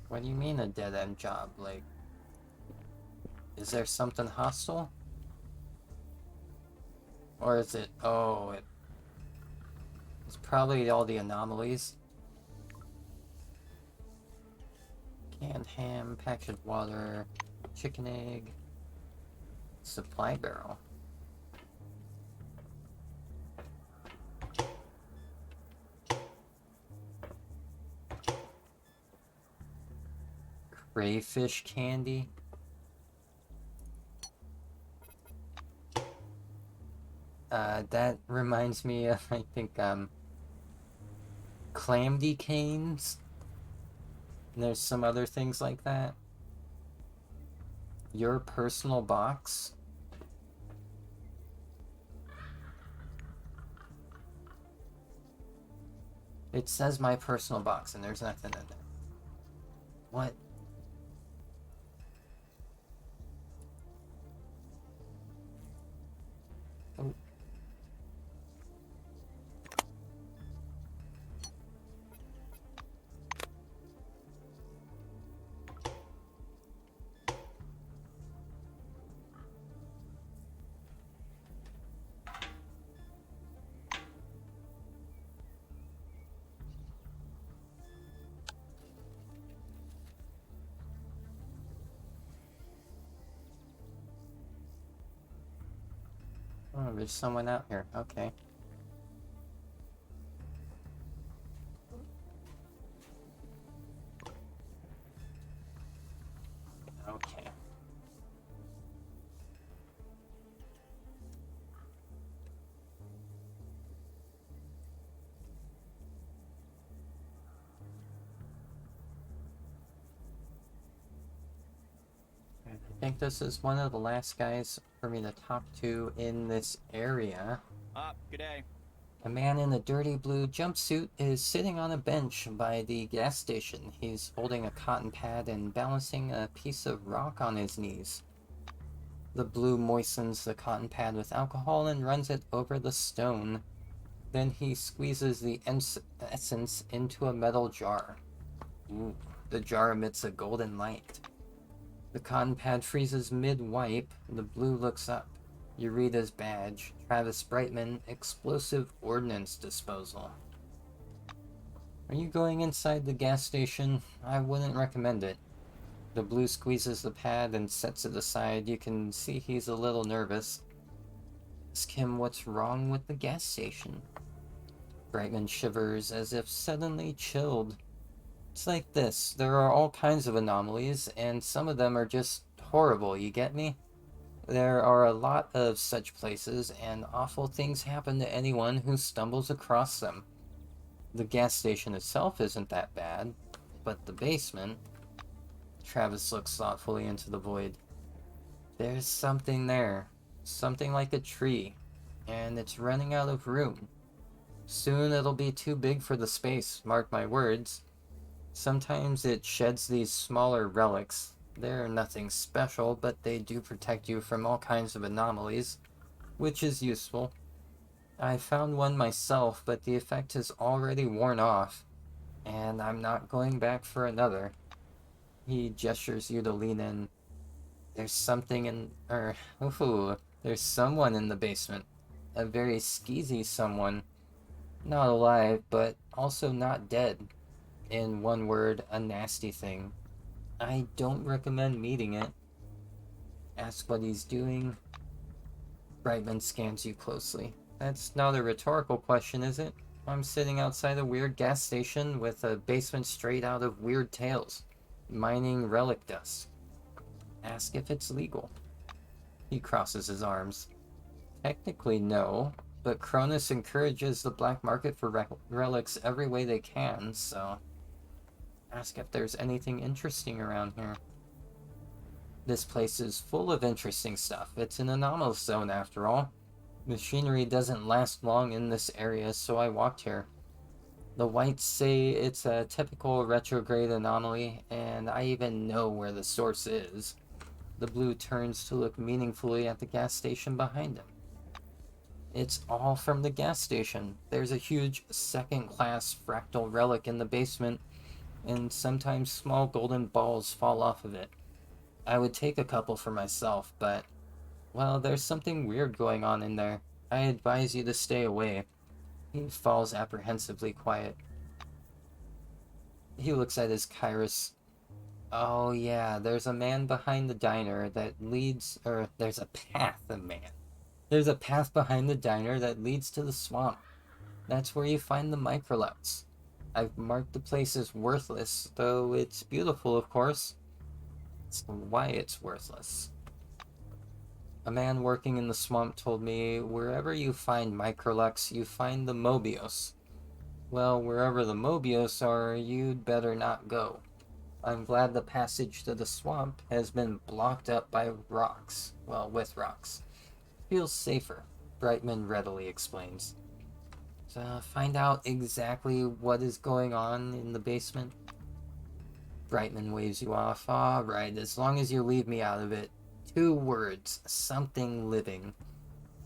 [SPEAKER 1] What do you mean a dead-end job? Like, is there something hostile? Or is it... Oh, it's probably all the anomalies. Canned ham, packaged water, chicken egg, supply barrel. Crayfish candy. That reminds me of, I think, clamdy canes. And there's some other things like that. Your personal box. It says my personal box, and there's nothing in there. What? Oh. Oh, there's someone out here. Okay. Okay. I think this is one of the last guys for me to talk to in this area.
[SPEAKER 3] Good day.
[SPEAKER 1] A man in a dirty blue jumpsuit is sitting on a bench by the gas station. He's holding a cotton pad and balancing a piece of rock on his knees. The blue moistens the cotton pad with alcohol and runs it over the stone. Then he squeezes the essence into a metal jar. Ooh, the jar emits a golden light. The cotton pad freezes mid-wipe. The blue looks up. You read his badge. Travis Brightman, Explosive Ordnance Disposal. Are you going inside the gas station? I wouldn't recommend it. The blue squeezes the pad and sets it aside. You can see he's a little nervous. Ask him what's wrong with the gas station. Brightman shivers as if suddenly chilled. It's like this. There are all kinds of anomalies, and some of them are just horrible, you get me? There are a lot of such places, and awful things happen to anyone who stumbles across them. The gas station itself isn't that bad, but the basement... Travis looks thoughtfully into the void. There's something there. Something like a tree, and it's running out of room. Soon it'll be too big for the space, mark my words. Sometimes it sheds these smaller relics. They're nothing special, but they do protect you from all kinds of anomalies, which is useful. I found one myself, but the effect has already worn off, and I'm not going back for another. He gestures you to lean in. There's something in... there's someone in the basement. A very skeezy someone. Not alive, but also not dead. In one word, a nasty thing. I don't recommend meeting it. Ask what he's doing. Brightman scans you closely. That's not a rhetorical question, is it? I'm sitting outside a weird gas station with a basement straight out of Weird Tales, mining relic dust. Ask if it's legal. He crosses his arms. Technically, no, but Cronus encourages the black market for relics every way they can, so... Ask if there's anything interesting around here. This place is full of interesting stuff. It's an anomalous zone, after all. Machinery doesn't last long in this area, so I walked here. The whites say it's a typical retrograde anomaly, and I even know where the source is. The blue turns to look meaningfully at the gas station behind him. It's all from the gas station. There's a huge second-class fractal relic in the basement, and sometimes small golden balls fall off of it. I would take a couple for myself, but, well, there's something weird going on in there. I advise you to stay away. He falls apprehensively quiet. He looks at his Kairos. Oh yeah, there's a man behind the diner that leads, or there's a path, There's a path behind the diner that leads to the swamp. That's where you find the microlux. I've marked the place as worthless, though it's beautiful, of course. That's why it's worthless. A man working in the swamp told me, wherever you find microlux, you find the Mobius. Well, wherever the Mobius are, you'd better not go. I'm glad the passage to the swamp has been blocked up by rocks. Well, with rocks. Feels safer, Brightman readily explains. So, find out exactly what is going on in the basement. Brightman waves you off. Alright, as long as you leave me out of it. 2 words. Something living.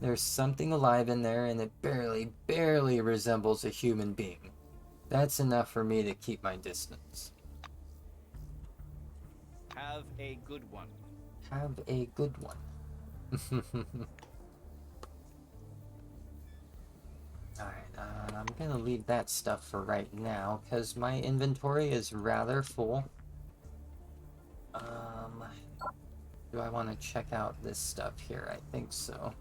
[SPEAKER 1] There's something alive in there, and it barely resembles a human being. That's enough for me to keep my distance.
[SPEAKER 3] Have a good one.
[SPEAKER 1] Have a good one. Alright, I'm gonna leave that stuff for right now, because my inventory is rather full. Do I want to check out this stuff here? I think so.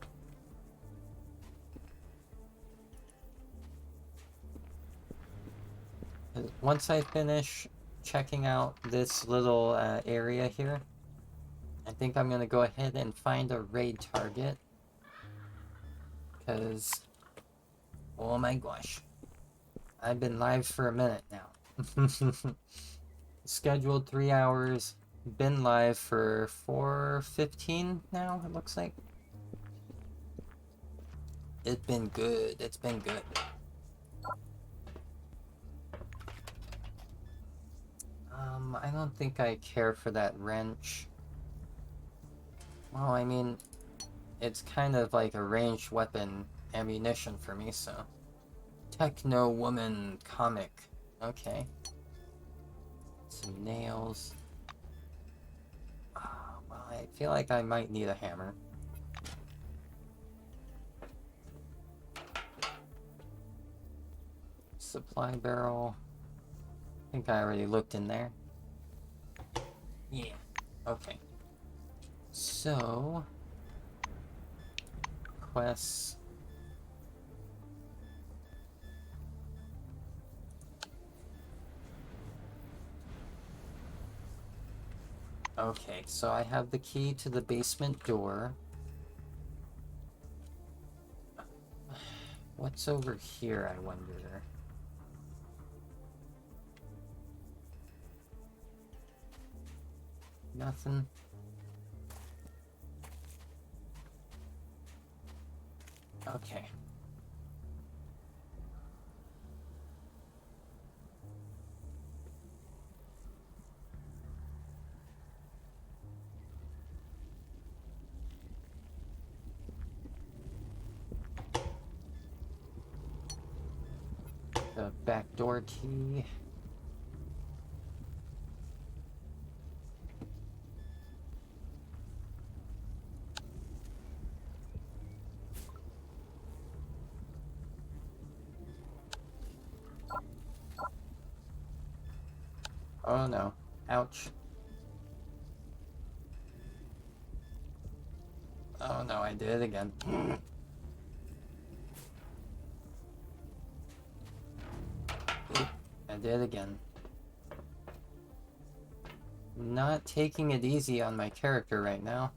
[SPEAKER 1] Once I finish checking out this little area here, I think I'm gonna go ahead and find a raid target. Because, oh my gosh, I've been live for a minute now. Scheduled 3 hours, been live for 4:15 now, it looks like. It's been good, it's been good. I don't think I care for that wrench. Well, I mean, it's kind of like a ranged weapon ammunition for me, so. Techno Woman comic. Okay. Some nails. Well, I feel like I might need a hammer. Supply barrel. I think I already looked in there. Yeah. Okay. So, quests. Okay, so I have the key to the basement door. What's over here, I wonder? Nothing. Okay. The back door key. Oh no. Ouch. Oh no, I did it again. I did it again. Not taking it easy on my character right now.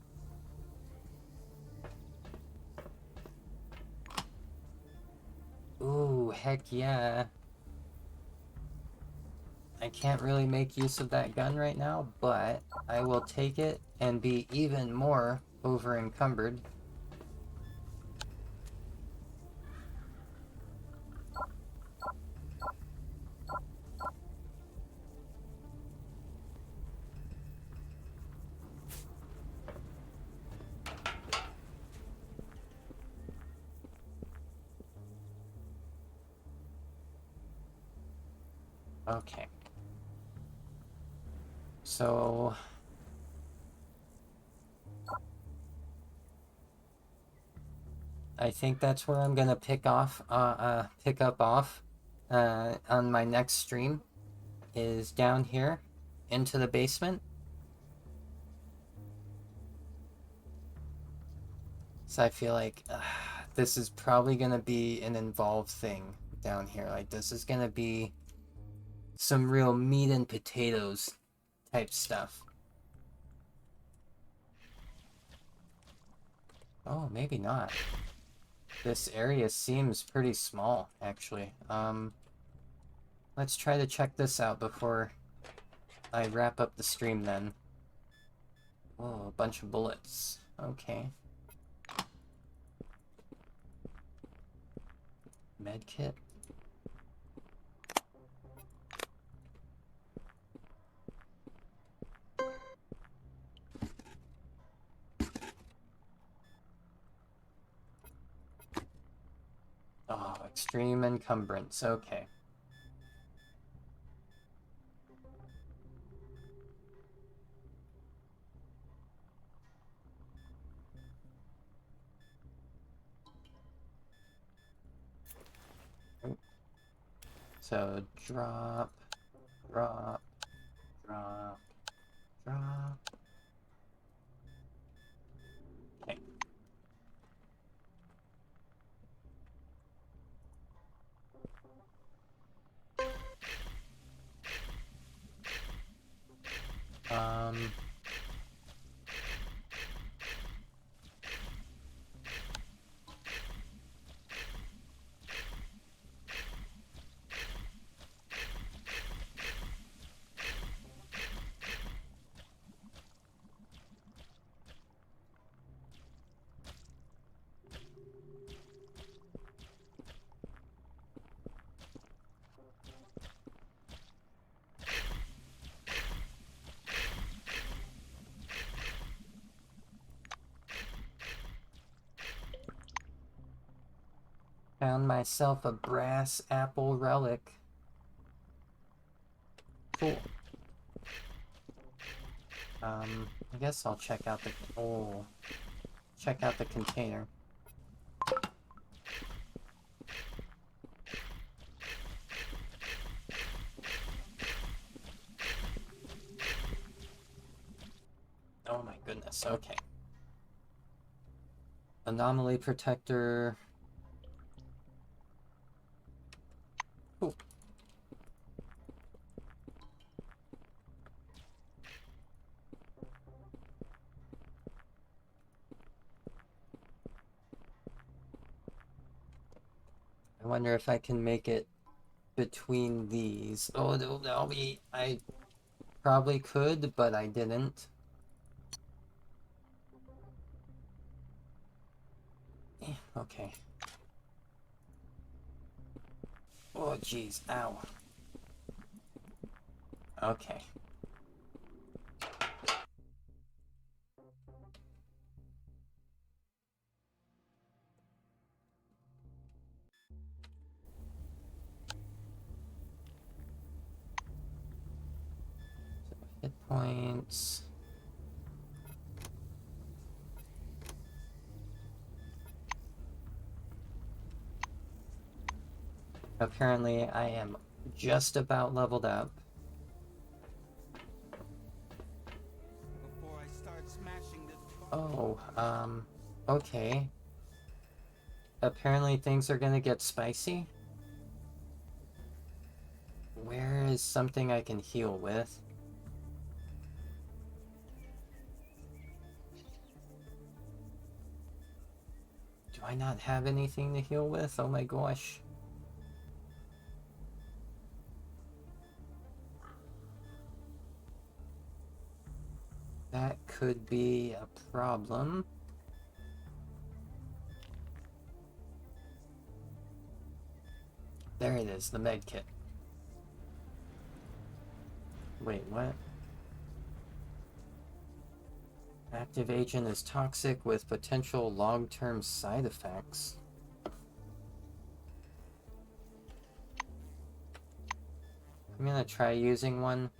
[SPEAKER 1] Ooh, heck yeah. I can't really make use of that gun right now, but I will take it and be even more over encumbered. Okay. So I think that's where I'm gonna pick up off on my next stream, is down here into the basement. So I feel like this is probably gonna be an involved thing down here. Like, this is gonna be some real meat and potatoes type stuff. Oh, maybe not. This area seems pretty small, actually. Let's try to check this out before I wrap up the stream then. Oh, a bunch of bullets. Okay. Medkit. Oh, extreme encumbrance. Okay. So drop, drop, drop, drop. Okay. Um. Found myself a brass apple relic. Cool. I guess I'll check out the container. Oh my goodness, okay. Anomaly protector. Cool. I wonder if I can make it between these. Oh, that'll be... I probably could, but I didn't. Okay. Oh, jeez. Ow. Okay. Hit points. Apparently, I am just about leveled up.
[SPEAKER 13] Before I start smashing this...
[SPEAKER 1] Oh, okay. Apparently things are gonna get spicy. Where is something I can heal with? Do I not have anything to heal with? Oh my gosh. That could be a problem. There it is, the med kit. Wait, what? Active agent is toxic with potential long-term side effects. I'm gonna try using one.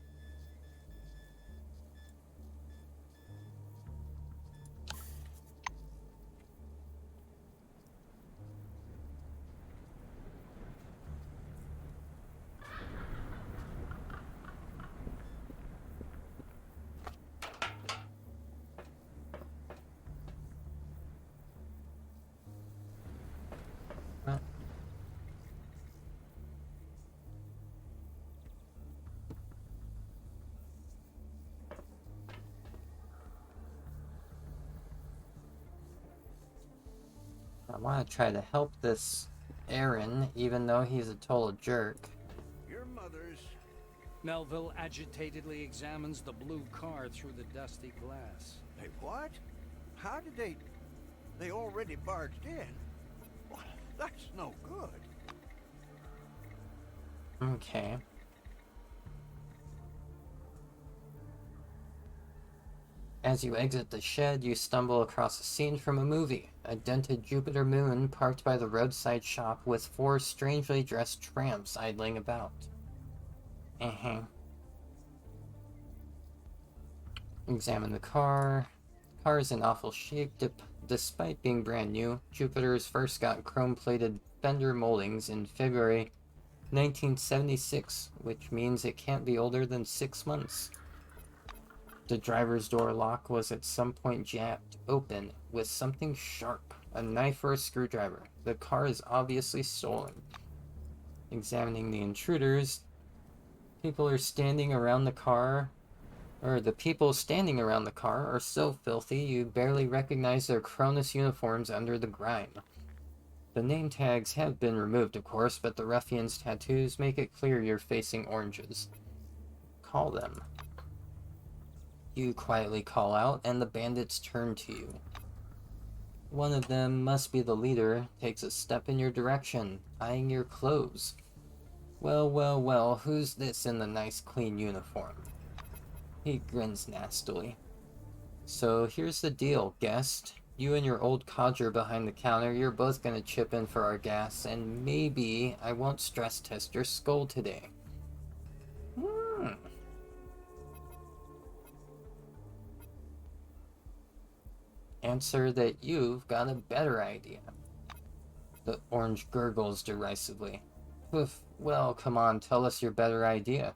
[SPEAKER 1] I want to try to help this Aaron, even though he's a total jerk.
[SPEAKER 9] Your mother's...
[SPEAKER 2] Melville agitatedly examines the blue car through the dusty glass.
[SPEAKER 5] Hey, what? How did they... They already barged in? Well, that's no good.
[SPEAKER 1] Okay. As you exit the shed, you stumble across a scene from a movie. A dented Jupiter moon parked by the roadside shop with 4 strangely dressed tramps idling about. Examine the car. The car is in awful shape despite being brand new. Jupiter's first got chrome-plated fender moldings in February 1976, which means it can't be older than 6 months. The driver's door lock was at some point jabbed open with something sharp, a knife or a screwdriver. The car is obviously stolen. Examining the intruders, the people standing around the car are so filthy you barely recognize their Cronus uniforms under the grime. The name tags have been removed, of course, but the ruffians' tattoos make it clear you're facing oranges. Call them. You quietly call out, and the bandits turn to you. One of them must be the leader, takes a step in your direction, eyeing your clothes. Well, who's this in the nice clean uniform? He grins nastily. So here's the deal, guest. You and your old codger behind the counter, you're both gonna chip in for our gas, and maybe I won't stress test your skull today. Answer that you've got a better idea. The orange gurgles derisively. Oof, well, come on, tell us your better idea.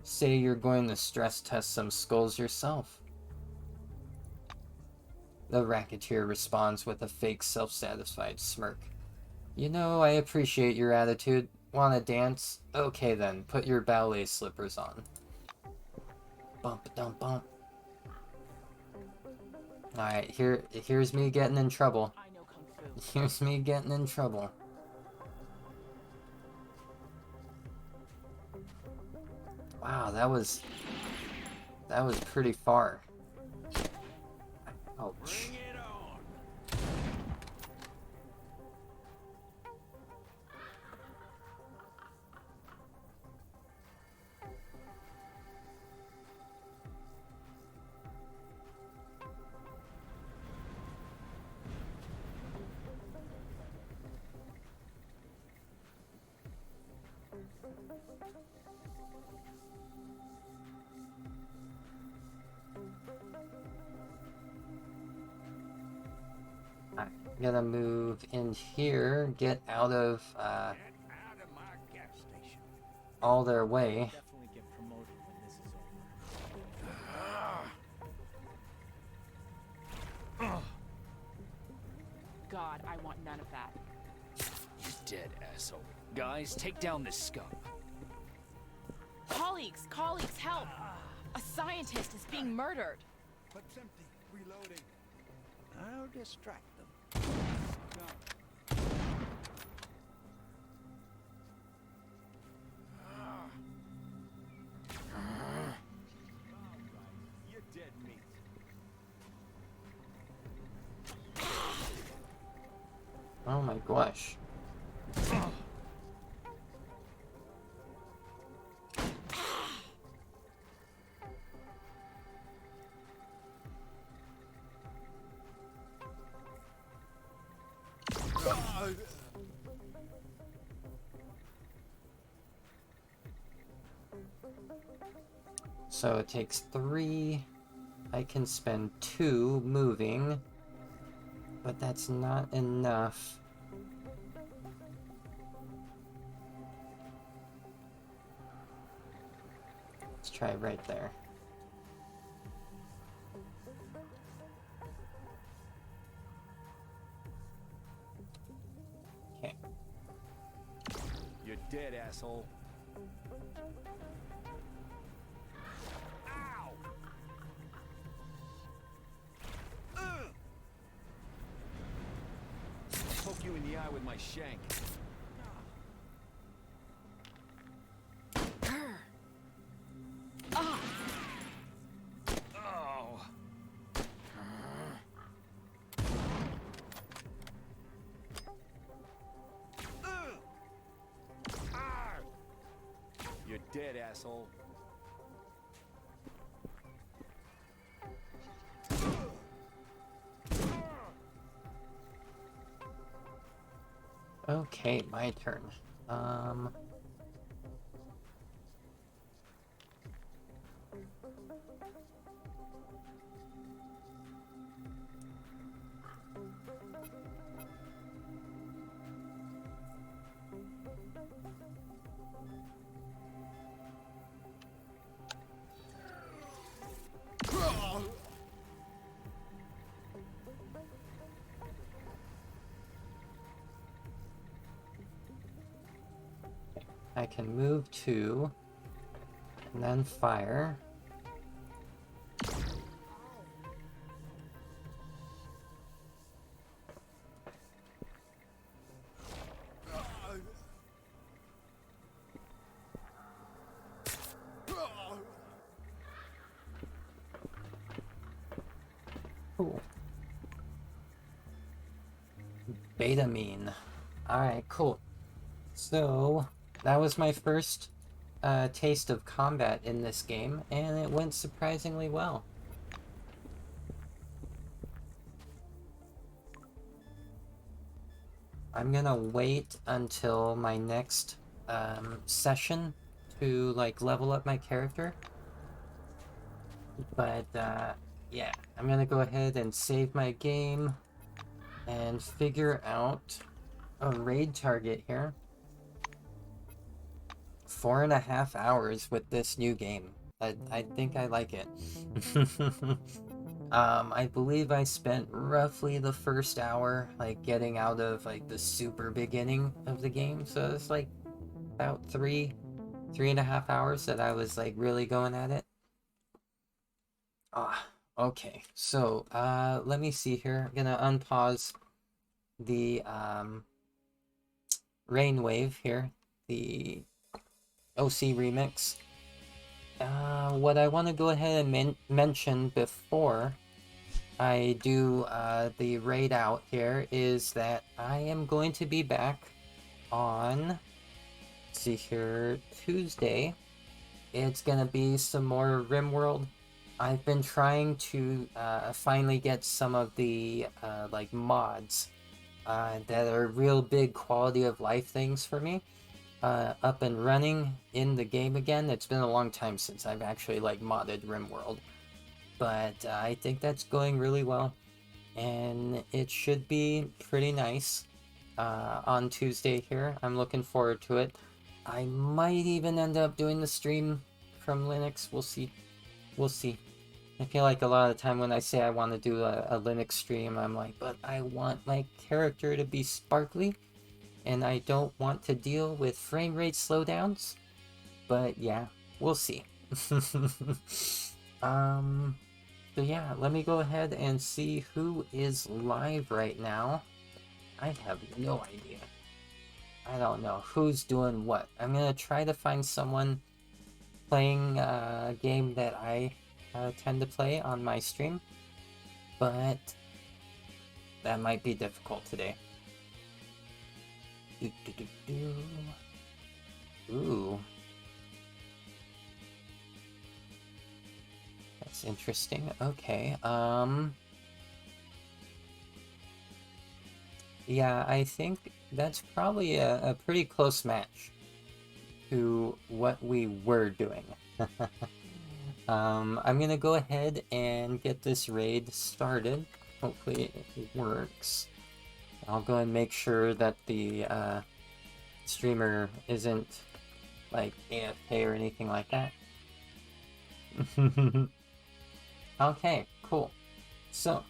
[SPEAKER 1] Say you're going to stress test some skulls yourself. The racketeer responds with a fake self-satisfied smirk. You know, I appreciate your attitude. Wanna dance? Okay then, put your ballet slippers on. Bump-a-dum-bump. Alright, here's me getting in trouble. Here's me getting in trouble. Wow, that was pretty far. Ouch. I'm gonna move in here, get out of all their way.
[SPEAKER 14] Definitely get promoted when this is over.
[SPEAKER 7] God, I want none of that.
[SPEAKER 10] You're dead, asshole. Guys, take down this scum.
[SPEAKER 7] Colleagues, help! A scientist is being murdered.
[SPEAKER 13] Clip's empty. Reloading.
[SPEAKER 5] I'll distract them.
[SPEAKER 9] You're dead meat.
[SPEAKER 1] Oh my gosh. So it takes 3. I can spend 2 moving, but that's not enough. Let's try right there. Okay.
[SPEAKER 9] You're dead, asshole. Ow! in the eye with my shank.
[SPEAKER 10] Oh.
[SPEAKER 9] You're dead, asshole.
[SPEAKER 1] Okay, my turn. I can move 2, and then fire. Cool. Betamine. Alright, cool. So, that was my first taste of combat in this game, and it went surprisingly well. I'm gonna wait until my next session to like level up my character. But yeah, I'm gonna go ahead and save my game and figure out a raid target here. 4.5 hours with this new game. I think I like it. I believe I spent roughly the first hour like getting out of like the super beginning of the game, so it's like about 3.5 hours that I was like really going at it. Okay, so let me see here. I'm gonna unpause the Rainwave here, the OC remix. What I want to go ahead and mention before I do the raid out here is that I am going to be back on, let's see here, Tuesday. It's gonna be some more RimWorld. I've been trying to finally get some of the like mods that are real big quality of life things for me up and running in the game again. It's been a long time since I've actually like modded RimWorld, but I think that's going really well, and it should be pretty nice on Tuesday here. I'm looking forward to it. I might even end up doing the stream from Linux. We'll see. We'll see. I feel like a lot of the time when I say I want to do a Linux stream, I'm like, but I want my character to be sparkly, and I don't want to deal with frame rate slowdowns. But yeah, we'll see. So yeah, let me go ahead and see who is live right now. I have no idea. I don't know who's doing what. I'm gonna try to find someone playing a game that I tend to play on my stream, but that might be difficult today. Ooh. That's interesting. Okay, yeah, I think that's probably a pretty close match to what we were doing. I'm gonna go ahead and get this raid started. Hopefully it works. I'll go and make sure that the streamer isn't like AFK or anything like that. Okay, cool. So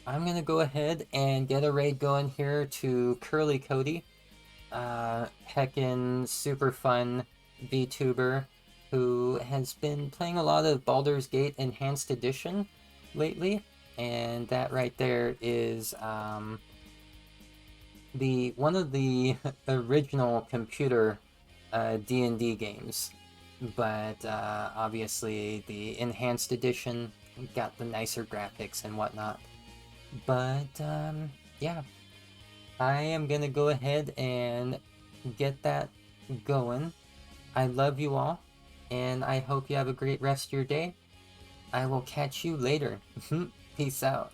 [SPEAKER 1] I'm gonna go ahead and get a raid going here to Curly Cody, heckin' super fun VTuber who has been playing a lot of Baldur's Gate Enhanced Edition lately, and that right there is the one of the original computer D&D games, but obviously the enhanced edition got the nicer graphics and whatnot. But yeah, I am gonna go ahead and get that going. I love you all, and I hope you have a great rest of your day. I will catch you later. Peace out.